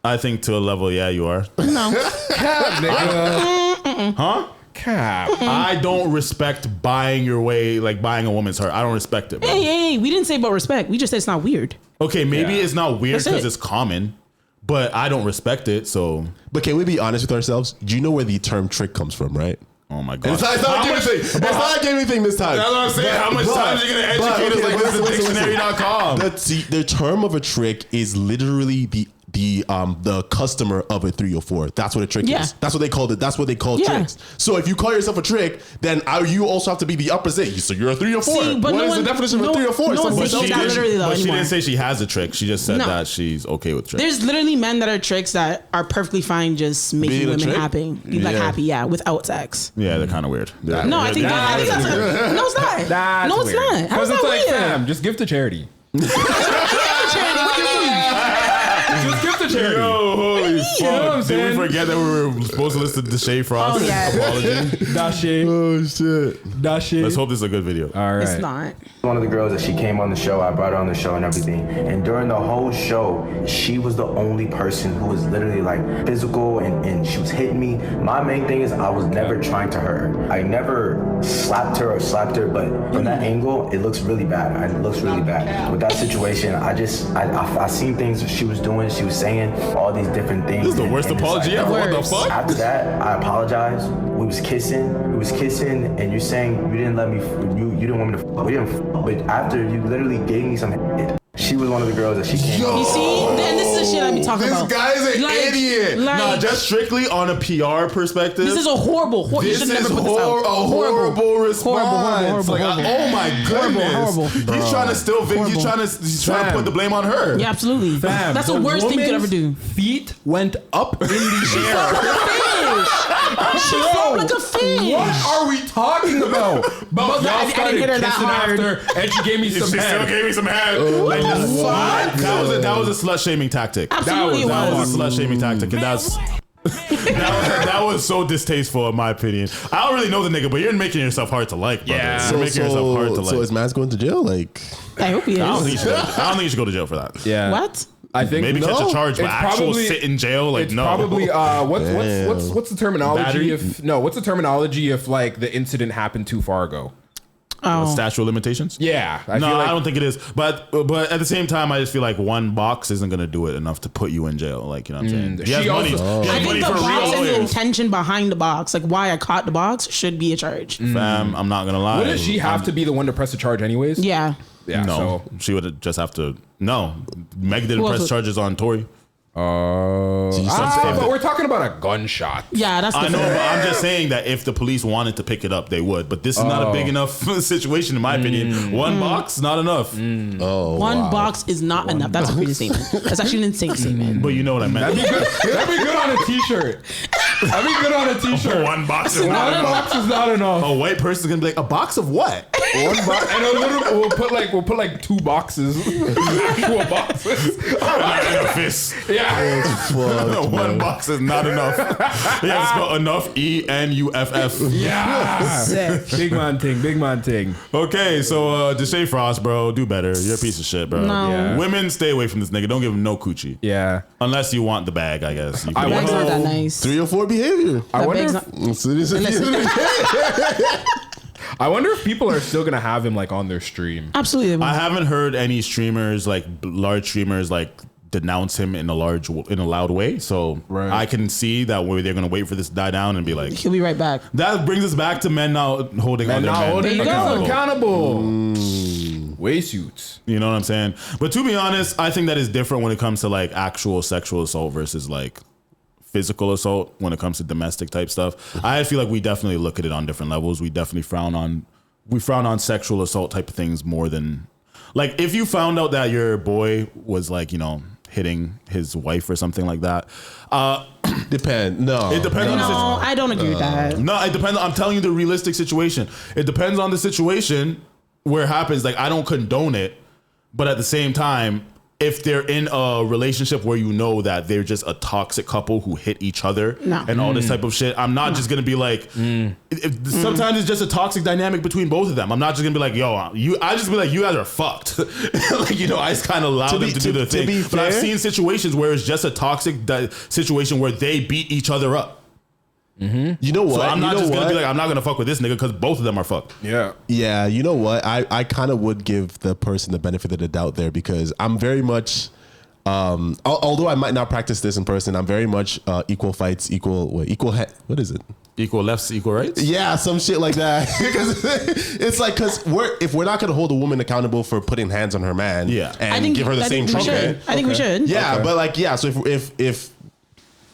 I think to a level, yeah, you are. No. Cap, nigga. Huh? Cap. I don't respect buying your way, buying a woman's heart. I don't respect it, bro. Hey, we didn't say about respect. We just said it's not weird. Okay, maybe it's not weird That's because it. it's common, but I don't respect it, so. But can we be honest with ourselves? Do you know where the term trick comes from, right? Oh my God. It's not like anything this time. That's what I'm saying. How much time are you going to educate us? This is dictionary.com. The term of a trick is literally the customer of a 304. That's what a trick is. That's what they called it. That's what they call tricks. So if you call yourself a trick, then you also have to be the opposite. So you're a 304. What is the definition of a 304? But she didn't say she has a trick. She just said that she's okay with tricks. There's literally men that are tricks that are perfectly fine just making women happy. Happy, without sex. Yeah, they're kind of weird. I think that's no, it's not. No, it's not. How's that weird? Fam, just give to charity. What do you mean? Just give to charity. Yo, holy fuck. Did we forget that we were supposed to listen to Deshae Frost? Oh, yeah. Apology. Dashe. Oh, shit. Dashe. Let's hope this is a good video. All right. It's not. One of the girls that she came on the show, I brought her on the show and everything. And during the whole show, she was the only person who was literally physical and she was hitting me. My main thing is I was never trying to hurt her. I never slapped her, but from that angle, it looks really bad. It looks really bad. With that situation, I seen things she was doing. She was saying all these different things. This is the worst apology ever. What the fuck? After that, I apologized. We was kissing, and you're saying you didn't let me. You didn't want me to. We didn't. But after you literally gave me some. She was one of the girls that she came. You see? Then this is the shit I be talking about. This guy's an idiot. No, just strictly on a PR perspective. This is a horrible. You should never put this out. Horrible response. Horrible. Oh my goodness. Horrible. He's trying to still. He's trying to put the blame on her. Yeah, absolutely. That's the worst thing you could ever do. Feet went up in the air. She felt like a fish. What are we talking about? But y'all started hit her that kissing hard. after, and she gave me some She head. still gave me some head. Like, that was a slut shaming tactic. Absolutely, that was a slut shaming tactic, and that was so distasteful in my opinion. I don't really know the nigga, but you're making yourself hard to like, brother. Yeah. You're making yourself hard to like. So is Maz going to jail? Like, I hope he is. I don't think you should go to jail for that. Yeah. What? I think maybe catch a charge, but actual sit in jail. Like, it's no. Probably what's the terminology? Battery? What's the terminology if like the incident happened too far ago? Statute of limitations? Yeah. I don't think it is. But at the same time, I just feel like one box isn't going to do it enough to put you in jail. Like, you know what I'm saying? He has money. I think the box and the intention behind the box, like why I caught the box, should be a charge. Fam, I'm not going to lie. Wouldn't she have to be the one to press the charge anyways? Yeah. Yeah. No, she would just have to. No, Meg didn't press charges on Tori. But we're talking about a gunshot. Yeah, that's. I know, but I'm just saying that if the police wanted to pick it up, they would. But this is not a big enough situation, in my opinion. One box, not enough. One box is not enough. That's a crazy statement. That's actually an insane statement. But you know what I meant. That'd be good on a t-shirt. That'd be good on a t-shirt. One box is not enough. One box is not enough. A white person's gonna be like, a box of what? One box, and we'll put like two boxes, actual boxes. In a fist. Yeah. One box is not enough. Yeah, it's got enough ENUFF. Yeah. Sick. Big man thing. Okay, so Deshae Frost, bro, do better. You're a piece of shit, bro. No. Yeah. Women, stay away from this nigga. Don't give him no coochie. Yeah. Unless you want the bag, I guess. Bag's not that nice. 304 behavior. I wonder I wonder if people are still gonna have him like on their stream. Absolutely. I haven't heard any streamers, like large streamers, like denounce him in a loud way. So I can see that way they're gonna wait for this to die down and be like, he'll be right back. That brings us back to men now holding other men accountable. Way suits. You know what I'm saying? But to be honest, I think that is different when it comes to like actual sexual assault versus like physical assault. When it comes to domestic type stuff, I feel like we definitely look at it on different levels. We definitely frown on sexual assault type of things more than like if you found out that your boy was like, you know, hitting his wife or something like that. It depends on the situation. No, I don't agree with that. No, it depends. I'm telling you the realistic situation. It depends on the situation where it happens. Like, I don't condone it, but at the same time, if they're in a relationship where you know that they're just a toxic couple who hit each other and all this type of shit, I'm not just gonna be like. Sometimes it's just a toxic dynamic between both of them. I'm not just gonna be like, yo, I just be like, you guys are fucked. Like, you know, I just kind of allow them to do their thing. But I've seen situations where it's just a toxic situation where they beat each other up. You know what? So I'm not just gonna be like, I'm not gonna fuck with this nigga because both of them are fucked. Yeah. You know what? I kind of would give the person the benefit of the doubt there because I'm very much, although I might not practice this in person, I'm very much equal fights, what is it? Equal lefts, equal rights? Yeah, some shit like that. It's like, because if we're not going to hold a woman accountable for putting hands on her man and give her the same treatment. I think we should. Yeah, but like, so if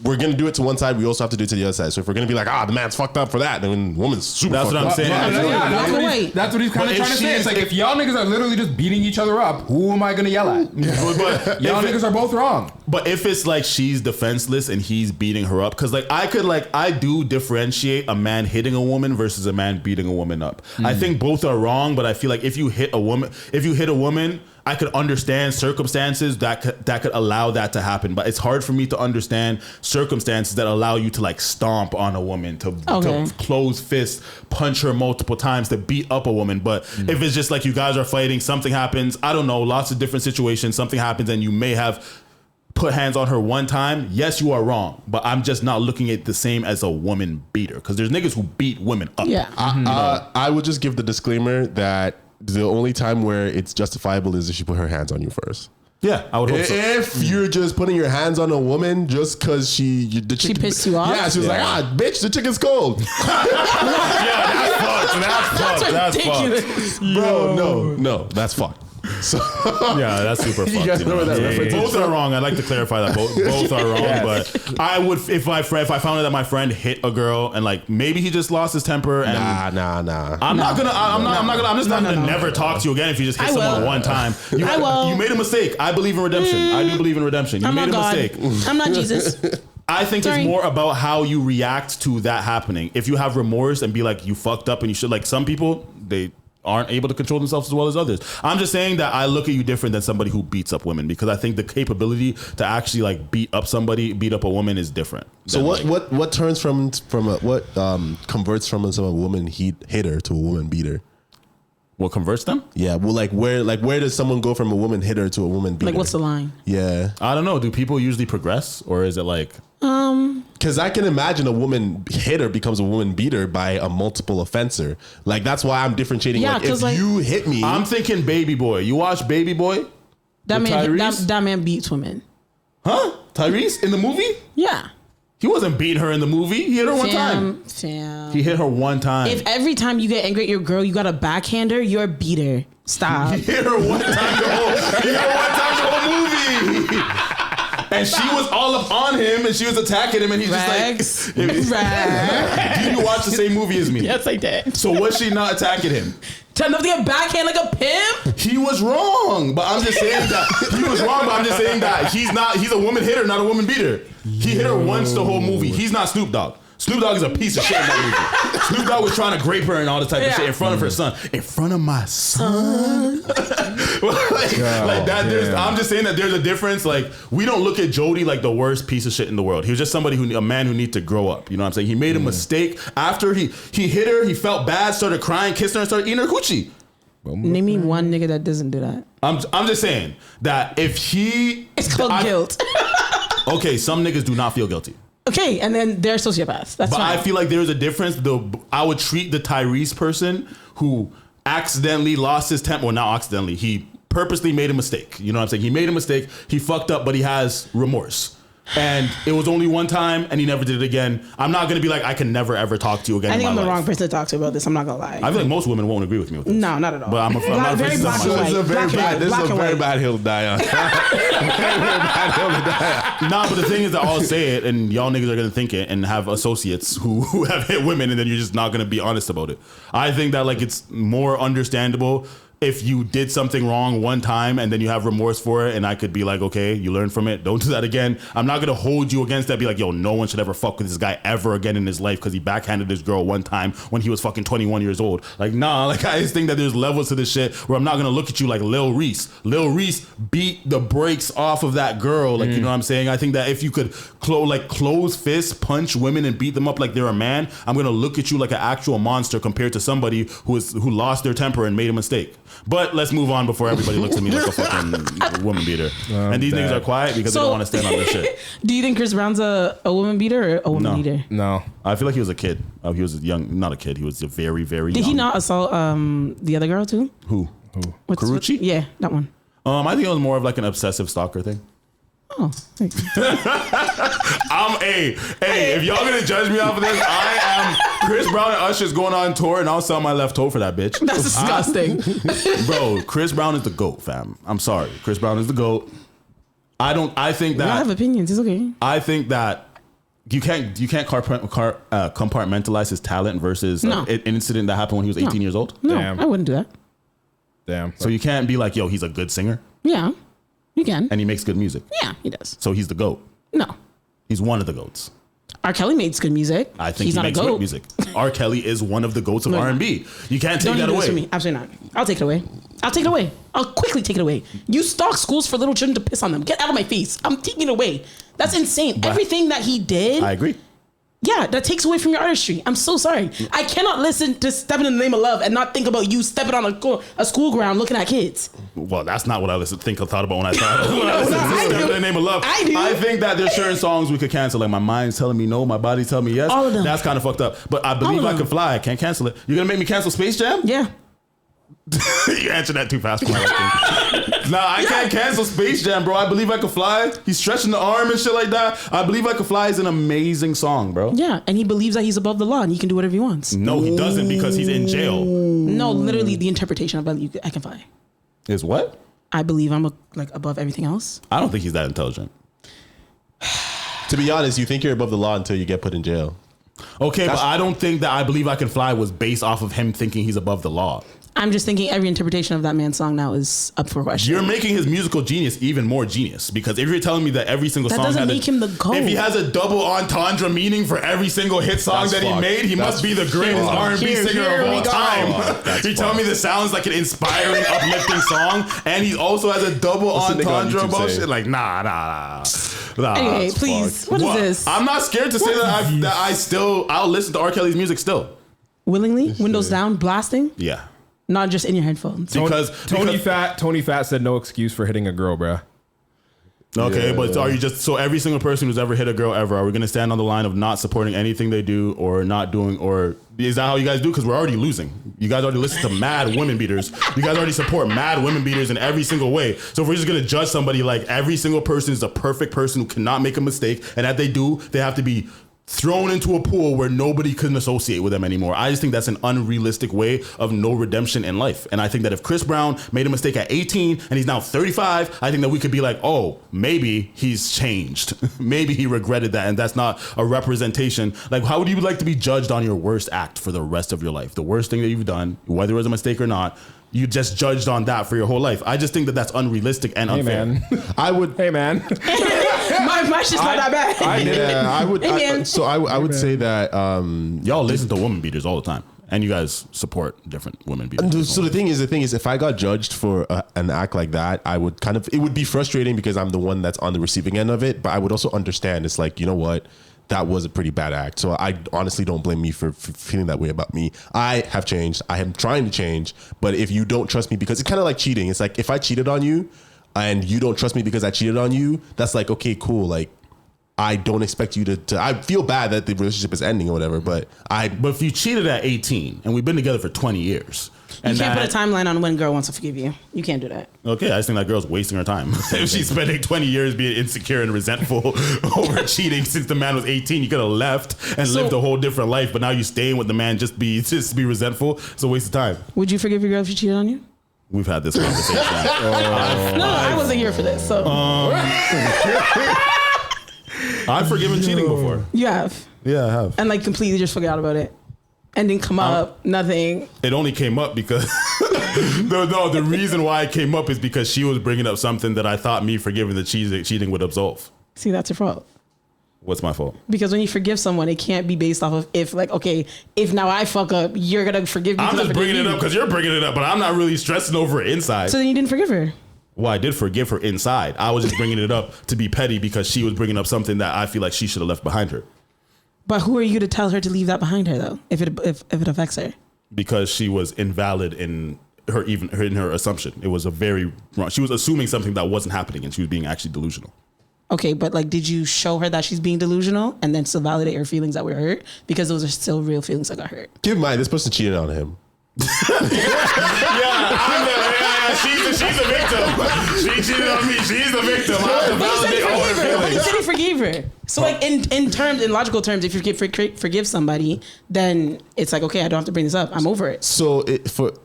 we're going to do it to one side, we also have to do it to the other side. So if we're going to be like, the man's fucked up for that, then the woman's super fucked up. That's what I'm saying. That's what he's kind of trying to say. It's like, if y'all niggas are literally just beating each other up, who am I going to yell at? But y'all niggas are both wrong. But if it's like she's defenseless and he's beating her up, because like I do differentiate a man hitting a woman versus a man beating a woman up. I think both are wrong, but I feel like if you hit a woman, I could understand circumstances that could allow that to happen, but it's hard for me to understand circumstances that allow you to like stomp on a woman, to close fist, punch her multiple times, to beat up a woman. But if it's just like you guys are fighting, something happens, I don't know, lots of different situations, something happens and you may have put hands on her one time, yes, you are wrong, but I'm just not looking at it the same as a woman beater, because there's niggas who beat women up. Yeah. I would just give the disclaimer that the only time where it's justifiable is if she put her hands on you first. Yeah, I would hope so. If you're just putting your hands on a woman just because she pissed you off? Yeah, she was like, bitch, the chicken's cold. That's fucked. That's ridiculous. Bro, no, that's fucked. So Yeah, that's super fucked. You guys know where that reference is both from? are wrong. I'd like to clarify that both are wrong. Yes. But I would, if I found out that my friend hit a girl and like maybe he just lost his temper and Nah. I'm not just not gonna never talk to you again if you just hit someone one time. You made a mistake. I believe in redemption. I do believe in redemption. You made a mistake. I'm not Jesus. I think Sorry. it's more about how you react to that happening. If you have remorse and be like, you fucked up and you should, like some people, they aren't able to control themselves as well as others. I'm just saying that I look at you different than somebody who beats up women because I think the capability to actually like beat up a woman is different. So what turns from converts from a woman hitter to a woman beater? What converts them? Yeah, well, where does someone go from a woman hitter to a woman beater? Like, what's the line? Yeah, I don't know. Do people usually progress, or is it like? Because I can imagine a woman hitter becomes a woman beater by a multiple offender. Like that's why I'm differentiating. Yeah, like if like, you hit me, I'm thinking Baby Boy. You watch Baby Boy? That man beats women. Huh? Tyrese in the movie? Yeah. He wasn't beating her in the movie. He hit her one time. He hit her one time. If every time you get angry at your girl, you got a backhander, you're a beater. Stop. He hit her one time the whole movie. And she was all up on him and she was attacking him and he's just like... Did you watch the same movie as me? Yes, I did. So was she not attacking him? Tell him to get backhand like a pimp? He was wrong, but I'm just saying that he's a woman hitter, not a woman beater. He hit her once the whole movie. He's not Snoop Dogg. Snoop Dogg is a piece of shit in that movie. Snoop Dogg was trying to grape her and all this type of shit in front of her son. In front of my son? I'm just saying that there's a difference. Like, we don't look at Jody like the worst piece of shit in the world. He was just a man who needs to grow up. You know what I'm saying? He made a mistake. After he hit her, he felt bad, started crying, kissed her, and started eating her coochie. Name me one nigga that doesn't do that. I'm just saying that if he... It's called guilt. Okay, some niggas do not feel guilty. Okay, and then they're sociopaths. That's fine. I feel like there's a difference. I would treat the Tyrese person who accidentally lost his temper. Well, not accidentally. He purposely made a mistake. You know what I'm saying? He made a mistake. He fucked up, but he has remorse. And it was only one time, and he never did it again. I'm not gonna be like, I can never ever talk to you again. I think I'm the life. wrong person to talk to about this. I'm not gonna lie. I feel like most women won't agree with me with this. No, not at all. But I'm not a very racist. black and white. This is a very bad hill to die on. Nah, but the thing is that I'll say it, and y'all niggas are gonna think it, and have associates who have hit women, and then you're just not gonna be honest about it. I think that like it's more understandable if you did something wrong one time and then you have remorse for it, and I could be like, okay, you learn from it, don't do that again. I'm not gonna hold you against that, be like, yo, no one should ever fuck with this guy ever again in his life because he backhanded this girl one time when he was fucking 21 years old. Like, nah, like I just think that there's levels to this shit where I'm not gonna look at you like Lil Reese. Lil Reese beat the brakes off of that girl, like, you know what I'm saying? I think that if you could close fists, punch women and beat them up like they're a man, I'm gonna look at you like an actual monster compared to somebody who lost their temper and made a mistake. But let's move on before everybody looks at me like a fucking woman beater. And these niggas are quiet because they don't want to stand on their shit. Do you think Chris Brown's a woman beater or a woman beater? No. I feel like he was a kid. He was not a kid. He was a very, very Did young. he not assault the other girl too? Who? Karuchi? Yeah, that one. I think it was more of like an obsessive stalker thing. Oh, if y'all gonna judge me off of this, I am Chris Brown and Usher's going on tour, and I'll sell my left toe for that bitch. That's disgusting. Bro, Chris Brown is the GOAT, fam. I'm sorry. Chris Brown is the GOAT. I think that... I have opinions. It's okay. I think that you can't compartmentalize his talent versus an incident that happened when he was 18 years old. No, I wouldn't do that. Damn. So you can't be like, yo, he's a good singer. Yeah, you can. And he makes good music. Yeah, he does. So he's the GOAT. No. He's one of the GOATs. R. Kelly makes good music. I think he's he not makes a goat. good music. R. Kelly is one of the GOATs of R&B. You can't take Don't that even do away. this for me. Absolutely not. I'll take it away. I'll quickly take it away. You stalk schools for little children to piss on them. Get out of my face. I'm taking it away. That's insane. Everything that he did. I agree. Yeah, that takes away from your artistry. I'm so sorry. I cannot listen to Stepping in the Name of Love and not think about you stepping on a school ground looking at kids. Well, that's not what I thought about when I listened to Stepping in the Name of Love. I do. I think that there's certain songs we could cancel. Like, my mind's telling me no, my body's telling me yes. All of them. That's kind of fucked up. But I Believe I Can Fly. I can't cancel it. You're going to make me cancel Space Jam? Yeah. You answered that too fast for my liking. Nah, I can't cancel Space Jam, bro. I Believe I Can Fly. He's stretching the arm and shit like that. I Believe I Can Fly is an amazing song, bro. Yeah, and he believes that he's above the law and he can do whatever he wants. No, he doesn't because he's in jail. No, literally the interpretation of Believe I Can Fly. Is what? I believe I'm like above everything else. I don't think he's that intelligent. To be honest, you think you're above the law until you get put in jail. Okay, but I don't think that I Believe I Can Fly was based off of him thinking he's above the law. I'm just thinking every interpretation of that man's song now is up for question. You're making his musical genius even more genius, because if you're telling me that every single that song doesn't make him the GOAT. If he has a double entendre meaning for every single hit song that he made, he must be the greatest R&B singer of all time. You're telling me this sounds like an inspiring, uplifting song, and he also has a double entendre bullshit? Like, nah. Anyway, please, what is this? I'm not scared to say that I'll listen to R. Kelly's music still. Willingly? Windows down, blasting? Yeah. Not just in your headphones. Because Tony Fat said no excuse for hitting a girl, bruh. Okay, but are you just so every single person who's ever hit a girl ever, are we going to stand on the line of not supporting anything they do or not doing, or is that how you guys do? Because we're already losing. You guys already listen to mad women beaters. You guys already support mad women beaters in every single way. So if we're just going to judge somebody like every single person is a perfect person who cannot make a mistake, and that they do, they have to be thrown into a pool where nobody can associate with them anymore. I just think that's an unrealistic way of no redemption in life. And I think that if Chris Brown made a mistake at 18 and he's now 35, I think that we could be like, oh, maybe he's changed. Maybe he regretted that, and that's not a representation. Like, how would you like to be judged on your worst act for the rest of your life? The worst thing that you've done, whether it was a mistake or not, you just judged on that for your whole life. I just think that that's unrealistic and unfair. Man. Hey, man. my shit's not that bad. I would say that y'all listen to woman beaters all the time, and you guys support different women beaters. So the thing is, if I got judged for an act like that, I would it would be frustrating because I'm the one that's on the receiving end of it. But I would also understand it's like, you know what? That was a pretty bad act. So I honestly don't blame me for feeling that way about me. I have changed. I am trying to change. But if you don't trust me, because it's kind of like cheating. It's like if I cheated on you and you don't trust me because I cheated on you, that's like, okay, cool. Like, I don't expect you to I feel bad that the relationship is ending or whatever, but if you cheated at 18 and we've been together for 20 years. You can't put a timeline on when a girl wants to forgive you. You can't do that. Okay, I just think that girl's wasting her time. If she's spending 20 years being insecure and resentful over cheating since the man was 18, you could have left and lived a whole different life, but now you're staying with the man just to be resentful. It's a waste of time. Would you forgive your girl if she cheated on you? We've had this conversation. No, I wasn't here for this. So I've forgiven cheating before. You have? Yeah, I have. And like completely just forgot about it. And didn't come up, nothing. It only came up because the reason why it came up is because she was bringing up something that I thought me forgiving the cheating would absolve. See, that's your fault. What's my fault? Because when you forgive someone, it can't be based off of if now I fuck up, you're gonna forgive me. I'm just bringing it up because you're bringing it up, but I'm not really stressing over it inside. So then you didn't forgive her. Well, I did forgive her inside. I was just bringing it up to be petty because she was bringing up something that I feel like she should have left behind her. But who are you to tell her to leave that behind her though? If it affects her? Because she was invalid in her assumption. It was a very wrong. She was assuming something that wasn't happening, and she was being actually delusional. Okay, but like, did you show her that she's being delusional and then still validate her feelings that were hurt? Because those are still real feelings that got hurt. Keep in mind, this person cheated on him. She's the victim. She cheated on me. She's the victim. I have to validate all her feelings. But he said he forgave her. So like in logical terms, if you forgive somebody, then it's like, okay, I don't have to bring this up. I'm over it. So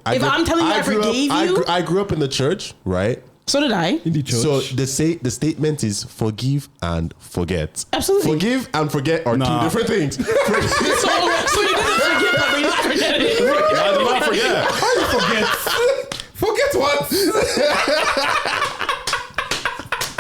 I'm telling you I forgave you. I grew up in the church, right? So did I. In the church. So the statement is forgive and forget. Absolutely. Forgive and forget are two different things. so you didn't forgive that, but you didn't forget it. I did not forget. How do you forget? Forget what?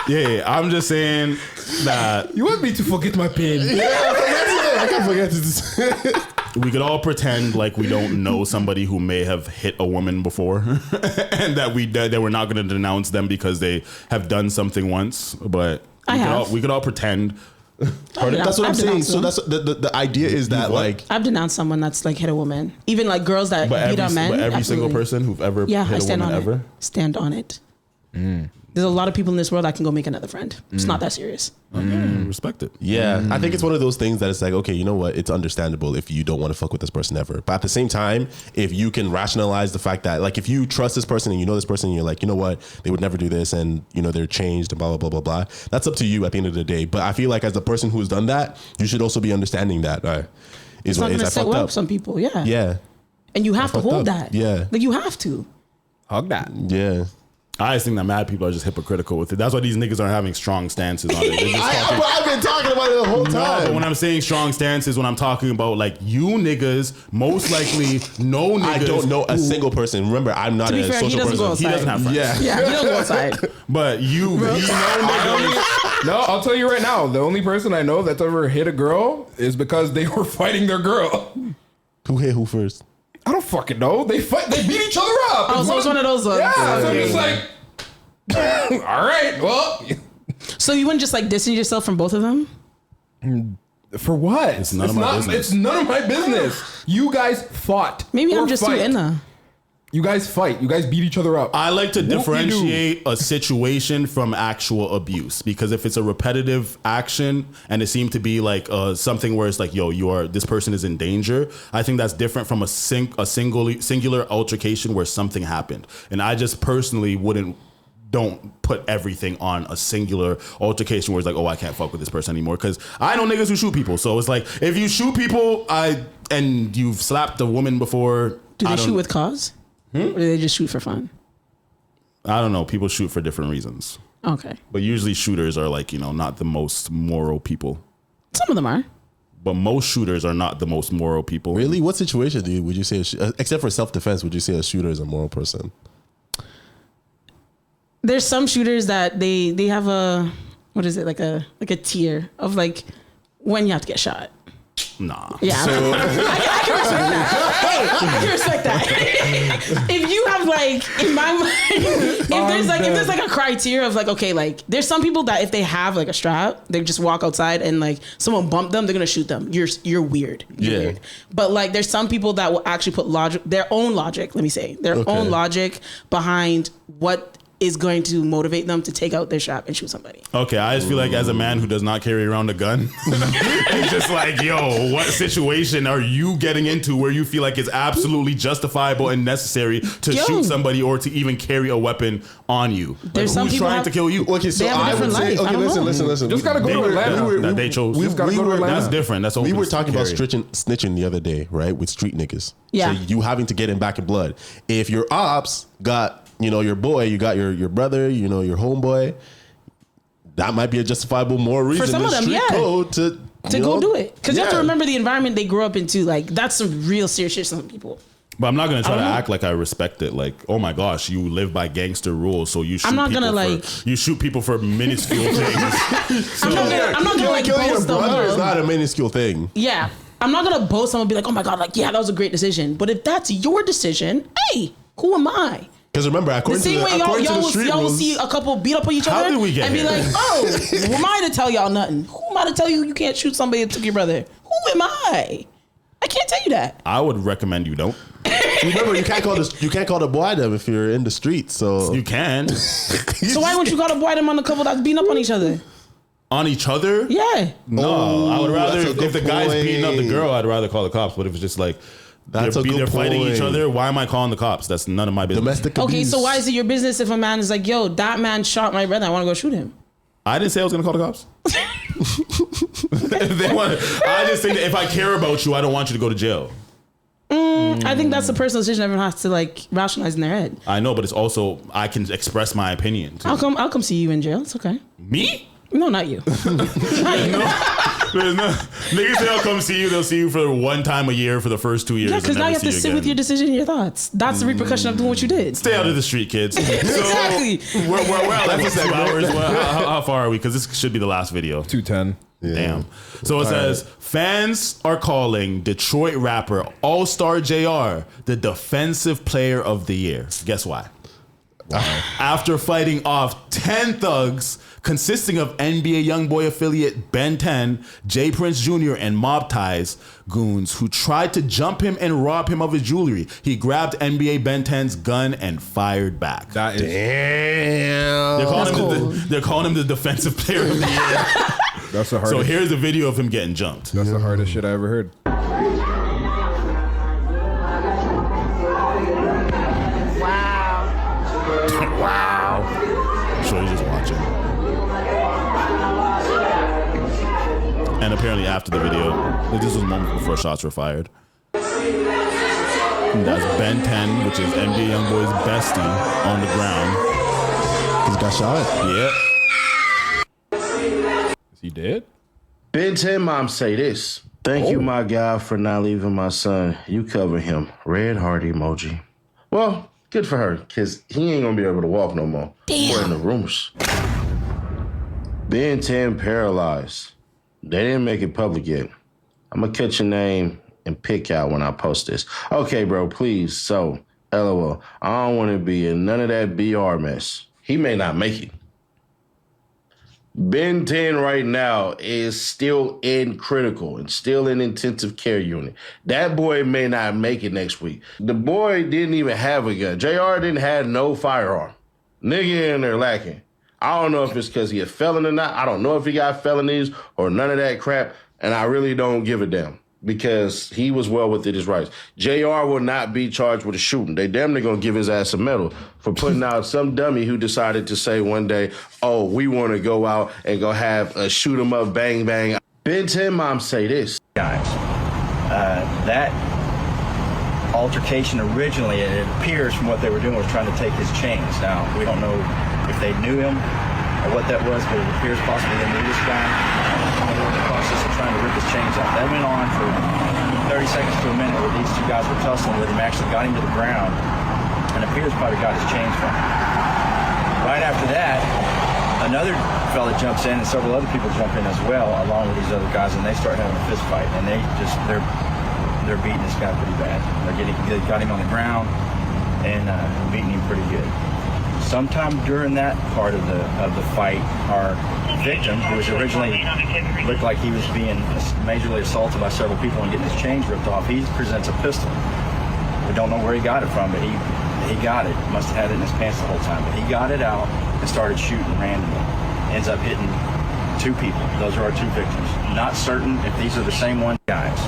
Yeah, I'm just saying that you want me to forget my pain. I can't forget it. We could all pretend like we don't know somebody who may have hit a woman before, and that we're not going to denounce them because they have done something once. But we could all pretend. That's what I'm saying. So that's the idea is that like I've denounced someone that's like hit a woman, even like girls that beat on men. But every single person who've ever hit a woman ever stand on it. There's a lot of people in this world that can go make another friend. It's not that serious. Respect it. Yeah, I think it's one of those things that it's like, okay, you know what? It's understandable if you don't want to fuck with this person ever. But at the same time, if you can rationalize the fact that, like, if you trust this person and you know this person and you're like, you know what? They would never do this and, you know, they're changed and blah, blah, blah, blah, blah. That's up to you at the end of the day. But I feel like as the person who's done that, you should also be understanding that. It's not going to sit well with some people. Yeah. Yeah. And you have to hold that. Yeah. Like, you have to. Hug that. Yeah. I just think that mad people are just hypocritical with it. That's why these niggas aren't having strong stances on it. They're just talking. I've been talking about it the whole time. No, but when I'm saying strong stances, when I'm talking about like you niggas, most likely no niggas. I don't know a single person. Remember, I'm not To be a fair, social he doesn't person. go outside. He doesn't have friends. Yeah, he don't go outside. But you know niggas. No, I'll tell you right now. The only person I know that's ever hit a girl is because they were fighting their girl. Who hit who first? I don't fucking know. They fight. They beat each other up. Oh, so it's one of those ones. Yeah. So I'm Okay. just like, all right. Well, So you wouldn't just like distance yourself from both of them? for what? It's none of my business. It's none of my business. You guys fought. Maybe or I'm just fight. too in there. You guys fight. You guys beat each other up. I like to Whoop-de-doo. differentiate a situation from actual abuse, because if it's a repetitive action and it seemed to be like something where it's like, yo, this person is in danger, I think that's different from a singular altercation where something happened. And I just personally don't put everything on a singular altercation where it's like, oh, I can't fuck with this person anymore, because I know niggas who shoot people. So it's like, if you shoot people and you've slapped a woman before, Do they shoot with cause? Or do they just shoot for fun? I don't know. People shoot for different reasons. Okay. But usually shooters are like, not the most moral people. Some of them are. But most shooters are not the most moral people. Really? What situation would you say, except for self-defense, would you say a shooter is a moral person? There's some shooters that they have a, what is it, like a tier of like when you have to get shot. Nah. Yeah. I can respect that. I can respect that. If you have like, in my mind, if there's like a criteria of like, okay, like there's some people that if they have like a strap, they just walk outside and like someone bump them, they're gonna shoot them. You're weird. You're weird. But like there's some people that will actually put their own logic behind what is going to motivate them to take out their strap and shoot somebody. Okay, I just feel like as a man who does not carry around a gun, it's just like, yo, what situation are you getting into where you feel like it's absolutely justifiable and necessary to shoot somebody or to even carry a weapon on you? Like, who's trying to kill you? Okay, so I would say, okay, listen. Just gotta go to Atlanta. They chose. That's different. That's we were talking about snitching the other day, right? With street niggas. Yeah. So you having to get him back in blood. If your ops got, your boy, you got your brother, your homeboy, that might be a justifiable moral reason for some of them, code to go do it. Because you have to remember the environment they grew up into. Like that's some real serious shit for some people. But I'm not gonna try to act like I respect it. Like, oh my gosh, you live by gangster rules, so you shoot. I'm not people gonna you shoot people for minuscule things. So, I'm not gonna like killing your boast brother is them. not a minuscule thing. Yeah, I'm not gonna boast them and be like, oh my god, like that was a great decision. But if that's your decision, hey, who am I? Because remember, according to the street y'all will rules, see a couple beat up on each How other did we get and be here? like, oh, who am I to tell y'all nothing? Who am I to tell you can't shoot somebody that took your brother? Who am I? I can't tell you that. I would recommend you don't. remember, you can't call the boy them if you're in the streets. So You can. So why wouldn't you call the boy them on the couple that's beating up on each other? On each other? Yeah. No, I would rather, that's a if the good guy's beating up the point. girl, I'd rather call the cops. But if it's just like, That's a good they're fighting each point. other, why am I calling the cops? That's none of my business. Domestic Okay, abuse. so why is it your business if a man is like, yo, that man shot my brother, I want to go shoot him? I didn't say I was going to call the cops. I just think that if I care about you, I don't want you to go to jail. I think that's a personal decision everyone has to like rationalize in their head. I know, but it's also, I can express my opinion too. I'll come see you in jail. It's okay. Me? No, not you. Niggas say I'll come see you. They'll see you for one time a year for the first 2 years. Yeah, because now you have to see sit with your decision and your thoughts. That's the repercussion of doing what you did. Stay out of the street, kids. Exactly. So we're at like 2 hours. How far are we? Because this should be the last video. 2:10. Yeah. Damn. So it says, fans are calling Detroit rapper All-Star JR the defensive player of the year. Guess why? After fighting off 10 thugs consisting of NBA Youngboy affiliate Ben 10, Jay Prince Jr., and Mob Ties goons who tried to jump him and rob him of his jewelry, he grabbed NBA Ben 10's gun and fired back. That is Damn. They're calling him the defensive player of the year. That's the hardest. So here's a video of him getting jumped. That's the hardest shit I ever heard. Wow. I'm sure he's just watching. And apparently after the video, this was a moment before shots were fired. And that's Ben 10, which is NBA Youngboy's bestie, on the ground. He got shot. Yeah. Is he dead? Ben 10 mom say this. Thank you, my guy, for not leaving my son. You cover him. Red heart emoji. Well, good for her, because he ain't going to be able to walk no more. According to rumors. Ben 10 paralyzed. They didn't make it public yet. I'm going to catch your name and pick out when I post this. Okay, bro, please. So, LOL. I don't want to be in none of that BR mess. He may not make it. Ben 10 right now is still in critical and still in intensive care unit. That boy may not make it next week. The boy didn't even have a gun. JR didn't have no firearm. Nigga in there lacking. I don't know if it's because he a felon or not. I don't know if he got felonies or none of that crap. And I really don't give a damn because he was well within his rights. JR will not be charged with a shooting. They damn near gonna give his ass a medal for putting out some dummy who decided to say one day, oh, we want to go out and go have a shoot 'em up, bang, bang. Ben 10 mom say this. Guys, that altercation originally, it appears from what they were doing, was trying to take his chains. Now, we don't know if they knew him or what that was, but it appears possibly they knew this guy. They were in the process of trying to rip his chains off. That went on for 30 seconds to a minute where these two guys were tussling with him, actually got him to the ground, and appears probably got his chains from him. Right after that, another fella jumps in and several other people jump in as well, along with these other guys, and they start having a fist fight, and they're beating this guy pretty bad. They got him on the ground and beating him pretty good. Sometime during that part of the fight, our victim, who was originally looked like he was being majorly assaulted by several people and getting his chains ripped off, he presents a pistol. We don't know where he got it from, but he got it. Must have had it in his pants the whole time. But he got it out and started shooting randomly. Ends up hitting two people. Those are our two victims. Not certain if these are the same one guys.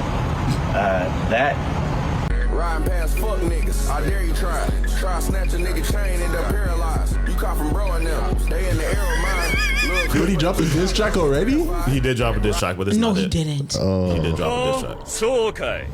Riding past fuck niggas. I dare you try. Try snatch a nigga chain and they're paralyzed. You caught from bro and them. They in the arrow mine. Dude, he dropped a diss track already? He did drop a diss track, but this No, not he it. didn't. Oh. He did drop a diss track. So okay.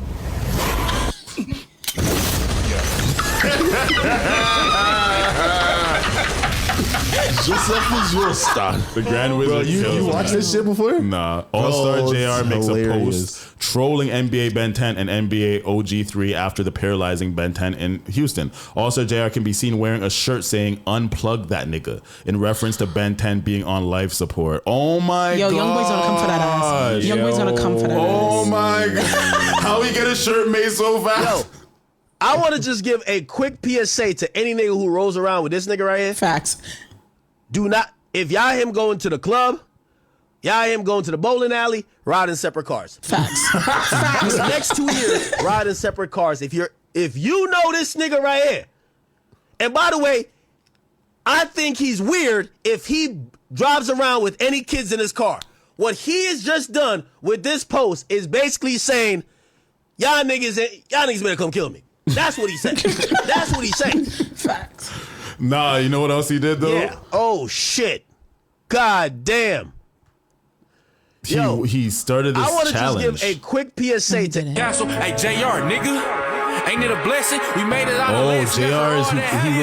Joseph is your star. The Grand Wizard. You watched this shit before? Nah. All-Star JR makes hilarious. a post trolling NBA Ben 10 and NBA OG3 after the paralyzing Ben 10 in Houston. All-Star JR can be seen wearing a shirt saying "Unplug that nigga" in reference to Ben 10 being on life support. Oh my god. Young boy's gonna come for that ass. Young boy's gonna come for that ass. Oh my god. How he get a shirt made so fast? Yo, I want to just give a quick PSA to any nigga who rolls around with this nigga right here. Facts. Do not, if y'all him going to the club, y'all him going to the bowling alley, ride in separate cars. Facts. Facts. The next 2 years, ride in separate cars. If you know this nigga right here, and by the way, I think he's weird if he drives around with any kids in his car. What he has just done with this post is basically saying, y'all niggas better come kill me. That's what he's saying. That's what he's saying. Facts. Nah, you know what else he did though? Yeah. Oh shit. God damn. He started this I want to challenge. just give a quick PSA to Castle. Hey, JR, nigga. Ain't it a blessing? We made it out of Oh, JR is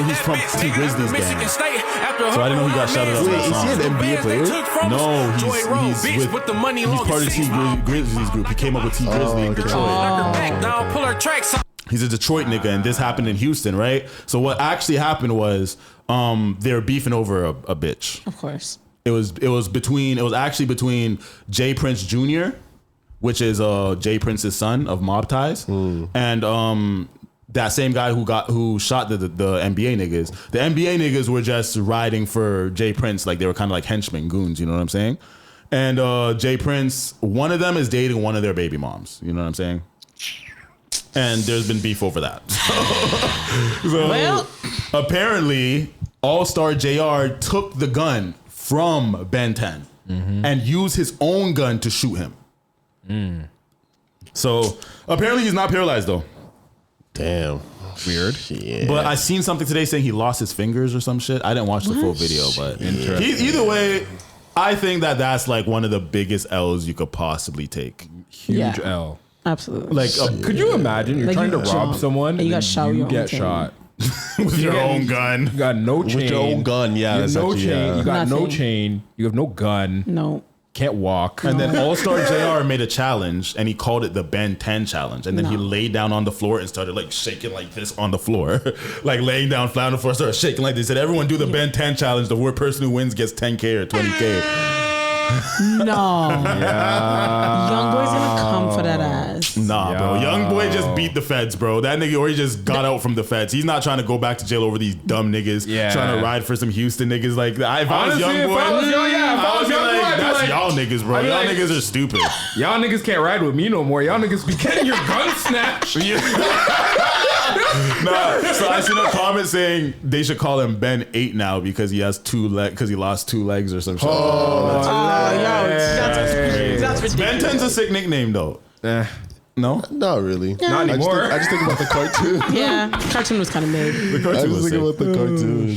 he's from T Grizzlies gang. So I didn't know he got shouted out for that Is he song. an NBA player? No, he's part of T Grizzlies group. He came up with T Grizzly in Detroit. He's a Detroit nigga, and this happened in Houston, right? So what actually happened was they were beefing over a bitch. Of course. It was actually between Jay Prince Jr., which is Jay Prince's son of Mob Ties, and that same guy who shot the NBA niggas. The NBA niggas were just riding for Jay Prince, like they were kind of like henchmen, goons. You know what I'm saying? And Jay Prince, one of them is dating one of their baby moms. You know what I'm saying? And there's been beef over that. So apparently, All-Star JR took the gun from Ben 10 and used his own gun to shoot him. So apparently he's not paralyzed though. Damn. Weird. Yeah. But I seen something today saying he lost his fingers or some shit. I didn't watch the full video, but either way, I think that's like one of the biggest L's you could possibly take. Huge L. Absolutely. Like, could you imagine you're Like trying you to rob jump someone and you and got shot with you your get own thing. shot? With your own gun. You got no chain. With your own gun, yeah. You have no actually, chain. yeah. You got no Nothing. chain. You have no gun. No. Can't walk. And then All Star JR made a challenge, and he called it the Ben 10 challenge. And then he laid down on the floor and started like shaking like this on the floor, like laying down flat on the floor, started shaking like this. Said, "Everyone do the Ben 10 challenge. The person who wins gets 10K or 20K." No. Young boy's gonna come for that ass. Nah, bro. Young boy just beat the feds, bro. That nigga, or he just got out from the feds. He's not trying to go back to jail over these dumb niggas. Trying to ride for some Houston niggas. Like, if I was young boy, I was young boy, I'd be that's like, y'all niggas, bro. Y'all niggas are stupid. Y'all niggas can't ride with me no more. Y'all niggas be getting your gun snatched. Nah, so I seen a comment saying they should call him Ben 8 now because he has 2 legs, because he lost 2 legs or some shit. That's ridiculous. Ben 10's a sick nickname though. No? Not really. Yeah. Not anymore. I just think about the cartoon. Yeah, cartoon was kind of mid. The I cartoon just was think sick. about the cartoon.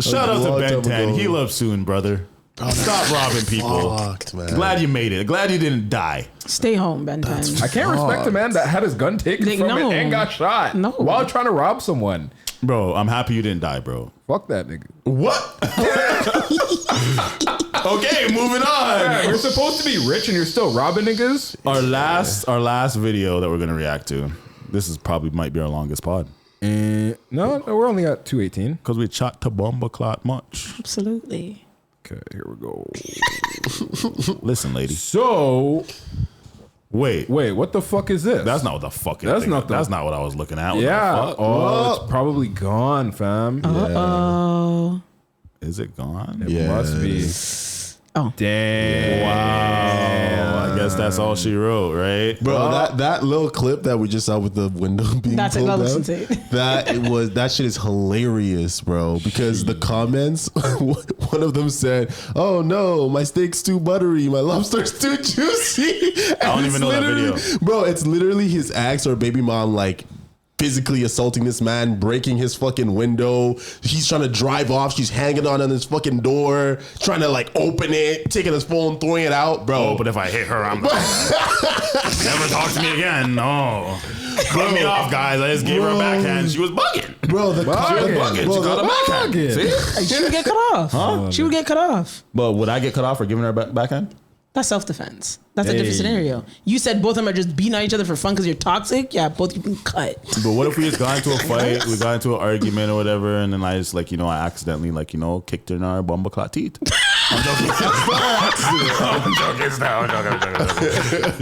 Shout out to long Ben time 10. ago. Heal up soon, brother. Stop robbing people. Fucked, man. Glad you made it. Glad you didn't die. Stay home, Ben 10. I can't respect a man that had his gun taken from no. him and got shot while trying to rob someone. Bro, I'm happy you didn't die, bro. Fuck that nigga. What? Okay, moving on. Yeah, you're supposed to be rich and you're still robbing niggas. Our last video that we're gonna react to. This is probably might be our longest pod. No, we're only at 2:18 because we chat to bomba clot much. Absolutely. Okay, here we go. Listen, lady. So, wait, what the fuck is this? That's not what the fuck. That's not what I was looking at. What Yeah. the fuck? Oh, it's probably gone, fam. Oh. Is it gone? It must be. Oh. Damn. Wow. I guess that's all she wrote, right? Bro, that little clip that we just saw with the window being That's it. pulled I'll down, listen to it. that shit is hilarious, bro. Because the comments, one of them said, "Oh no, my steak's too buttery, my lobster's too juicy." I don't even know that video. Bro, it's literally his ex or baby mom like physically assaulting this man, breaking his fucking window. He's trying to drive off. She's hanging on his fucking door, trying to like open it, taking his phone, throwing it out, bro. Oh, but if I hit her, I'm never talk to me again. No. Cut me off, guys. I just gave her a backhand. She was bugging. Bro, She was bugging. She got a backhand. See? She would get cut off. Huh? She would get cut off. But would I get cut off for giving her a backhand? That's self-defense. That's a different scenario. You said both of them are just beating on each other for fun because you're toxic. Yeah, both you can cut. But what if we just got into a fight, we got into an argument or whatever, and then I just I accidentally kicked her in our bumbleclot teeth. I'm joking. I'm joking.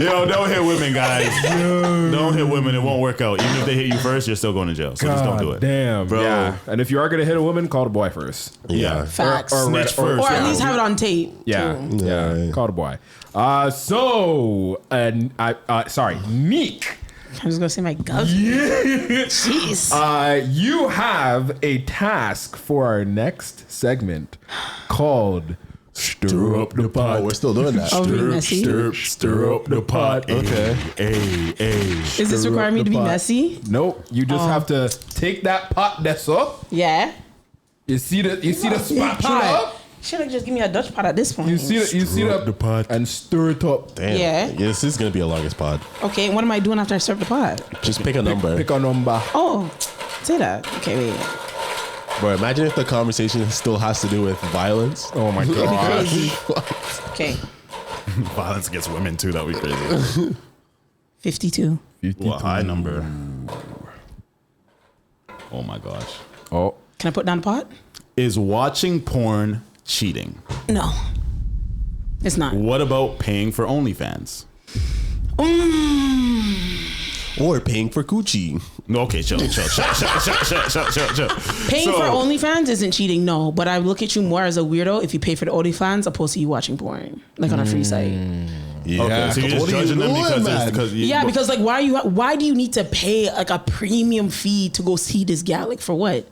Yo, don't hit women, guys. Don't hit women. It won't work out. Even if they hit you first, you're still going to jail. So just don't do it. Damn, bro. Yeah. And if you are gonna hit a woman, call the boy first. Yeah. Facts. Or Snitch first. Or at least have it on tape. Yeah, too. yeah. Call the boy. Sorry, Nique. I was gonna say my government. Jeez. You have a task for our next segment called Stir Up the Pot. Oh, we're still doing that. Oh, be messy. Stir up the pot. Okay. Is this requiring me to be messy? Nope. You just have to take that pot that's up. Yeah. You see the spatula? Should have just give me a Dutch pot at this point. You see the pot and stir it up. Damn. Yeah. This is gonna be a longest pod. Okay, what am I doing after I serve the pot? Just pick a number. Pick a number. Oh, say that. Okay, wait. Bro, imagine if the conversation still has to do with violence. Oh my That'd be god. crazy. Okay. Violence against women too. That would be crazy. 52. Well, high number. Oh my gosh. Oh. Can I put down the pot? Is watching porn cheating? No. It's not. What about paying for OnlyFans? Or paying for coochie. No, okay, chill. Paying Paying So- for OnlyFans isn't cheating, no. But I look at you more as a weirdo if you pay for the OnlyFans opposed to you watching porn, like on a free site. Yeah. Okay, so you're just judging them because Because why do you need to pay like a premium fee to go see this gal? Like for what?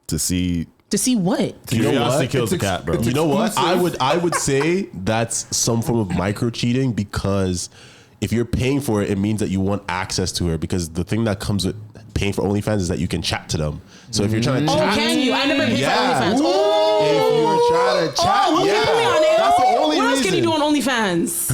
to see. To see what? You know Curiosity what? kills the cat, bro. You know what? I would say that's some form of micro cheating because if you're paying for it, it means that you want access to her. Because the thing that comes with paying for OnlyFans is that you can chat to them. So if you're trying to chat, can you? I never paid for Yeah. OnlyFans. If you were trying to chat, Okay, put me on it. that's the only What else reason. can you do on OnlyFans?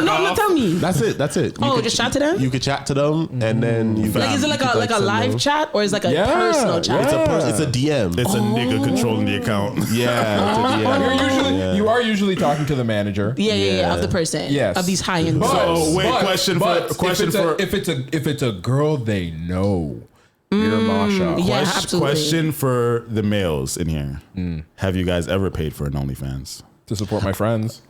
no, tell me. That's it. You could just chat to them? You could chat to them, and then you Like, is it like a live chat or is it like a personal chat? It's a DM. It's a nigga controlling the account. Yeah, it's a DM. You are usually talking to the manager. Yeah, of the person. Yes. Of these high-end. If it's a girl they know, you're Masha. Yeah, absolutely. Question for the males in here: have you guys ever paid for an OnlyFans to support my friends?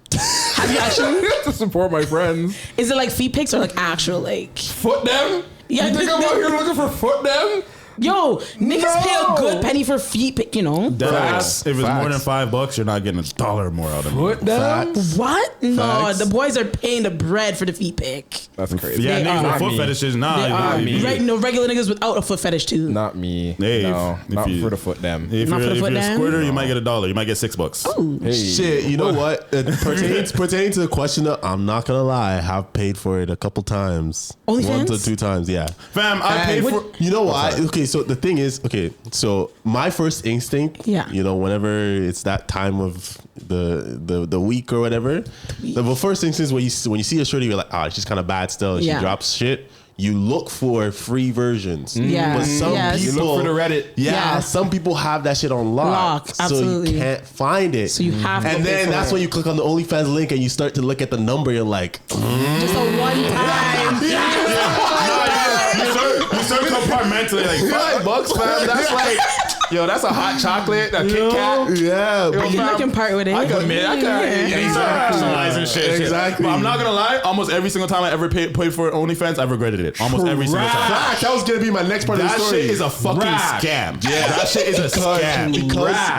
Have you actually? To support my friends. Is it like feet pics or like actual like foot them? Yeah, you think I'm out here looking for foot them? Yo, niggas pay a good penny for feet pic, you know. Facts. If it's more than $5, you're not getting $1 more out of me. Foot them? What? No, Facts. the boys are paying the bread for the feet pic. That's crazy. Yeah, They niggas are. with foot fetishes, They nah. are. Regular niggas without a foot fetish too. Not me. Hey, no, if not you- for the foot them. If Not you're, for the if foot you're a down? squirter, you might get $1. You might get $6. Ooh. Hey. Shit, you know what? Pertaining to the question, I'm not gonna lie. I have paid for it a couple times. OnlyFans? 1 to 2 times, yeah. Fam, I paid for. You know why? Okay, so the thing is, so my first instinct, Yeah. you know, whenever it's that time of the week or whatever, the first instinct is when you see a shorty, you're like, she's kind of bad still. She Yeah. drops shit. You look for free versions. Yeah. But some Yes. people, You look for the Reddit. Yeah, some people have that shit on lock. So absolutely. you can't find it. So you have to And pay then for that's it. when you click on the OnlyFans link and you start to look at the number. You're like, Just a one time. You start compartmentally like $5, fam. That's like, yo, that's a hot chocolate, a Kit Kat. Yeah, Yo, You fam, can part with it. I can you start rationalizing shit. Exactly. But I'm not gonna lie. Almost every single time I ever paid for OnlyFans, I've regretted it. Almost every single time. Fact, that was gonna be my next part of the That story. shit is a fucking scam. Yeah, that shit is a scam.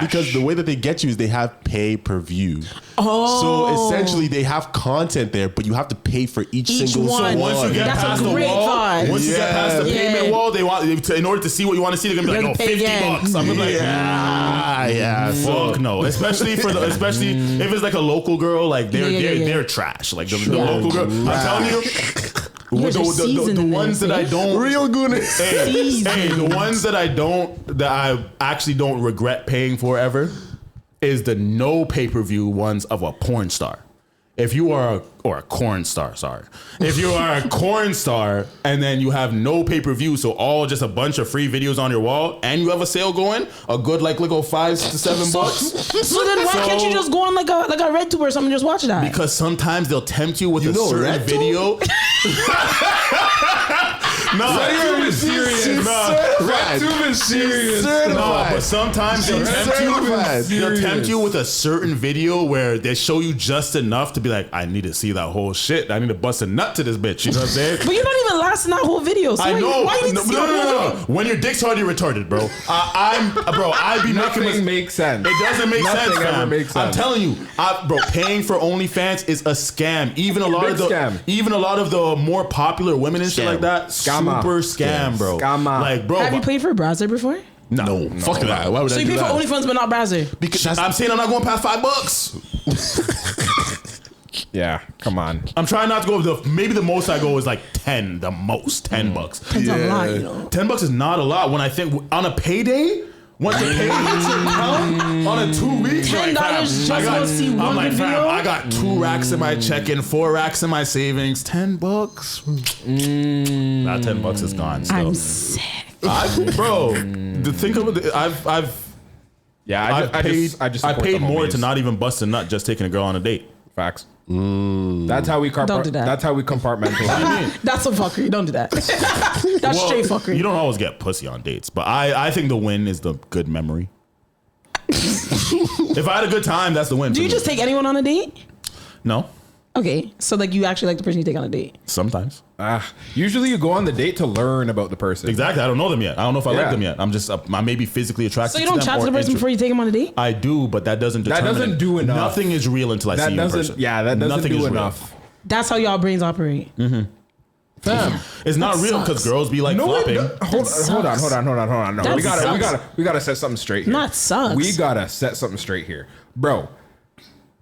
Because the way that they get you is they have pay per view. Oh. So essentially they have content there, but you have to pay for each single one. So once you get That's a past the great wall, thought. once you get past the Yeah. payment wall, they want in order to see what you want to see, they're gonna be You like, have no, to pay $50. again. I'm gonna be like, yeah. fuck no. Especially if it's like a local girl, like Yeah. they're trash. Like the local girl. I'm telling you. guys are seasoned The in ones this, that I eh? don't Real goodness. hey, the ones that I actually don't regret paying for ever is the no pay-per-view ones of a porn star. If you are a corn star, sorry. If you are a corn star and then you have no pay-per-view, so all just a bunch of free videos on your wall, and you have a sale going, a good like little $5 to $7. So then why can't you just go on like a RedTube or something and just watch that? Because sometimes they'll tempt you with a certain RedTube? video. No, RedTube is serious. RedTube is serious. No, but sometimes they'll tempt you with a certain video where they show you just enough to be like, I need to see that whole shit. I need to bust a nut to this bitch. You know what I'm saying? But you're not even lasting that whole video. So I know. Why you need to see the whole video? When your dick's already retarded, bro. I be Nothing making makes sense. It doesn't make Nothing sense, ever fam. makes I'm sense. telling you, bro. Paying for OnlyFans is a scam. Even a lot Big of the scam. even a lot of the more popular women and shit like that. Scammer. Super scam, bro. Scammer. Like, bro. Have you paid for a browser before? No, Fuck that. Why would So I you do pay for that? OnlyFans but not browser? Because I'm saying I'm not going past $5. Yeah, come on. I'm trying not to go. Maybe the most I go is like 10. The most $10. That's a lot, you know. $10 is not a lot. When I think on a payday, once the payday hits your account on a 2 weeks, $10 just to see one I'm like, video? fam, I got 2 racks in my check-in, 4 racks in my savings, $10. That $10 is gone. Still. I'm sick. Bro, the think of it. I've paid more to not even bust a nut just taking a girl on a date. Facts. That's how we Don't do that. That's how we compartmentalize. That's a fuckery. Don't do that. That's straight fuckery. You don't always get pussy on dates, but I think the win is the good memory. If I had a good time, that's the win. Do for you me. just take anyone on a date? No, Okay, so like you actually like the person you take on a date. sometimes. Usually you go on the date to learn about the person. Exactly. I don't know them yet. I don't know if I like Yeah. them yet. I'm just I may be physically attracted. So you to don't them chat to or the person before you take him on a date? I do, but that doesn't That determine doesn't it. do enough. Nothing is real until I see you in person. Yeah, that doesn't Nothing do is real. enough. That's how y'all brains operate. Fam, It's not That real because sucks. girls be like no, flopping. hold on. No, That we sucks. gotta set something straight here. Not sucks. We gotta set something straight here, bro.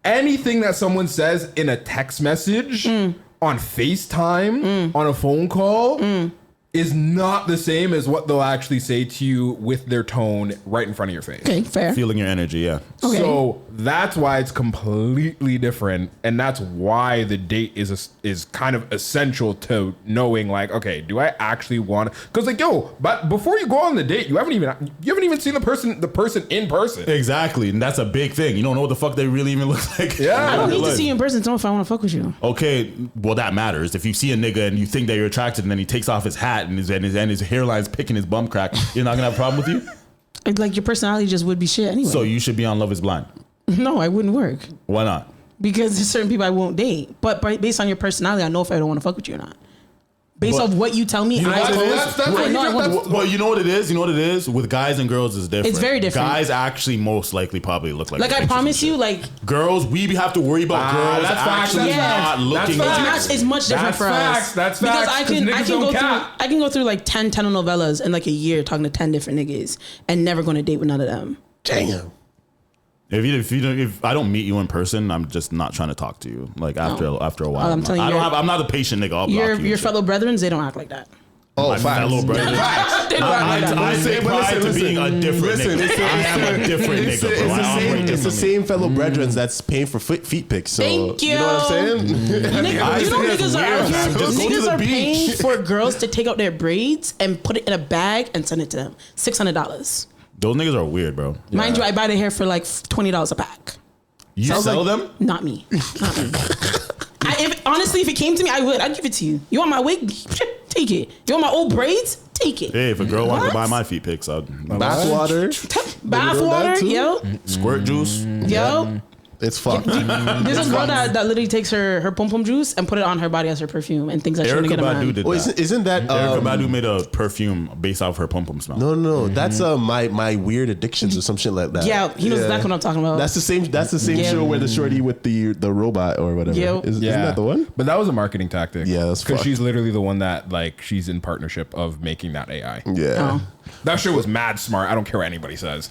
Anything that someone says in a text message, on FaceTime, on a phone call, is not the same as what they'll actually say to you with their tone right in front of your face. Okay, fair. Feeling your energy, yeah. Okay. So that's why it's completely different, and that's why the date is kind of essential to knowing, like, okay, do I actually want? Because like, yo, but before you go on the date, you haven't even seen the person in person. Exactly, and that's a big thing. You don't know what the fuck they really even look like. Yeah, I don't need to see you in person to know if I want to fuck with you. Okay, well that matters. If you see a nigga and you think that you're attracted, and then he takes off his hat and his hairline's picking his bum crack, you're not gonna have a problem with you. Like your personality just would be shit anyway. So you should be on Love Is Blind. No, I wouldn't work. Why not? Because there's certain people I won't date. But based on your personality, I know if I don't want to fuck with you or not. Based off what you tell me, You know I know I want. Well, you know what it is? You know what it is? With guys and girls is different. It's very different. Guys actually most likely probably look like Like I promise you, like girls, we have to worry about girls that's facts. actually That's not looking facts. like it's much different That's for facts. us. That's because facts. I can go through like 10 telenovelas in like a year talking to 10 different niggas and never going to date with none of them. Damn. If I don't meet you in person, I'm just not trying to talk to you. Like after a while, I'm telling you, I'm not a patient nigga. I'll block you. Your fellow brethren, they don't act like that. Oh, My fellow brother. I take pride to being a different nigga. I am a different nigga, bro. It's the same fellow brethren that's paying for feet pics. So, Thank you. You know what I'm saying? You know niggas are out here. Just go to Niggas the are beach. paying for girls to take out their braids and put it in a bag and send it to them. $600. Those niggas are weird, bro. Mind you, I buy their hair for like $20 a pack. You sell them? Not me. Honestly, if it came to me, I would. I'd give it to you. You want my wig? Take it. You want my old braids? Take it. Hey, if a girl wants to buy my feet pics, I'd Bathwater. Bathwater, yo. Squirt juice. Yo. It's fucked. There's a girl that literally takes her pom pom juice and put it on her body as her perfume and thinks that she's gonna Erica get a man. Badu did that. Isn't that Erica Badu made a perfume based off her pom pom smell? No. That's my weird addictions or some shit like that. Yeah, he knows exactly what I'm talking about. That's the same Yeah. show where the shorty with the robot or whatever. Yeah. Isn't that the one? But that was a marketing tactic. Yeah, that's because fucked. she's literally the one that like she's in partnership of making that AI. Yeah. That shit was mad smart. I don't care what anybody says.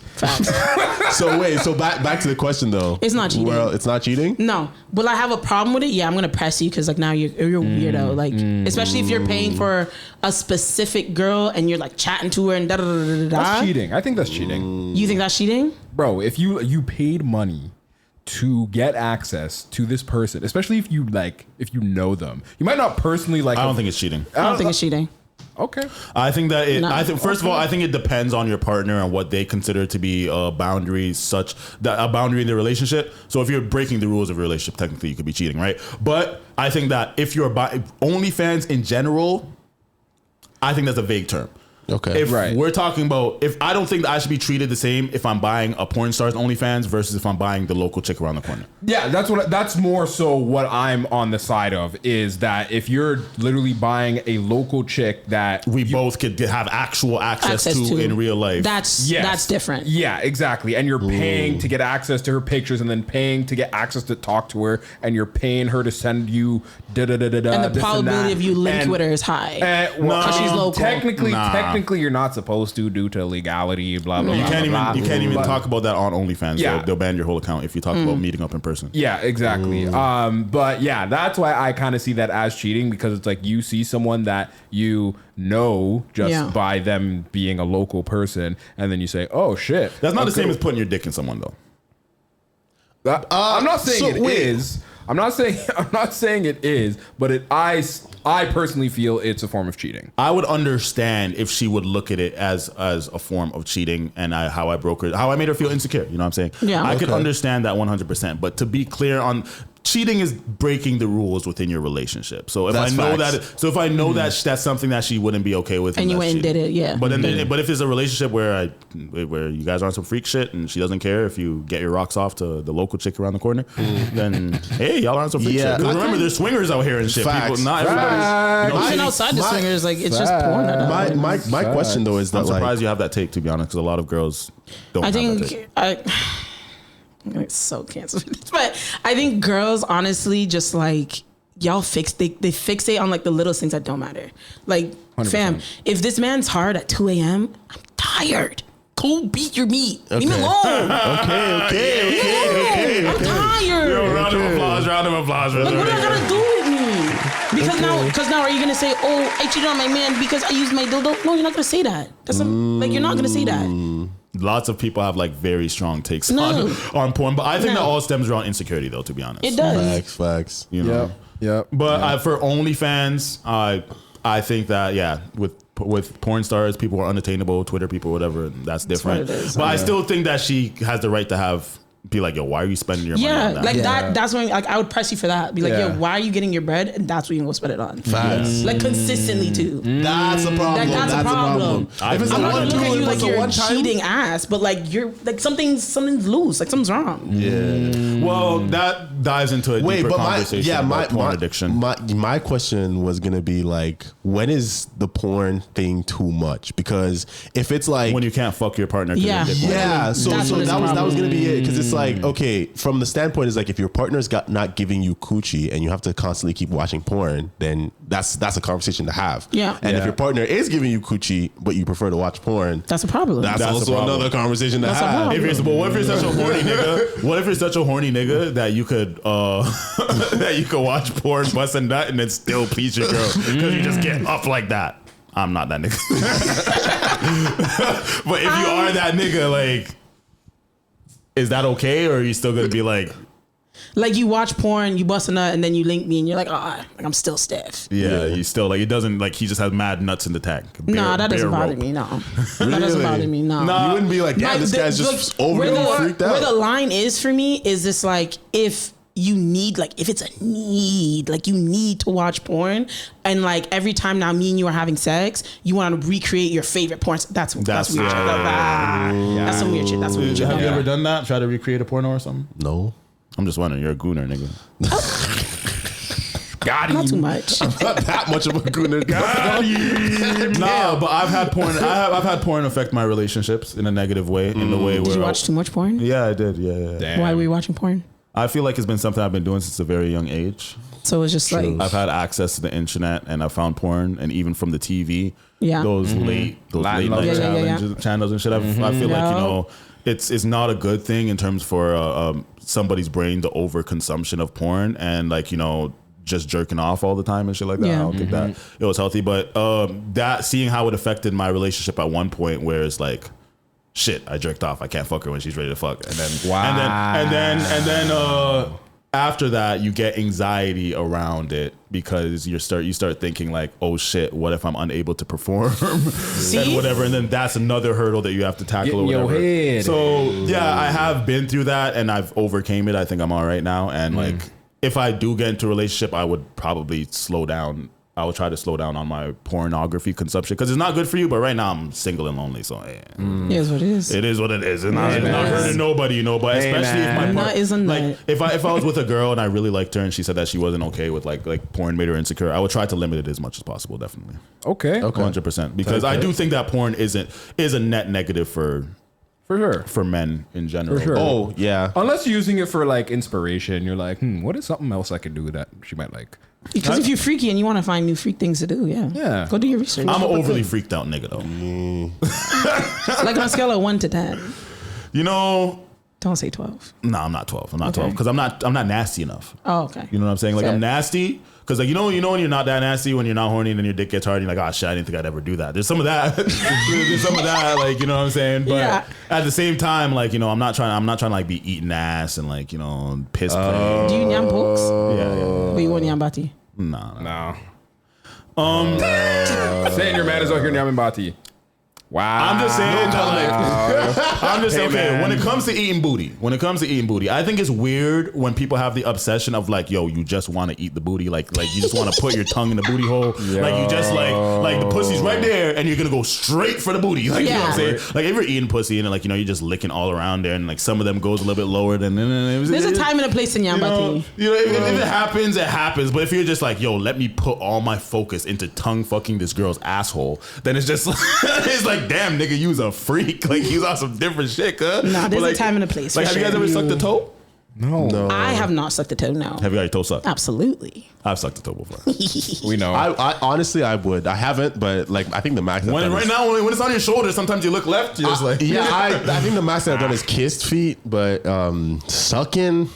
So wait, back to the question though. It's not cheating. Well, it's not cheating? No. Will I have a problem with it? Yeah, I'm gonna press you because like now you're a weirdo. Like especially if you're paying for a specific girl and you're like chatting to her and da da da da da. That's cheating. I think that's cheating. You think that's cheating? Bro, if you paid money to get access to this person, especially if you know them, you might not personally like. I don't think it's cheating. I don't think it's cheating. Okay. I think that first of all, Okay. I think it depends on your partner and what they consider to be a boundary in the relationship. So if you're breaking the rules of a relationship, technically you could be cheating, right? But I think that if you're OnlyFans in general, I think that's a vague term. Okay. If we're talking about, if I don't think that I should be treated the same if I'm buying a porn star's OnlyFans versus if I'm buying the local chick around the corner. Yeah, that's more so what I'm on the side of is that if you're literally buying a local chick that we both could have actual access to in real life. That's different. Yeah, exactly. And you're paying to get access to her pictures and then paying to get access to talk to her and you're paying her to send you da da da da da. And the probability of you linked with her is high. Because she's local. Technically, you're not supposed to due to legality. Blah blah. You can't blah, even blah, you can't blah. even talk about that on OnlyFans. Yeah. They'll ban your whole account if you talk about meeting up in person. Yeah, exactly. But yeah, that's why I kind of see that as cheating because it's like you see someone that you know just by them being a local person, and then you say, "Oh shit." That's not the same as putting your dick in someone though. I'm not saying it is. I'm not saying it is, but I personally feel it's a form of cheating. I would understand if she would look at it as a form of cheating and how I made her feel insecure. You know what I'm saying? Yeah. I could understand that 100%. But to be clear on cheating is breaking the rules within your relationship. So if I know that that's something that she wouldn't be okay with, and you went and did it, yeah. But but if it's a relationship where you guys are on some freak shit and she doesn't care if you get your rocks off to the local chick around the corner, then hey, y'all are on some freak shit. Because remember, there's swingers out here and shit. People, not everybody's. Even outside the swingers, like it's just porn. My question though is that I'm surprised you have that take, to be honest, because a lot of girls don't. It's so canceled. But I think girls honestly just like y'all they fixate on like the little things that don't matter. Like 100%. Fam, if this man's hard at 2 a.m., I'm tired. Go beat your meat. Leave me alone. Okay. I'm tired. Yo, round of applause. Like what do I gotta do with me? Because now are you gonna say, oh, I cheated on my man because I used my dildo? No, you're not gonna say that. That's like you're not gonna say that. Lots of people have like very strong takes on porn, but I think that all stems around insecurity, though. To be honest, it does. Facts. You know. Yep. But for OnlyFans, I think that with porn stars, people are unattainable. Twitter people, whatever, that's different. But I still think that she has the right to be like, yo, why are you spending your money on that? Like that's when I would press you for that. Be like, yo, why are you getting your bread? And that's what you can go spend it on. Facts. Like consistently too. That's a problem. That's a problem. If it's I'm not gonna look at you like you're a one-time cheating ass, but like you're like something's loose, like something's wrong. Yeah. Well, that dives into a deeper conversation about porn addiction. My question was gonna be like, when is the porn thing too much? Because if it's like when you can't fuck your partner, So that was gonna be it. Because it's like, okay, from the standpoint is like, if your partner's not giving you coochie and you have to constantly keep watching porn, then that's a conversation to have. Yeah. And if your partner is giving you coochie but you prefer to watch porn, that's a problem. That's also another conversation to have. What if you're such a horny nigga? What if you're such a horny nigga that you could that you could watch porn, bust a nut, and then still please your girl because you just get up like that? I'm not that nigga. But if you are that nigga, like, is that okay, or are you still gonna be like you watch porn, you bust a nut, and then you link me, and you're like, like I'm still stiff. Yeah, you still like it doesn't like he just has mad nuts in the tank. Nah, that doesn't bother me. No, that doesn't bother me. No, you wouldn't be like, damn, this guy's just overly freaked out. Where the line is for me is this, like, if you need, like, if it's a need, like you need to watch porn, and like every time now me and you are having sex, you want to recreate your favorite porn. That's weird. That's some weird shit. That's weird shit. Have you ever done that? Try to recreate a porno or something? No. I'm just wondering. You're a gooner, nigga. Got him. Not too much. I'm not that much of a gooner. No, but I've had porn. I've had porn affect my relationships in a negative way. In the way where Did you watch too much porn? Yeah, I did. Yeah. Damn. Why were you watching porn? I feel like it's been something I've been doing since a very young age. So it's just like I've had access to the internet and I found porn, and even from the TV, Yeah. those late night channels and shit. I feel like it's not a good thing in terms for somebody's brain, the overconsumption of porn and just jerking off all the time and shit like that. I don't think that it was healthy, but that seeing how it affected my relationship at one point, where it's like, shit, I jerked off, I can't fuck her when she's ready to fuck, and then and then after that you get anxiety around it because you start thinking like, oh shit, what if I'm unable to perform and whatever, and then that's another hurdle that you have to tackle or whatever. So yeah, I have been through that and I've overcame it. I think I'm all right now, and like if I do get into a relationship, I would probably slow down. I would try to slow down on my pornography consumption because it's not good for you. But right now I'm single and lonely, so it is what it is. It is what it is. It's not hurting nobody, But especially if my partner, if I was with a girl and I really liked her and she said that she wasn't okay with like porn made her insecure, I would try to limit it as much as possible. Definitely. Okay. 100%. Because I do think that porn is a net negative for sure for men in general. For sure. Oh yeah. Unless you're using it for like inspiration, you're like, what is something else I could do that she might like? Because if you're freaky and you want to find new freak things to do, go do your research. I'm an overly freaked out nigga though. Like on a scale of 1 to 10. Don't say 12. No, I'm not 12. I'm not 12 because I'm not nasty enough. Oh, okay. You know what I'm saying? Like I'm nasty because like you know when you're not that nasty, when you're not horny and then your dick gets hard, and you're like, oh shit, I didn't think I'd ever do that. There's some of that. There's some of that, like, you know what I'm saying? But at the same time, like, I'm not trying to like be eating ass and like, piss play. Do you nyam pokes? Yeah. But you want nyam bati? No. Saying your man is out here nyamming bati. Wow. I'm just saying I'm just saying, okay, when it comes to eating booty, I think it's weird when people have the obsession of like, yo, you just want to eat the booty, like you just want to put your tongue in the booty hole, like you just like the pussy's right there and you're gonna go straight for the booty, like you know what I'm saying? Like if you're eating pussy and like you're just licking all around there and like some of them goes a little bit lower than there's a time and a place in Yambati. If it happens, it happens. But if you're just like, yo, let me put all my focus into tongue fucking this girl's asshole, then it's just it's like, damn, nigga, you's a freak. Like, you's on some different shit, huh? Nah, there's a time and a place. Like, have you guys ever sucked a toe? No. I have not sucked a toe, no. Have you got your toe sucked? Absolutely. I've sucked a toe before. We know. I honestly, I would. I haven't, but like, I think the max when it's on your shoulder, sometimes you look left, you're just like... I think the max that I've done is kissed feet, but sucking...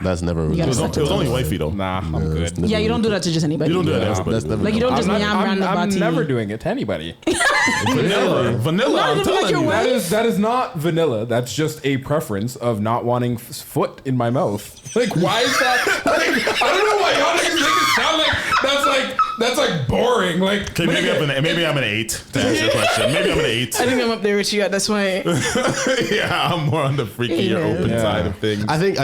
That's never. You gotta It was only wifey though. Nah, I'm good. Yeah, you don't do that to just anybody. You don't do that to everybody. That's never. Like you don't just I'm never doing it to anybody. Vanilla. I'm telling you. That is not vanilla. That's just a preference of not wanting foot in my mouth. Like, why is that? Like, I don't know why y'all niggas make it sound like that's like boring. Like, Okay, maybe I'm an 8 to answer your question. Maybe I'm an 8. I think I'm up there with you at this point. Yeah, I'm more on the freakier open side of things. I think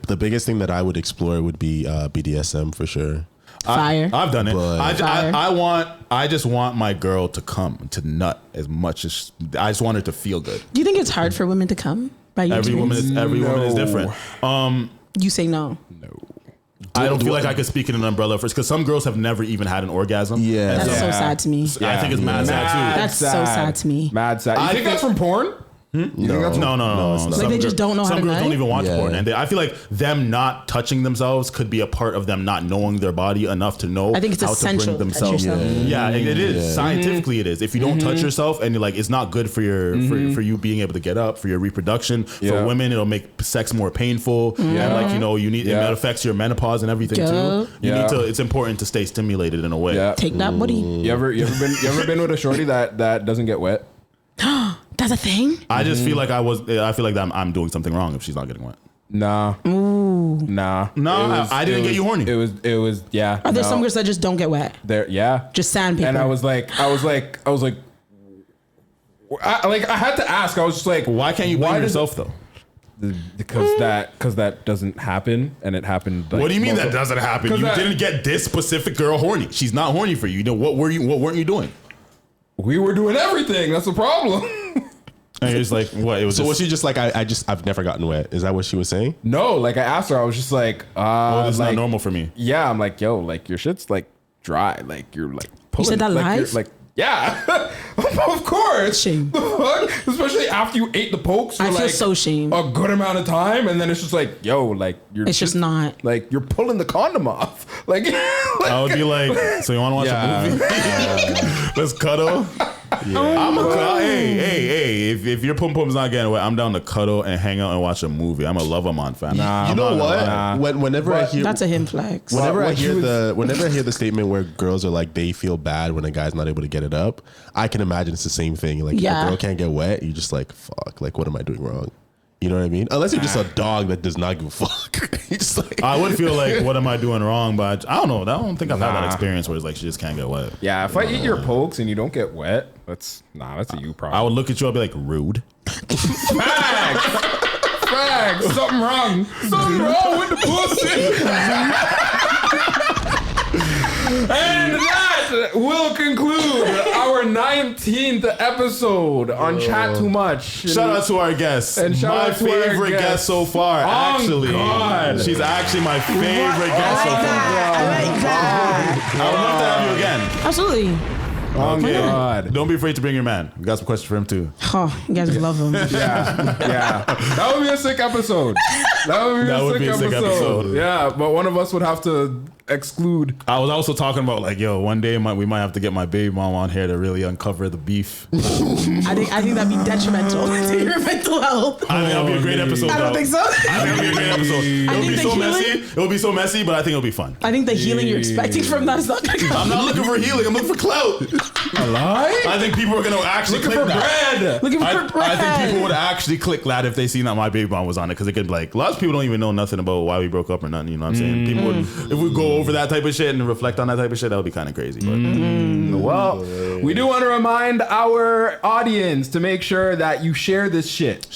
the biggest thing that I would explore would be BDSM for sure. Fire. I've done it. But- I just want my girl to come to nut as much as I just want her to feel good. Do you think it's hard for women to come? By your Every woman is different. You say no. I don't feel like I could speak in an umbrella first because some girls have never even had an orgasm. Yeah, That's so sad to me. I think it's mad sad too. That's so sad to me. Mad sad. You think that's from porn? No. Like they just don't know how to Some girls nut? don't even watch Yeah. porn, and I feel like them not touching themselves could be a part of them not knowing their body enough to know I think it's how essential to bring to touch themselves. yourself. Yeah, it is. Yeah. Scientifically, it is. If you don't touch yourself, and you're like, it's not good for your for you being able to get up, for your reproduction. For women, it'll make sex more painful, and like you need it affects your menopause and everything too. You need to. It's important to stay stimulated in a way. Yeah. Take that, buddy. You ever been with a shorty that doesn't get wet? That's a thing? I just feel like I feel like I'm doing something wrong if she's not getting wet. Nah. Ooh. Nah. No, I didn't get you horny. It was yeah. Are there some girls that just don't get wet? There, yeah. Just sandpaper. And I was like, I had to ask. I was just like, why can't you blame yourself though? Because that doesn't happen, and it happened. Like, what do you mean that doesn't happen? You didn't get this specific girl horny. She's not horny for you. You know what weren't you doing? We were doing everything. That's the problem. And you're just like, what? It was. So was she just like, I've never gotten wet? Is that what she was saying? No, like I asked her. I was just like, this is like, not normal for me. Yeah, I'm like, yo, like your shit's like dry. Like you're like pulling. You said that like, live? Like, yeah, of course. Shame. The fuck? Especially after you ate the pokes for I feel like so shame. a good amount of time, and then it's just like, yo, like you're. It's just not. Like you're pulling the condom off. Like I would be like, so you want to watch a movie? Let's cuddle. Yeah. Hey, if your pum pum's not getting wet, I'm down to cuddle and hang out and watch a movie. I'm a love them on fan. You know what? Whenever I hear that's a him flex. Whenever I hear the statement where girls are like they feel bad when a guy's not able to get it up, I can imagine it's the same thing. Like if a girl can't get wet, you're just like, fuck, like what am I doing wrong? You know what I mean? Unless you're just a dog that does not give a fuck. Just like, I would feel like, what am I doing wrong? But I don't know. I don't think I've had that experience where it's like she just can't get wet. Yeah, if I eat your pokes and you don't get wet, that's a you problem. I would look at you. I'd be like, rude. Facts. Something wrong. Something wrong with the pussy. And that will conclude our 19th episode on Chat2Much. Shout out to our guest. And shout my out to our favorite guest so far. Actually, God. She's actually my favorite guest so far. I like that. I would love to have you again. Absolutely. Oh God! Don't be afraid to bring your man. We got some questions for him too. Oh, you guys would love him. Yeah. That would be a sick episode. That would be a sick episode. Yeah, but one of us would have to exclude. I was also talking about like, yo, one day we might have to get my baby mom on here to really uncover the beef. I think that'd be detrimental to your mental health. I think that'll be a great episode. I don't think so. I think it'll be a great episode. It'll be so healing- messy. It'll be so messy, but I think it'll be fun. I think the healing you're expecting from that is not gonna come. I'm not looking for healing. I'm looking for clout. A lie? I think people are gonna actually Looking click for that. bread. Looking for bread. I think people would actually click that if they seen that my baby mom was on it, because it could be like, lots of people don't even know nothing about why we broke up or nothing. You know what I'm saying? People would, if we go over that type of shit and reflect on that type of shit, that would be kind of crazy. But Well, we do want to remind our audience to make sure that you share this shit.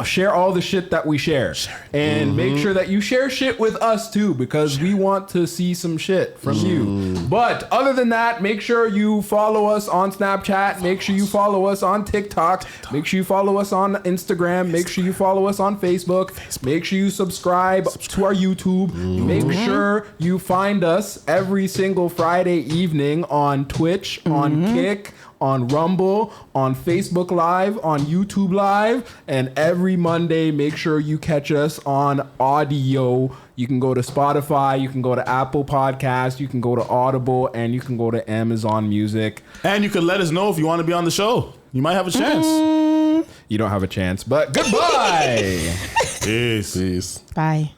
Share all the shit that we share. And make sure that you share shit with us too, because we want to see some shit from you. But other than that, make sure you follow us on Snapchat. Make sure you follow us on TikTok. Make sure you follow us on Instagram. Make sure you follow us on Facebook. Make sure you subscribe to our YouTube. Make sure you find us every single Friday evening on Twitch, on Kick, on Rumble, on Facebook Live, on YouTube Live, and every Monday, make sure you catch us on audio. You can go to Spotify, you can go to Apple Podcasts, you can go to Audible, and you can go to Amazon Music. And you can let us know if you want to be on the show. You might have a chance. You don't have a chance, but goodbye. Peace. Bye.